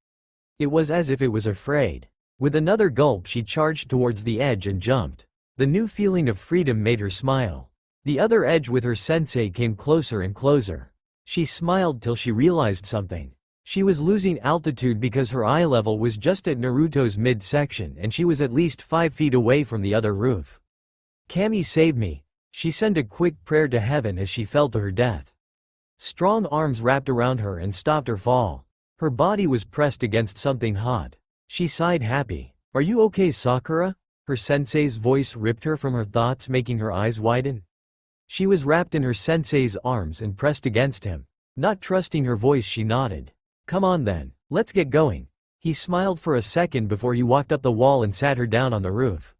It was as if it was afraid. With another gulp, she charged towards the edge and jumped. The new feeling of freedom made her smile. The other edge with her sensei came closer and closer. She smiled till she realized something. She was losing altitude because her eye level was just at Naruto's mid-section, and she was at least 5 feet away from the other roof. "Kami, save me." She sent a quick prayer to heaven as she fell to her death. Strong arms wrapped around her and stopped her fall. Her body was pressed against something hot. She sighed, happy. "Are you okay, Sakura?" Her sensei's voice ripped her from her thoughts, making her eyes widen. She was wrapped in her sensei's arms and pressed against him. Not trusting her voice, she nodded. "Come on then, let's get going." He smiled for a second before he walked up the wall and sat her down on the roof.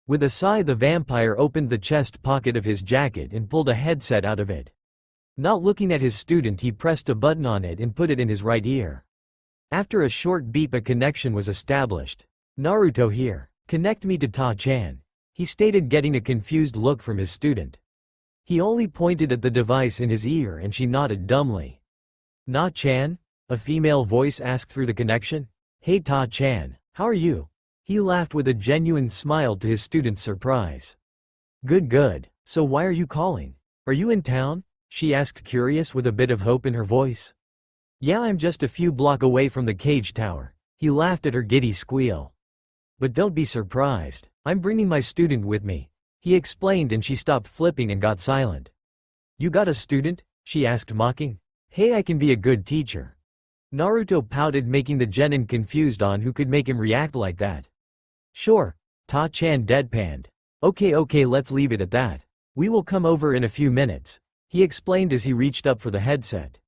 With a sigh, the vampire opened the chest pocket of his jacket and pulled a headset out of it. Not looking at his student, he pressed a button on it and put it in his right ear. After a short beep, a connection was established. "Naruto here. Connect me to Ta-chan," he stated, getting a confused look from his student. He only pointed at the device in his ear, and she nodded dumbly. "Na-chan?" a female voice asked through the connection. "Hey Ta-chan, how are you?" He laughed with a genuine smile to his student's surprise. Good, good. So why are you calling? Are you in town?" she asked, curious with a bit of hope in her voice. "Yeah, I'm just a few blocks away from the cage tower." He laughed at her giddy squeal. "But don't be surprised. I'm bringing my student with me," he explained, and she stopped flipping and got silent. "You got a student?" she asked, mocking. "Hey, I can be a good teacher." Naruto pouted, making the genin confused on who could make him react like that. "Sure," Ta-chan deadpanned. Okay, let's leave it at that. We will come over in a few minutes," he explained as he reached up for the headset.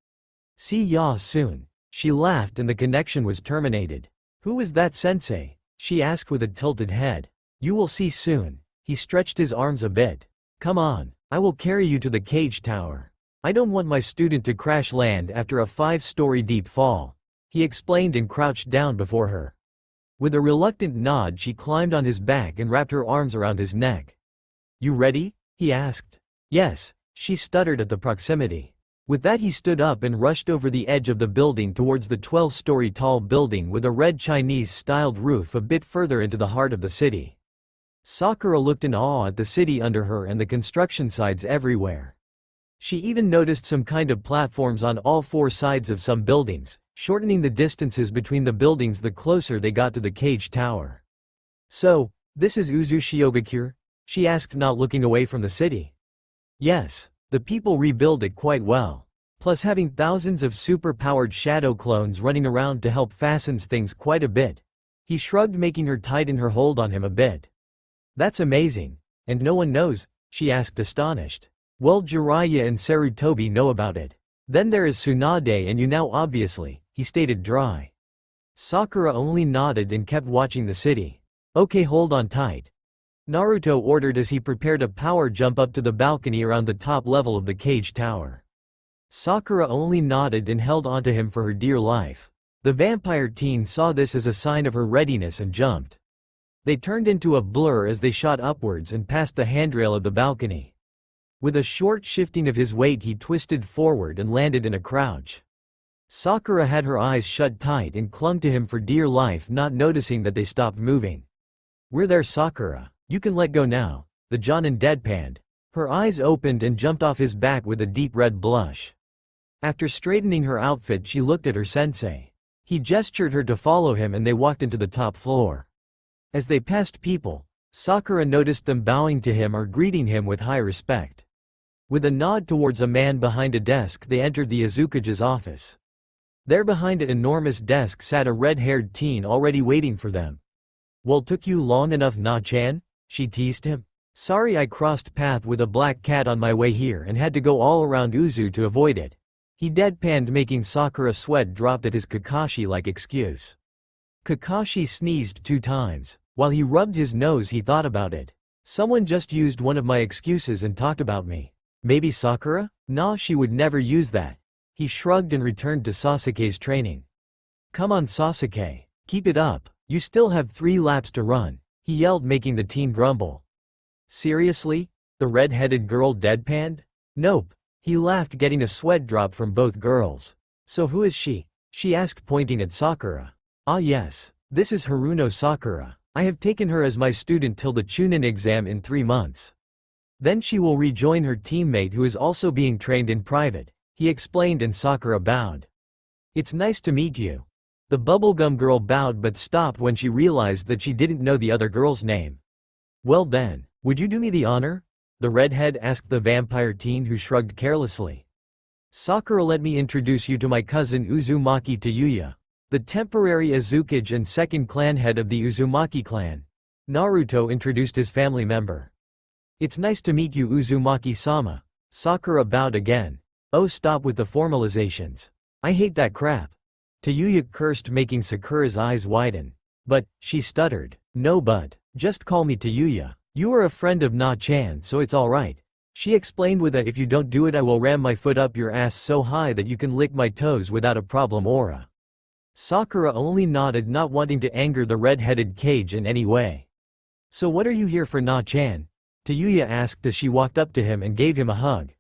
"See ya soon." She laughed, and the connection was terminated. "Who was that, sensei?" she asked with a tilted head. "You will see soon." He stretched his arms a bit. "Come on, I will carry you to the cage tower. I don't want my student to crash land after a 5-story deep fall," he explained, and crouched down before her. With a reluctant nod she climbed on his back and wrapped her arms around his neck. "You ready?" he asked. "Yes," she stuttered at the proximity. With that he stood up and rushed over the edge of the building towards the 12-story tall building with a red Chinese-styled roof a bit further into the heart of the city. Sakura looked in awe at the city under her and the construction sites everywhere. She even noticed some kind of platforms on all four sides of some buildings, shortening the distances between the buildings the closer they got to the cage tower. "So, this is Uzu Shiogakure?" she asked, not looking away from the city. "Yes. The people rebuild it quite well. Plus having thousands of super-powered shadow clones running around to help fastens things quite a bit." He shrugged, making her tighten her hold on him a bit. "That's amazing. And no one knows?" she asked, astonished. "Well, Jiraiya and Sarutobi know about it. Then there is Tsunade and you now obviously," he stated dry. Sakura only nodded and kept watching the city. "Okay, hold on tight," Naruto ordered as he prepared a power jump up to the balcony around the top level of the cage tower. Sakura only nodded and held onto him for her dear life. The vampire teen saw this as a sign of her readiness and jumped. They turned into a blur as they shot upwards and past the handrail of the balcony. With a short shifting of his weight he twisted forward and landed in a crouch. Sakura had her eyes shut tight and clung to him for dear life, not noticing that they stopped moving. "We're there, Sakura. You can let go now," the Jonin deadpanned. Her eyes opened and jumped off his back with a deep red blush. After straightening her outfit she looked at her sensei. He gestured her to follow him and they walked into the top floor. As they passed people, Sakura noticed them bowing to him or greeting him with high respect. With a nod towards a man behind a desk they entered the Azukage's office. There behind an enormous desk sat a red-haired teen already waiting for them. "Well, took you long enough, Na-chan?" she teased him. "Sorry, I crossed path with a black cat on my way here and had to go all around Uzu to avoid it," he deadpanned, making Sakura sweat dropped at his Kakashi-like excuse. Kakashi sneezed 2 times. While he rubbed his nose he thought about it. "Someone just used one of my excuses and talked about me. Maybe Sakura? Nah, she would never use that." He shrugged and returned to Sasuke's training. "Come on, Sasuke. Keep it up. You still have 3 laps to run," he yelled, making the teen grumble. "Seriously?" the red-headed girl deadpanned. "Nope," he laughed, getting a sweat drop from both girls. "So who is she?" she asked, pointing at Sakura. "Ah yes, this is Haruno Sakura. I have taken her as my student till the Chunin exam in 3 months. Then she will rejoin her teammate who is also being trained in private," he explained, and Sakura bowed. "It's nice to meet you." The bubblegum girl bowed but stopped when she realized that she didn't know the other girl's name. "Well then, would you do me the honor?" the redhead asked the vampire teen, who shrugged carelessly. "Sakura, let me introduce you to my cousin Uzumaki Tayuya, the temporary Azukage and second clan head of the Uzumaki clan." Naruto introduced his family member. "It's nice to meet you, Uzumaki-sama." Sakura bowed again. "Oh, stop with the formalizations. I hate that crap." Tayuya cursed, making Sakura's eyes widen. "But," she stuttered. "No but, just call me Tayuya. You are a friend of Na-chan, so it's alright," she explained with a "if you don't do it I will ram my foot up your ass so high that you can lick my toes without a problem" aura. Sakura only nodded, not wanting to anger the red-headed Kage in any way. "So what are you here for, Na-chan?" Tayuya asked as she walked up to him and gave him a hug.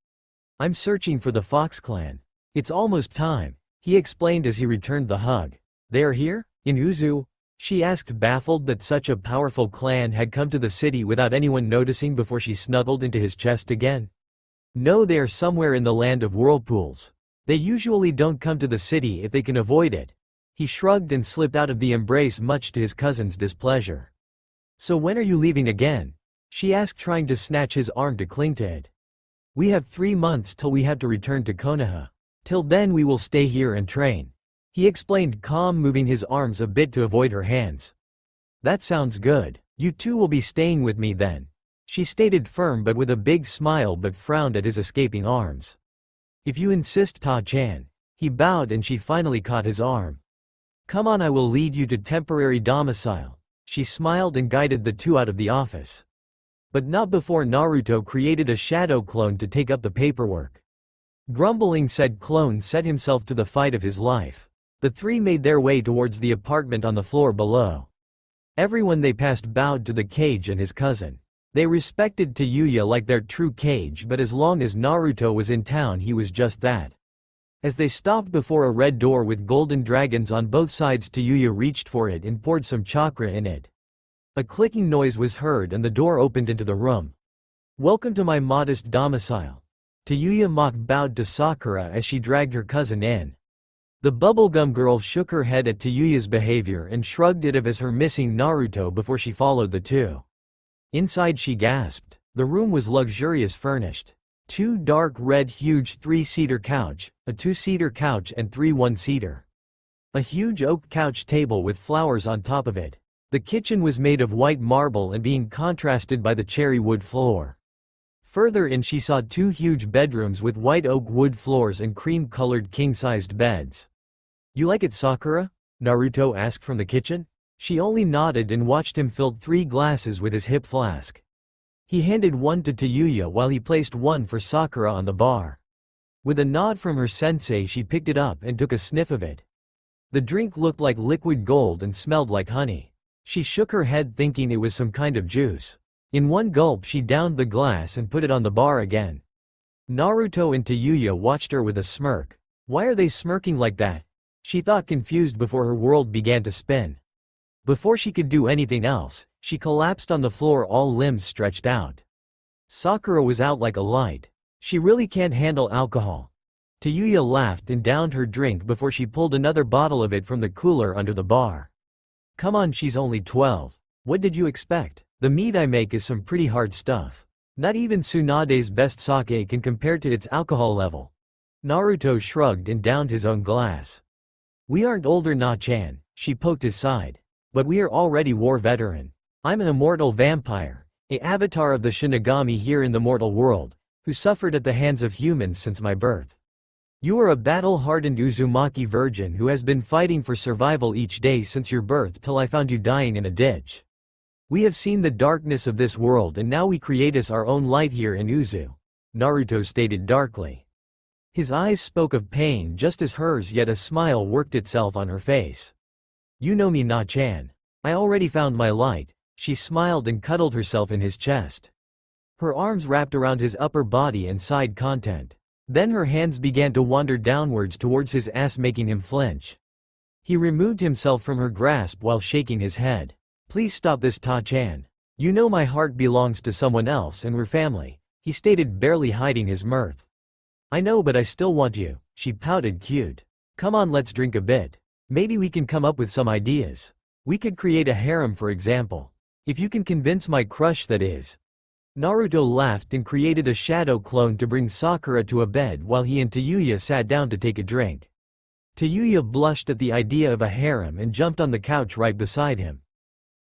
"I'm searching for the Fox clan. It's almost time," he explained as he returned the hug. "They are here? In Uzu?" she asked, baffled that such a powerful clan had come to the city without anyone noticing before she snuggled into his chest again. "No, they are somewhere in the land of whirlpools. They usually don't come to the city if they can avoid it." He shrugged and slipped out of the embrace, much to his cousin's displeasure. "So when are you leaving again?" she asked, trying to snatch his arm to cling to it. "We have 3 months till we have to return to Konoha. Till then we will stay here and train," he explained, calm, moving his arms a bit to avoid her hands. "That sounds good. You two will be staying with me then," she stated, firm but with a big smile, but frowned at his escaping arms. "If you insist, Ta-chan." He bowed and she finally caught his arm. "Come on, I will lead you to temporary domicile." She smiled and guided the two out of the office. But not before Naruto created a shadow clone to take up the paperwork. Grumbling, said clone set himself to the fight of his life. The 3 made their way towards the apartment on the floor below. Everyone they passed bowed to the Kage and his cousin. They respected Tayuya like their true Kage, but as long as Naruto was in town he was just that. As they stopped before a red door with golden dragons on both sides, Tayuya reached for it and poured some chakra in it. A clicking noise was heard and the door opened into the room. "Welcome to my modest domicile." Tayuya bowed to Sakura as she dragged her cousin in. The bubblegum girl shook her head at Tayuya's behavior and shrugged it off as her missing Naruto before she followed the two. Inside she gasped. The room was luxurious furnished. 2 dark red huge 3-seater couch, a 2-seater couch and 3 1-seater. A huge oak couch table with flowers on top of it. The kitchen was made of white marble and being contrasted by the cherry wood floor. Further in she saw 2 huge bedrooms with white oak wood floors and cream-colored king-sized beds. "You like it, Sakura?" Naruto asked from the kitchen. She only nodded and watched him fill 3 glasses with his hip flask. He handed one to Tayuya while he placed one for Sakura on the bar. With a nod from her sensei she picked it up and took a sniff of it. The drink looked like liquid gold and smelled like honey. She shook her head thinking it was some kind of juice. In one gulp she downed the glass and put it on the bar again. Naruto and Tayuya watched her with a smirk. Why are they smirking like that? She thought, confused before her world began to spin. Before she could do anything else, she collapsed on the floor, all limbs stretched out. Sakura was out like a light. She really can't handle alcohol. Tayuya laughed and downed her drink before she pulled another bottle of it from the cooler under the bar. "Come on, she's only 12. What did you expect? The mead I make is some pretty hard stuff. Not even Tsunade's best sake can compare to its alcohol level." Naruto shrugged and downed his own glass. "We aren't older, Na-chan," she poked his side. "But we are already war veteran. I'm an immortal vampire, a avatar of the Shinigami here in the mortal world, who suffered at the hands of humans since my birth. You are a battle-hardened Uzumaki virgin who has been fighting for survival each day since your birth till I found you dying in a ditch. We have seen the darkness of this world and now we create us our own light here in Uzu," Naruto stated darkly. His eyes spoke of pain just as hers, yet a smile worked itself on her face. "You know me, Na-chan. I already found my light." She smiled and cuddled herself in his chest. Her arms wrapped around his upper body and side content. Then her hands began to wander downwards towards his ass, making him flinch. He removed himself from her grasp while shaking his head. "Please stop this, Ta-chan. You know my heart belongs to someone else and we're family," he stated, barely hiding his mirth. "I know, but I still want you," she pouted, cute. "Come on, let's drink a bit. Maybe we can come up with some ideas. We could create a harem, for example. If you can convince my crush, that is." Naruto laughed and created a shadow clone to bring Sakura to a bed while he and Tayuya sat down to take a drink. Tayuya blushed at the idea of a harem and jumped on the couch right beside him.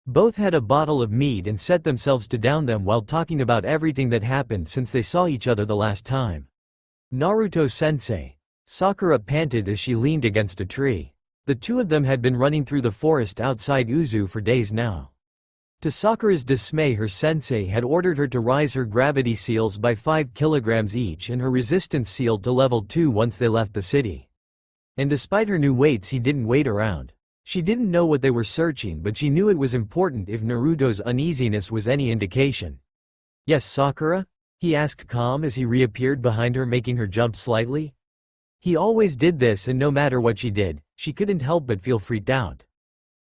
Both had a bottle of mead and set themselves to down them while talking about everything that happened since they saw each other the last time. "Naruto-sensei," Sakura panted as she leaned against a tree. The two of them had been running through the forest outside Uzu for days now. To Sakura's dismay, her sensei had ordered her to rise her gravity seals by 5 kilograms each and her resistance seal to level 2 once they left the city. And despite her new weights, he didn't wait around. She didn't know what they were searching, but she knew it was important if Naruto's uneasiness was any indication. "Yes, Sakura?" he asked, calm as he reappeared behind her, making her jump slightly. He always did this, and no matter what she did, she couldn't help but feel freaked out.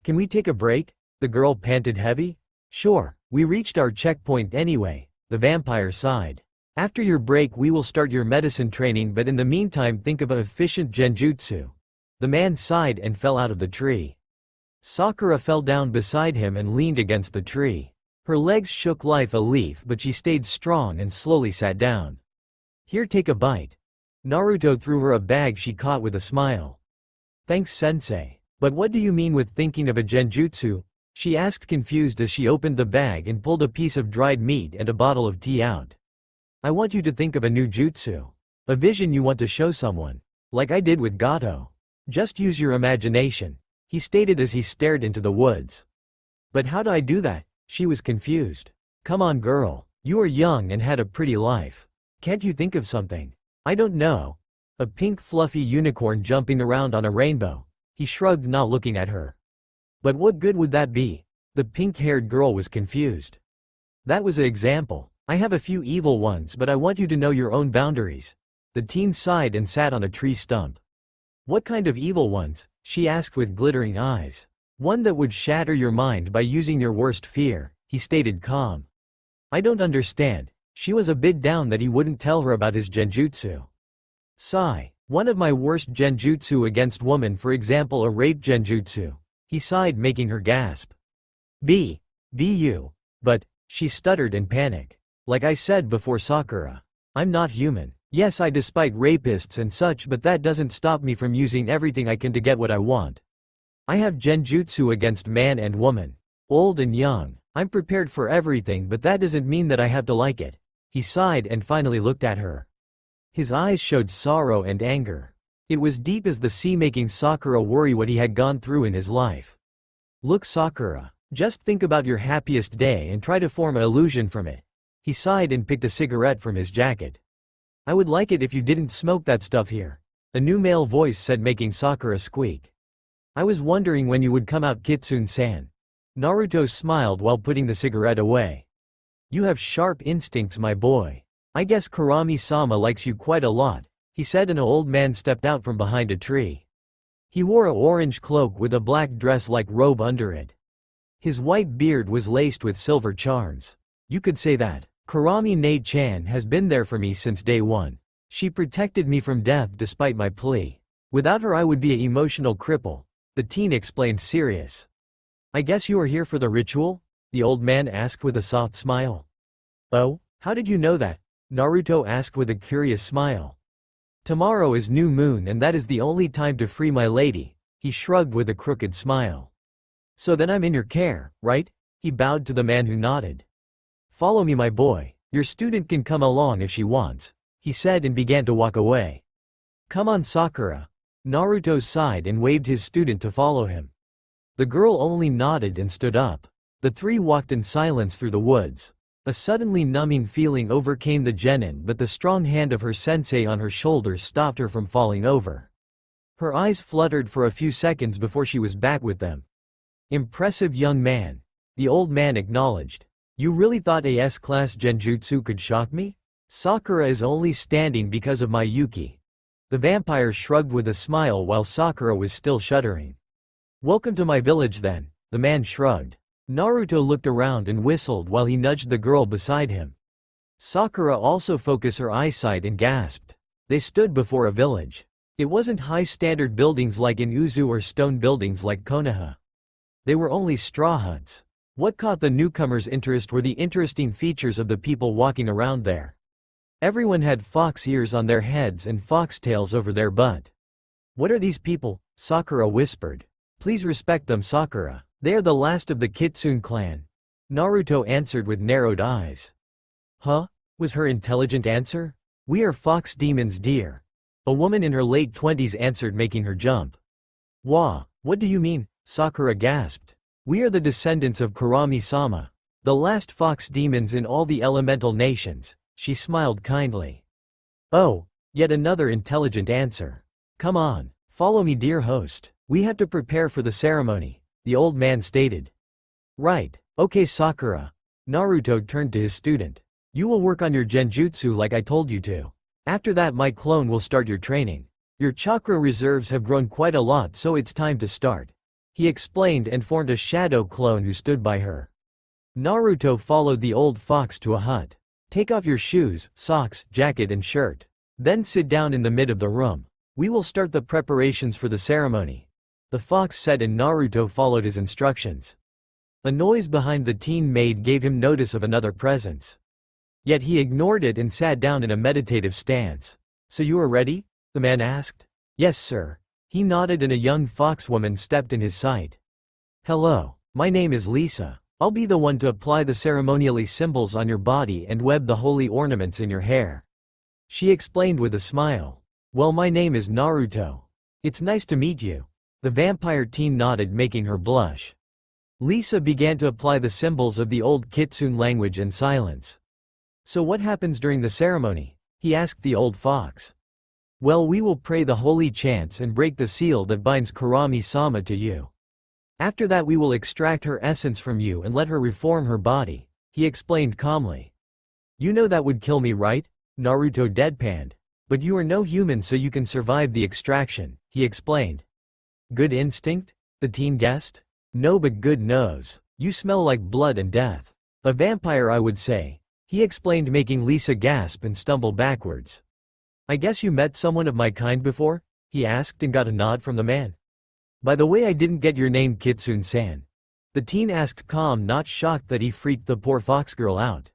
"Can we take a break?" the girl panted heavy. "Sure, we reached our checkpoint anyway," the vampire sighed. "After your break we will start your medicine training, but in the meantime think of an efficient genjutsu." The man sighed and fell out of the tree. Sakura fell down beside him and leaned against the tree. Her legs shook like a leaf, but she stayed strong and slowly sat down. "Here, take a bite." Naruto threw her a bag she caught with a smile. "Thanks, sensei. But what do you mean with thinking of a genjutsu?" she asked, confused as she opened the bag and pulled a piece of dried meat and a bottle of tea out. "I want you to think of a new jutsu. A vision you want to show someone. Like I did with Gato. Just use your imagination," he stated as he stared into the woods. "But how do I do that?" she was confused. "Come on, girl. You are young and had a pretty life. Can't you think of something?" "I don't know. A pink fluffy unicorn jumping around on a rainbow," he shrugged, not looking at her. "But what good would that be?" The pink-haired girl was confused. That was an example. I have a few evil ones, but I want you to know your own boundaries. The teen sighed and sat on a tree stump. What kind of evil ones? She asked with glittering eyes. One that would shatter your mind by using your worst fear, he stated calm. I don't understand. She was a bit down that he wouldn't tell her about his genjutsu. Sigh. One of my worst genjutsu against woman, for example a rape genjutsu. He sighed, making her gasp. You. But, she stuttered in panic. Like I said before, Sakura. I'm not human. Yes, I despite rapists and such, but that doesn't stop me from using everything I can to get what I want. I have genjutsu against man and woman. Old and young. I'm prepared for everything, but that doesn't mean that I have to like it. He sighed and finally looked at her. His eyes showed sorrow and anger. It was deep as the sea, making Sakura worry what he had gone through in his life. Look, Sakura. Just think about your happiest day and try to form an illusion from it. He sighed and picked a cigarette from his jacket. I would like it if you didn't smoke that stuff here. A new male voice said, making Sakura squeak. I was wondering when you would come out, Kitsune-san. Naruto smiled while putting the cigarette away. You have sharp instincts, my boy. I guess Kurami-sama likes you quite a lot, he said, and an old man stepped out from behind a tree. He wore an orange cloak with a black dress-like robe under it. His white beard was laced with silver charms. You could say that. Kurami-ne-chan has been there for me since day one. She protected me from death despite my plea. Without her I would be an emotional cripple. The teen explained, serious. I guess you are here for the ritual? The old man asked with a soft smile. Oh, how did you know that? Naruto asked with a curious smile. Tomorrow is new moon and that is the only time to free my lady, he shrugged with a crooked smile. So then I'm in your care, right? He bowed to the man who nodded. Follow me, my boy. Your student can come along if she wants, he said and began to walk away. Come on, Sakura. Naruto sighed and waved his student to follow him. The girl only nodded and stood up. The three walked in silence through the woods. A suddenly numbing feeling overcame the genin, but the strong hand of her sensei on her shoulder stopped her from falling over. Her eyes fluttered for a few seconds before she was back with them. Impressive young man. The old man acknowledged. You really thought a S-class genjutsu could shock me? Sakura is only standing because of my Yuki. The vampire shrugged with a smile while Sakura was still shuddering. Welcome to my village then, the man shrugged. Naruto looked around and whistled while he nudged the girl beside him. Sakura also focused her eyesight and gasped. They stood before a village. It wasn't high-standard buildings like in Uzu or stone buildings like Konoha. They were only straw huts. What caught the newcomers' interest were the interesting features of the people walking around there. Everyone had fox ears on their heads and foxtails over their butt. What are these people? Sakura whispered. Please respect them, Sakura. They are the last of the Kitsune clan. Naruto answered with narrowed eyes. Huh? Was her intelligent answer. We are fox demons, dear. A woman in her late 20s answered, making her jump. Wah, what do you mean? Sakura gasped. We are the descendants of Kurami-sama, the last fox demons in all the elemental nations, she smiled kindly. Oh, yet another intelligent answer. Come on, follow me, dear host. We have to prepare for the ceremony, the old man stated. Right, okay, Sakura. Naruto turned to his student. You will work on your genjutsu like I told you to. After that my clone will start your training. Your chakra reserves have grown quite a lot, so it's time to start. He explained and formed a shadow clone who stood by her. Naruto followed the old fox to a hut. Take off your shoes, socks, jacket and shirt. Then sit down in the mid of the room. We will start the preparations for the ceremony. The fox said and Naruto followed his instructions. A noise behind the teen maid gave him notice of another presence. Yet he ignored it and sat down in a meditative stance. So you are ready? The man asked. Yes, sir. He nodded and a young foxwoman stepped in his sight. Hello, my name is Lisa. I'll be the one to apply the ceremonially symbols on your body and web the holy ornaments in your hair. She explained with a smile. Well, my name is Naruto. It's nice to meet you. The vampire teen nodded, making her blush. Lisa began to apply the symbols of the old Kitsune language in silence. So what happens during the ceremony? He asked the old fox. Well, we will pray the holy chants and break the seal that binds Kurami-sama to you. After that we will extract her essence from you and let her reform her body, he explained calmly. You know that would kill me, right? Naruto deadpanned. But you are no human, so you can survive the extraction, he explained. Good instinct? The teen guessed. No, but good nose. You smell like blood and death. A vampire, I would say, he explained, making Lisa gasp and stumble backwards. I guess you met someone of my kind before? He asked and got a nod from the man. By the way, I didn't get your name, Kitsune-san. The teen asked, calm, not shocked that he freaked the poor fox girl out.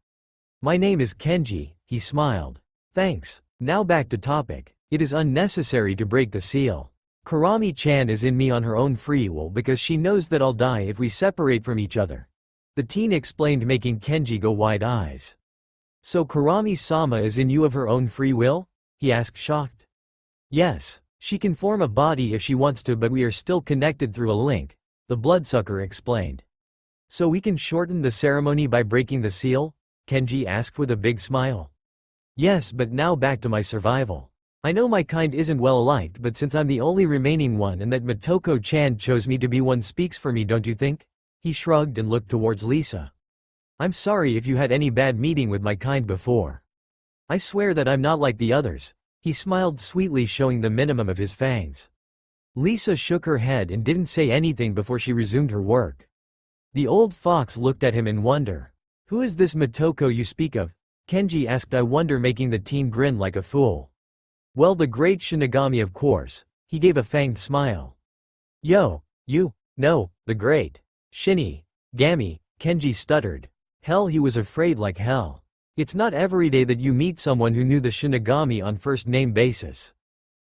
My name is Kenji, he smiled. Thanks. Now back to topic. It is unnecessary to break the seal. Kurami-chan is in me on her own free will because she knows that I'll die if we separate from each other. The teen explained, making Kenji go wide eyes. So Kurami-sama is in you of her own free will? He asked, shocked. Yes. She can form a body if she wants to, but we are still connected through a link, the bloodsucker explained. So we can shorten the ceremony by breaking the seal? Kenji asked with a big smile. Yes, but now back to my survival. I know my kind isn't well liked, but since I'm the only remaining one and that Motoko-chan chose me to be one speaks for me, don't you think? He shrugged and looked towards Lisa. I'm sorry if you had any bad meeting with my kind before. I swear that I'm not like the others. He smiled sweetly, showing the minimum of his fangs. Lisa shook her head and didn't say anything before she resumed her work. The old fox looked at him in wonder. Who is this Motoko you speak of? Kenji asked, I wonder, making the teen grin like a fool. Well, the great Shinigami, of course. He gave a fanged smile. Yo, you? No, the great Shinigami, Kenji stuttered. Hell, he was afraid like hell. It's not every day that you meet someone who knew the Shinigami on first-name basis.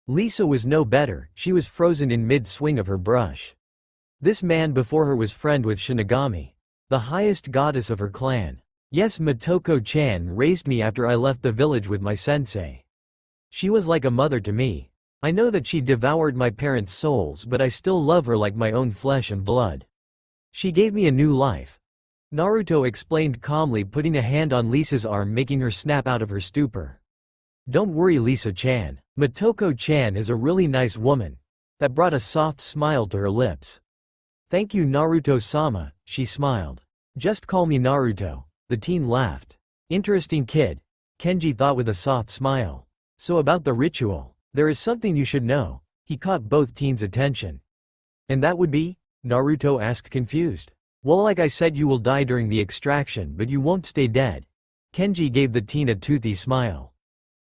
Lisa was no better, she was frozen in mid-swing of her brush. This man before her was friend with Shinigami, the highest goddess of her clan. Yes, Motoko-chan raised me after I left the village with my sensei. She was like a mother to me. I know that she devoured my parents' souls, but I still love her like my own flesh and blood. She gave me a new life. Naruto explained calmly, putting a hand on Lisa's arm, making her snap out of her stupor. Don't worry, Lisa-chan. Motoko-chan is a really nice woman. That brought a soft smile to her lips. Thank you, Naruto-sama, she smiled. Just call me Naruto. The teen laughed. Interesting kid, Kenji thought with a soft smile. So about the ritual, there is something you should know. He caught both teens' attention. And that would be? Naruto asked, confused. Well, like I said, you will die during the extraction, but you won't stay dead. Kenji gave the teen a toothy smile.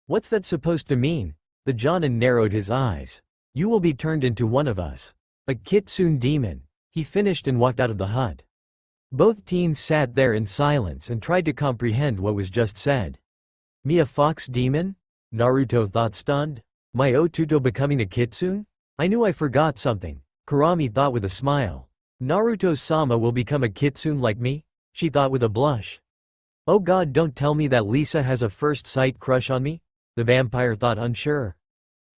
What's that supposed to mean? The Jonin narrowed his eyes. You will be turned into one of us. A kitsune demon. He finished and walked out of the hut. Both teens sat there in silence and tried to comprehend what was just said. Me, a fox demon? Naruto thought, stunned. My Otuto becoming a kitsune? I knew I forgot something, Kurami thought with a smile. Naruto-sama will become a kitsune like me? She thought with a blush. Oh god, don't tell me that Lisa has a first-sight crush on me? The vampire thought, unsure.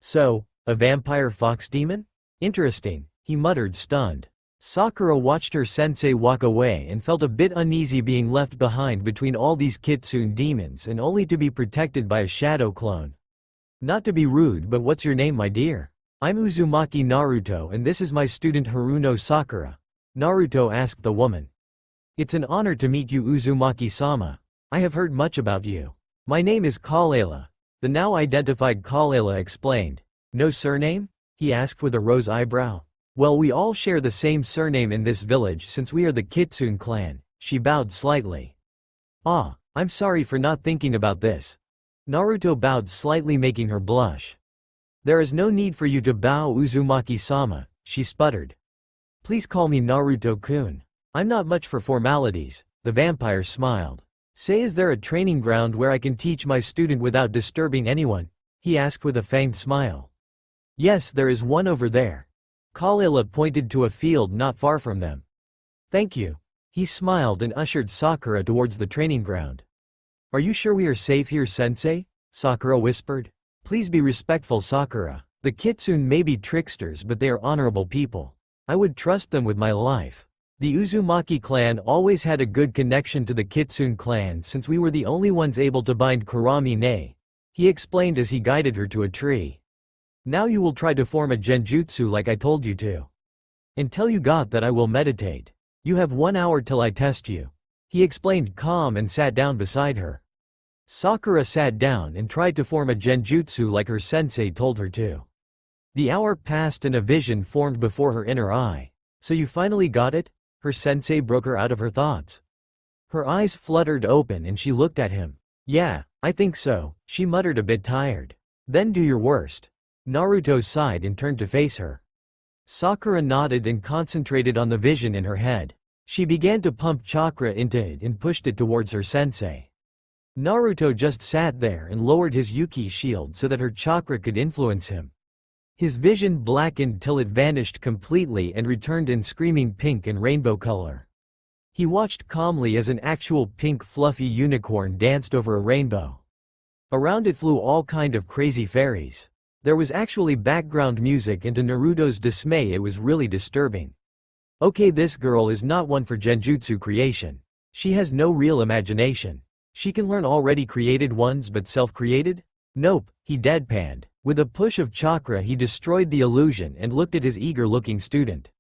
So, a vampire fox demon? Interesting, he muttered, stunned. Sakura watched her sensei walk away and felt a bit uneasy being left behind between all these kitsune demons and only to be protected by a shadow clone. Not to be rude, but what's your name, my dear? I'm Uzumaki Naruto and this is my student Haruno Sakura. Naruto asked the woman. It's an honor to meet you, Uzumaki-sama. I have heard much about you. My name is Kalela. The now identified Kalela explained. No surname? He asked with a rose eyebrow. Well, we all share the same surname in this village since we are the Kitsune clan. She bowed slightly. Ah, I'm sorry for not thinking about this. Naruto bowed slightly, making her blush. There is no need for you to bow, Uzumaki-sama, she sputtered. Please call me Naruto-kun. I'm not much for formalities, the vampire smiled. Say, is there a training ground where I can teach my student without disturbing anyone? He asked with a fanged smile. Yes, there is one over there. Kalela pointed to a field not far from them. Thank you. He smiled and ushered Sakura towards the training ground. Are you sure we are safe here, sensei? Sakura whispered. Please be respectful, Sakura. The kitsune may be tricksters, but they are honorable people. I would trust them with my life. The Uzumaki clan always had a good connection to the Kitsune clan since we were the only ones able to bind Kurami-ne, he explained as he guided her to a tree. Now you will try to form a genjutsu like I told you to. Until you got that I will meditate. You have 1 hour till I test you. He explained calm and sat down beside her. Sakura sat down and tried to form a genjutsu like her sensei told her to. The hour passed and a vision formed before her inner eye. So you finally got it? Her sensei broke her out of her thoughts. Her eyes fluttered open and she looked at him. Yeah, I think so, she muttered a bit tired. Then do your worst. Naruto sighed and turned to face her. Sakura nodded and concentrated on the vision in her head. She began to pump chakra into it and pushed it towards her sensei. Naruto just sat there and lowered his Yuki shield so that her chakra could influence him. His vision blackened till it vanished completely and returned in screaming pink and rainbow color. He watched calmly as an actual pink fluffy unicorn danced over a rainbow. Around it flew all kind of crazy fairies. There was actually background music, and to Naruto's dismay it was really disturbing. Okay, this girl is not one for genjutsu creation. She has no real imagination. She can learn already created ones, but self-created? Nope, he deadpanned. With a push of chakra he destroyed the illusion and looked at his eager-looking student.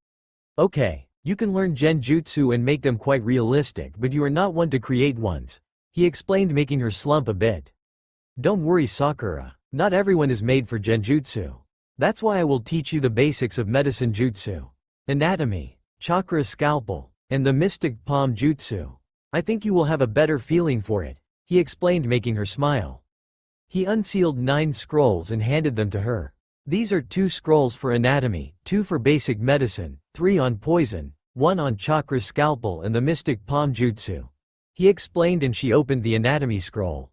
Okay, you can learn genjutsu and make them quite realistic, but you are not one to create ones, he explained, making her slump a bit. Don't worry, Sakura. Not everyone is made for genjutsu. That's why I will teach you the basics of medicine jutsu, anatomy, chakra scalpel, and the mystic palm jutsu. I think you will have a better feeling for it, he explained, making her smile. He unsealed 9 scrolls and handed them to her. These are 2 scrolls for anatomy, 2 for basic medicine, 3 on poison, 1 on chakra scalpel and the mystic palm jutsu, he explained, and she opened the anatomy scroll.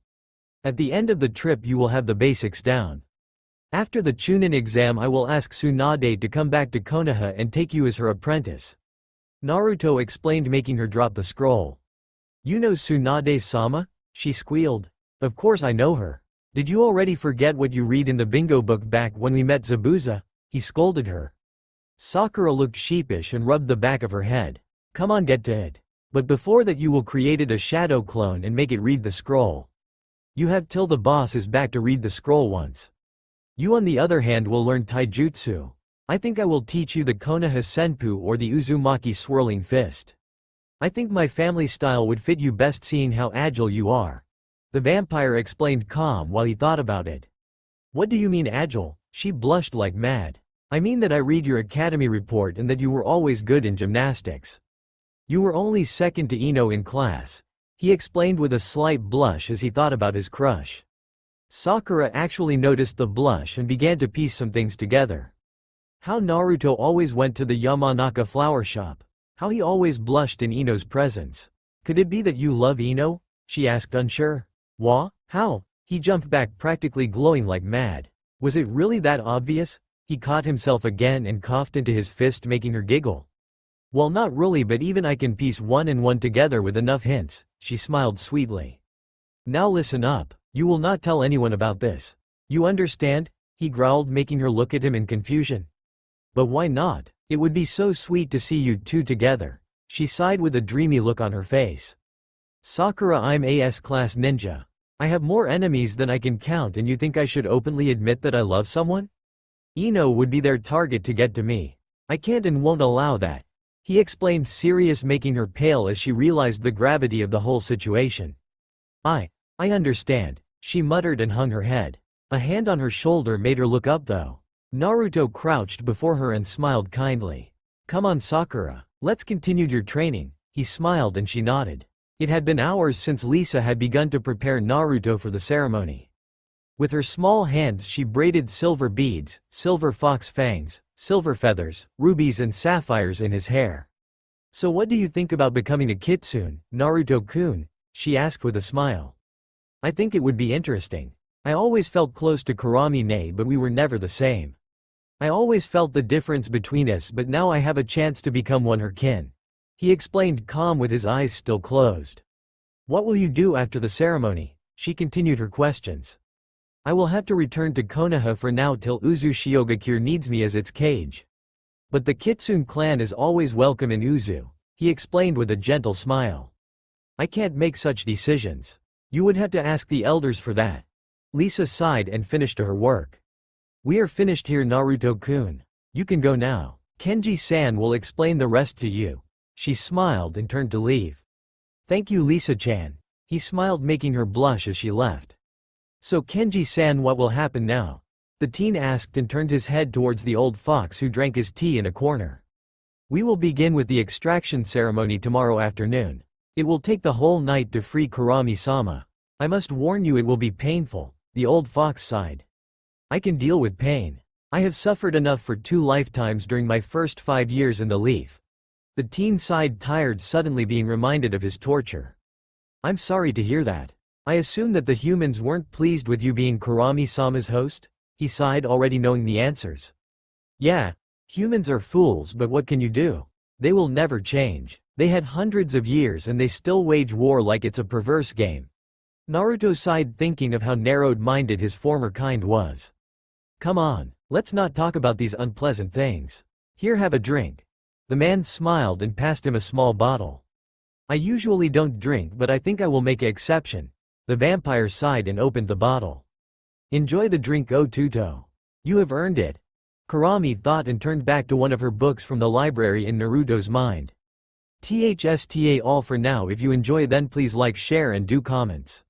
At the end of the trip you will have the basics down. After the Chunin exam I will ask Tsunade to come back to Konoha and take you as her apprentice. Naruto explained, making her drop the scroll. You know Tsunade-sama? She squealed. Of course I know her. Did you already forget what you read in the bingo book back when we met Zabuza? He scolded her. Sakura looked sheepish and rubbed the back of her head. Come on, get to it. But before that you will create a shadow clone and make it read the scroll. You have till the boss is back to read the scroll once. You on the other hand will learn taijutsu. I think I will teach you the Konoha Senpu or the Uzumaki swirling fist. I think my family style would fit you best, seeing how agile you are. The vampire explained calm while he thought about it. What do you mean agile? She blushed like mad. I mean that I read your academy report and that you were always good in gymnastics. You were only second to Ino in class, he explained with a slight blush as he thought about his crush. Sakura actually noticed the blush and began to piece some things together. How Naruto always went to the Yamanaka flower shop. How he always blushed in Ino's presence. Could it be that you love Ino? She asked, unsure. Wha? How? He jumped back, practically glowing like mad. Was it really that obvious? He caught himself again and coughed into his fist, making her giggle. Well, not really, but even I can piece 1 and 1 together with enough hints, she smiled sweetly. Now listen up, you will not tell anyone about this. You understand? He growled, making her look at him in confusion. But why not? It would be so sweet to see you two together. She sighed with a dreamy look on her face. Sakura, I'm a S-class ninja. I have more enemies than I can count, and you think I should openly admit that I love someone? Ino would be their target to get to me. I can't and won't allow that, he explained, serious, making her pale as she realized the gravity of the whole situation. I understand, she muttered and hung her head. A hand on her shoulder made her look up though. Naruto crouched before her and smiled kindly. Come on, Sakura, let's continue your training, he smiled, and she nodded. It had been hours since Lisa had begun to prepare Naruto for the ceremony. With her small hands she braided silver beads, silver fox fangs, silver feathers, rubies and sapphires in his hair. So what do you think about becoming a kitsune, Naruto-kun? She asked with a smile. I think it would be interesting. I always felt close to Kurami-ne, but we were never the same. I always felt the difference between us, but now I have a chance to become one her kin. He explained, calm with his eyes still closed. What will you do after the ceremony? She continued her questions. I will have to return to Konoha for now till Uzu Shiogakure needs me as its cage. But the Kitsune clan is always welcome in Uzu, he explained with a gentle smile. I can't make such decisions. You would have to ask the elders for that. Lisa sighed and finished her work. We are finished here, Naruto-kun. You can go now. Kenji-san will explain the rest to you. She smiled and turned to leave. Thank you Lisa-chan. He smiled making her blush as she left. So Kenji-san, what will happen now? The teen asked and turned his head towards the old fox who drank his tea in a corner. We will begin with the extraction ceremony tomorrow afternoon. It will take the whole night to free Kurami-sama. I must warn you it will be painful, the old fox sighed. I can deal with pain. I have suffered enough for 2 lifetimes during my first 5 years in the leaf. The teen sighed, tired suddenly being reminded of his torture. I'm sorry to hear that. I assume that the humans weren't pleased with you being Kurami-sama's host? He sighed, already knowing the answers. Yeah, humans are fools, but what can you do? They will never change. They had hundreds of years and they still wage war like it's a perverse game. Naruto sighed, thinking of how narrow-minded his former kind was. Come on, let's not talk about these unpleasant things. Here, have a drink. The man smiled and passed him a small bottle. I usually don't drink, but I think I will make an exception. The vampire sighed and opened the bottle. Enjoy the drink, Otuto. You have earned it. Kurami thought and turned back to one of her books from the library in Naruto's mind. THSTA all for now. If you enjoy then please like, share and do comments.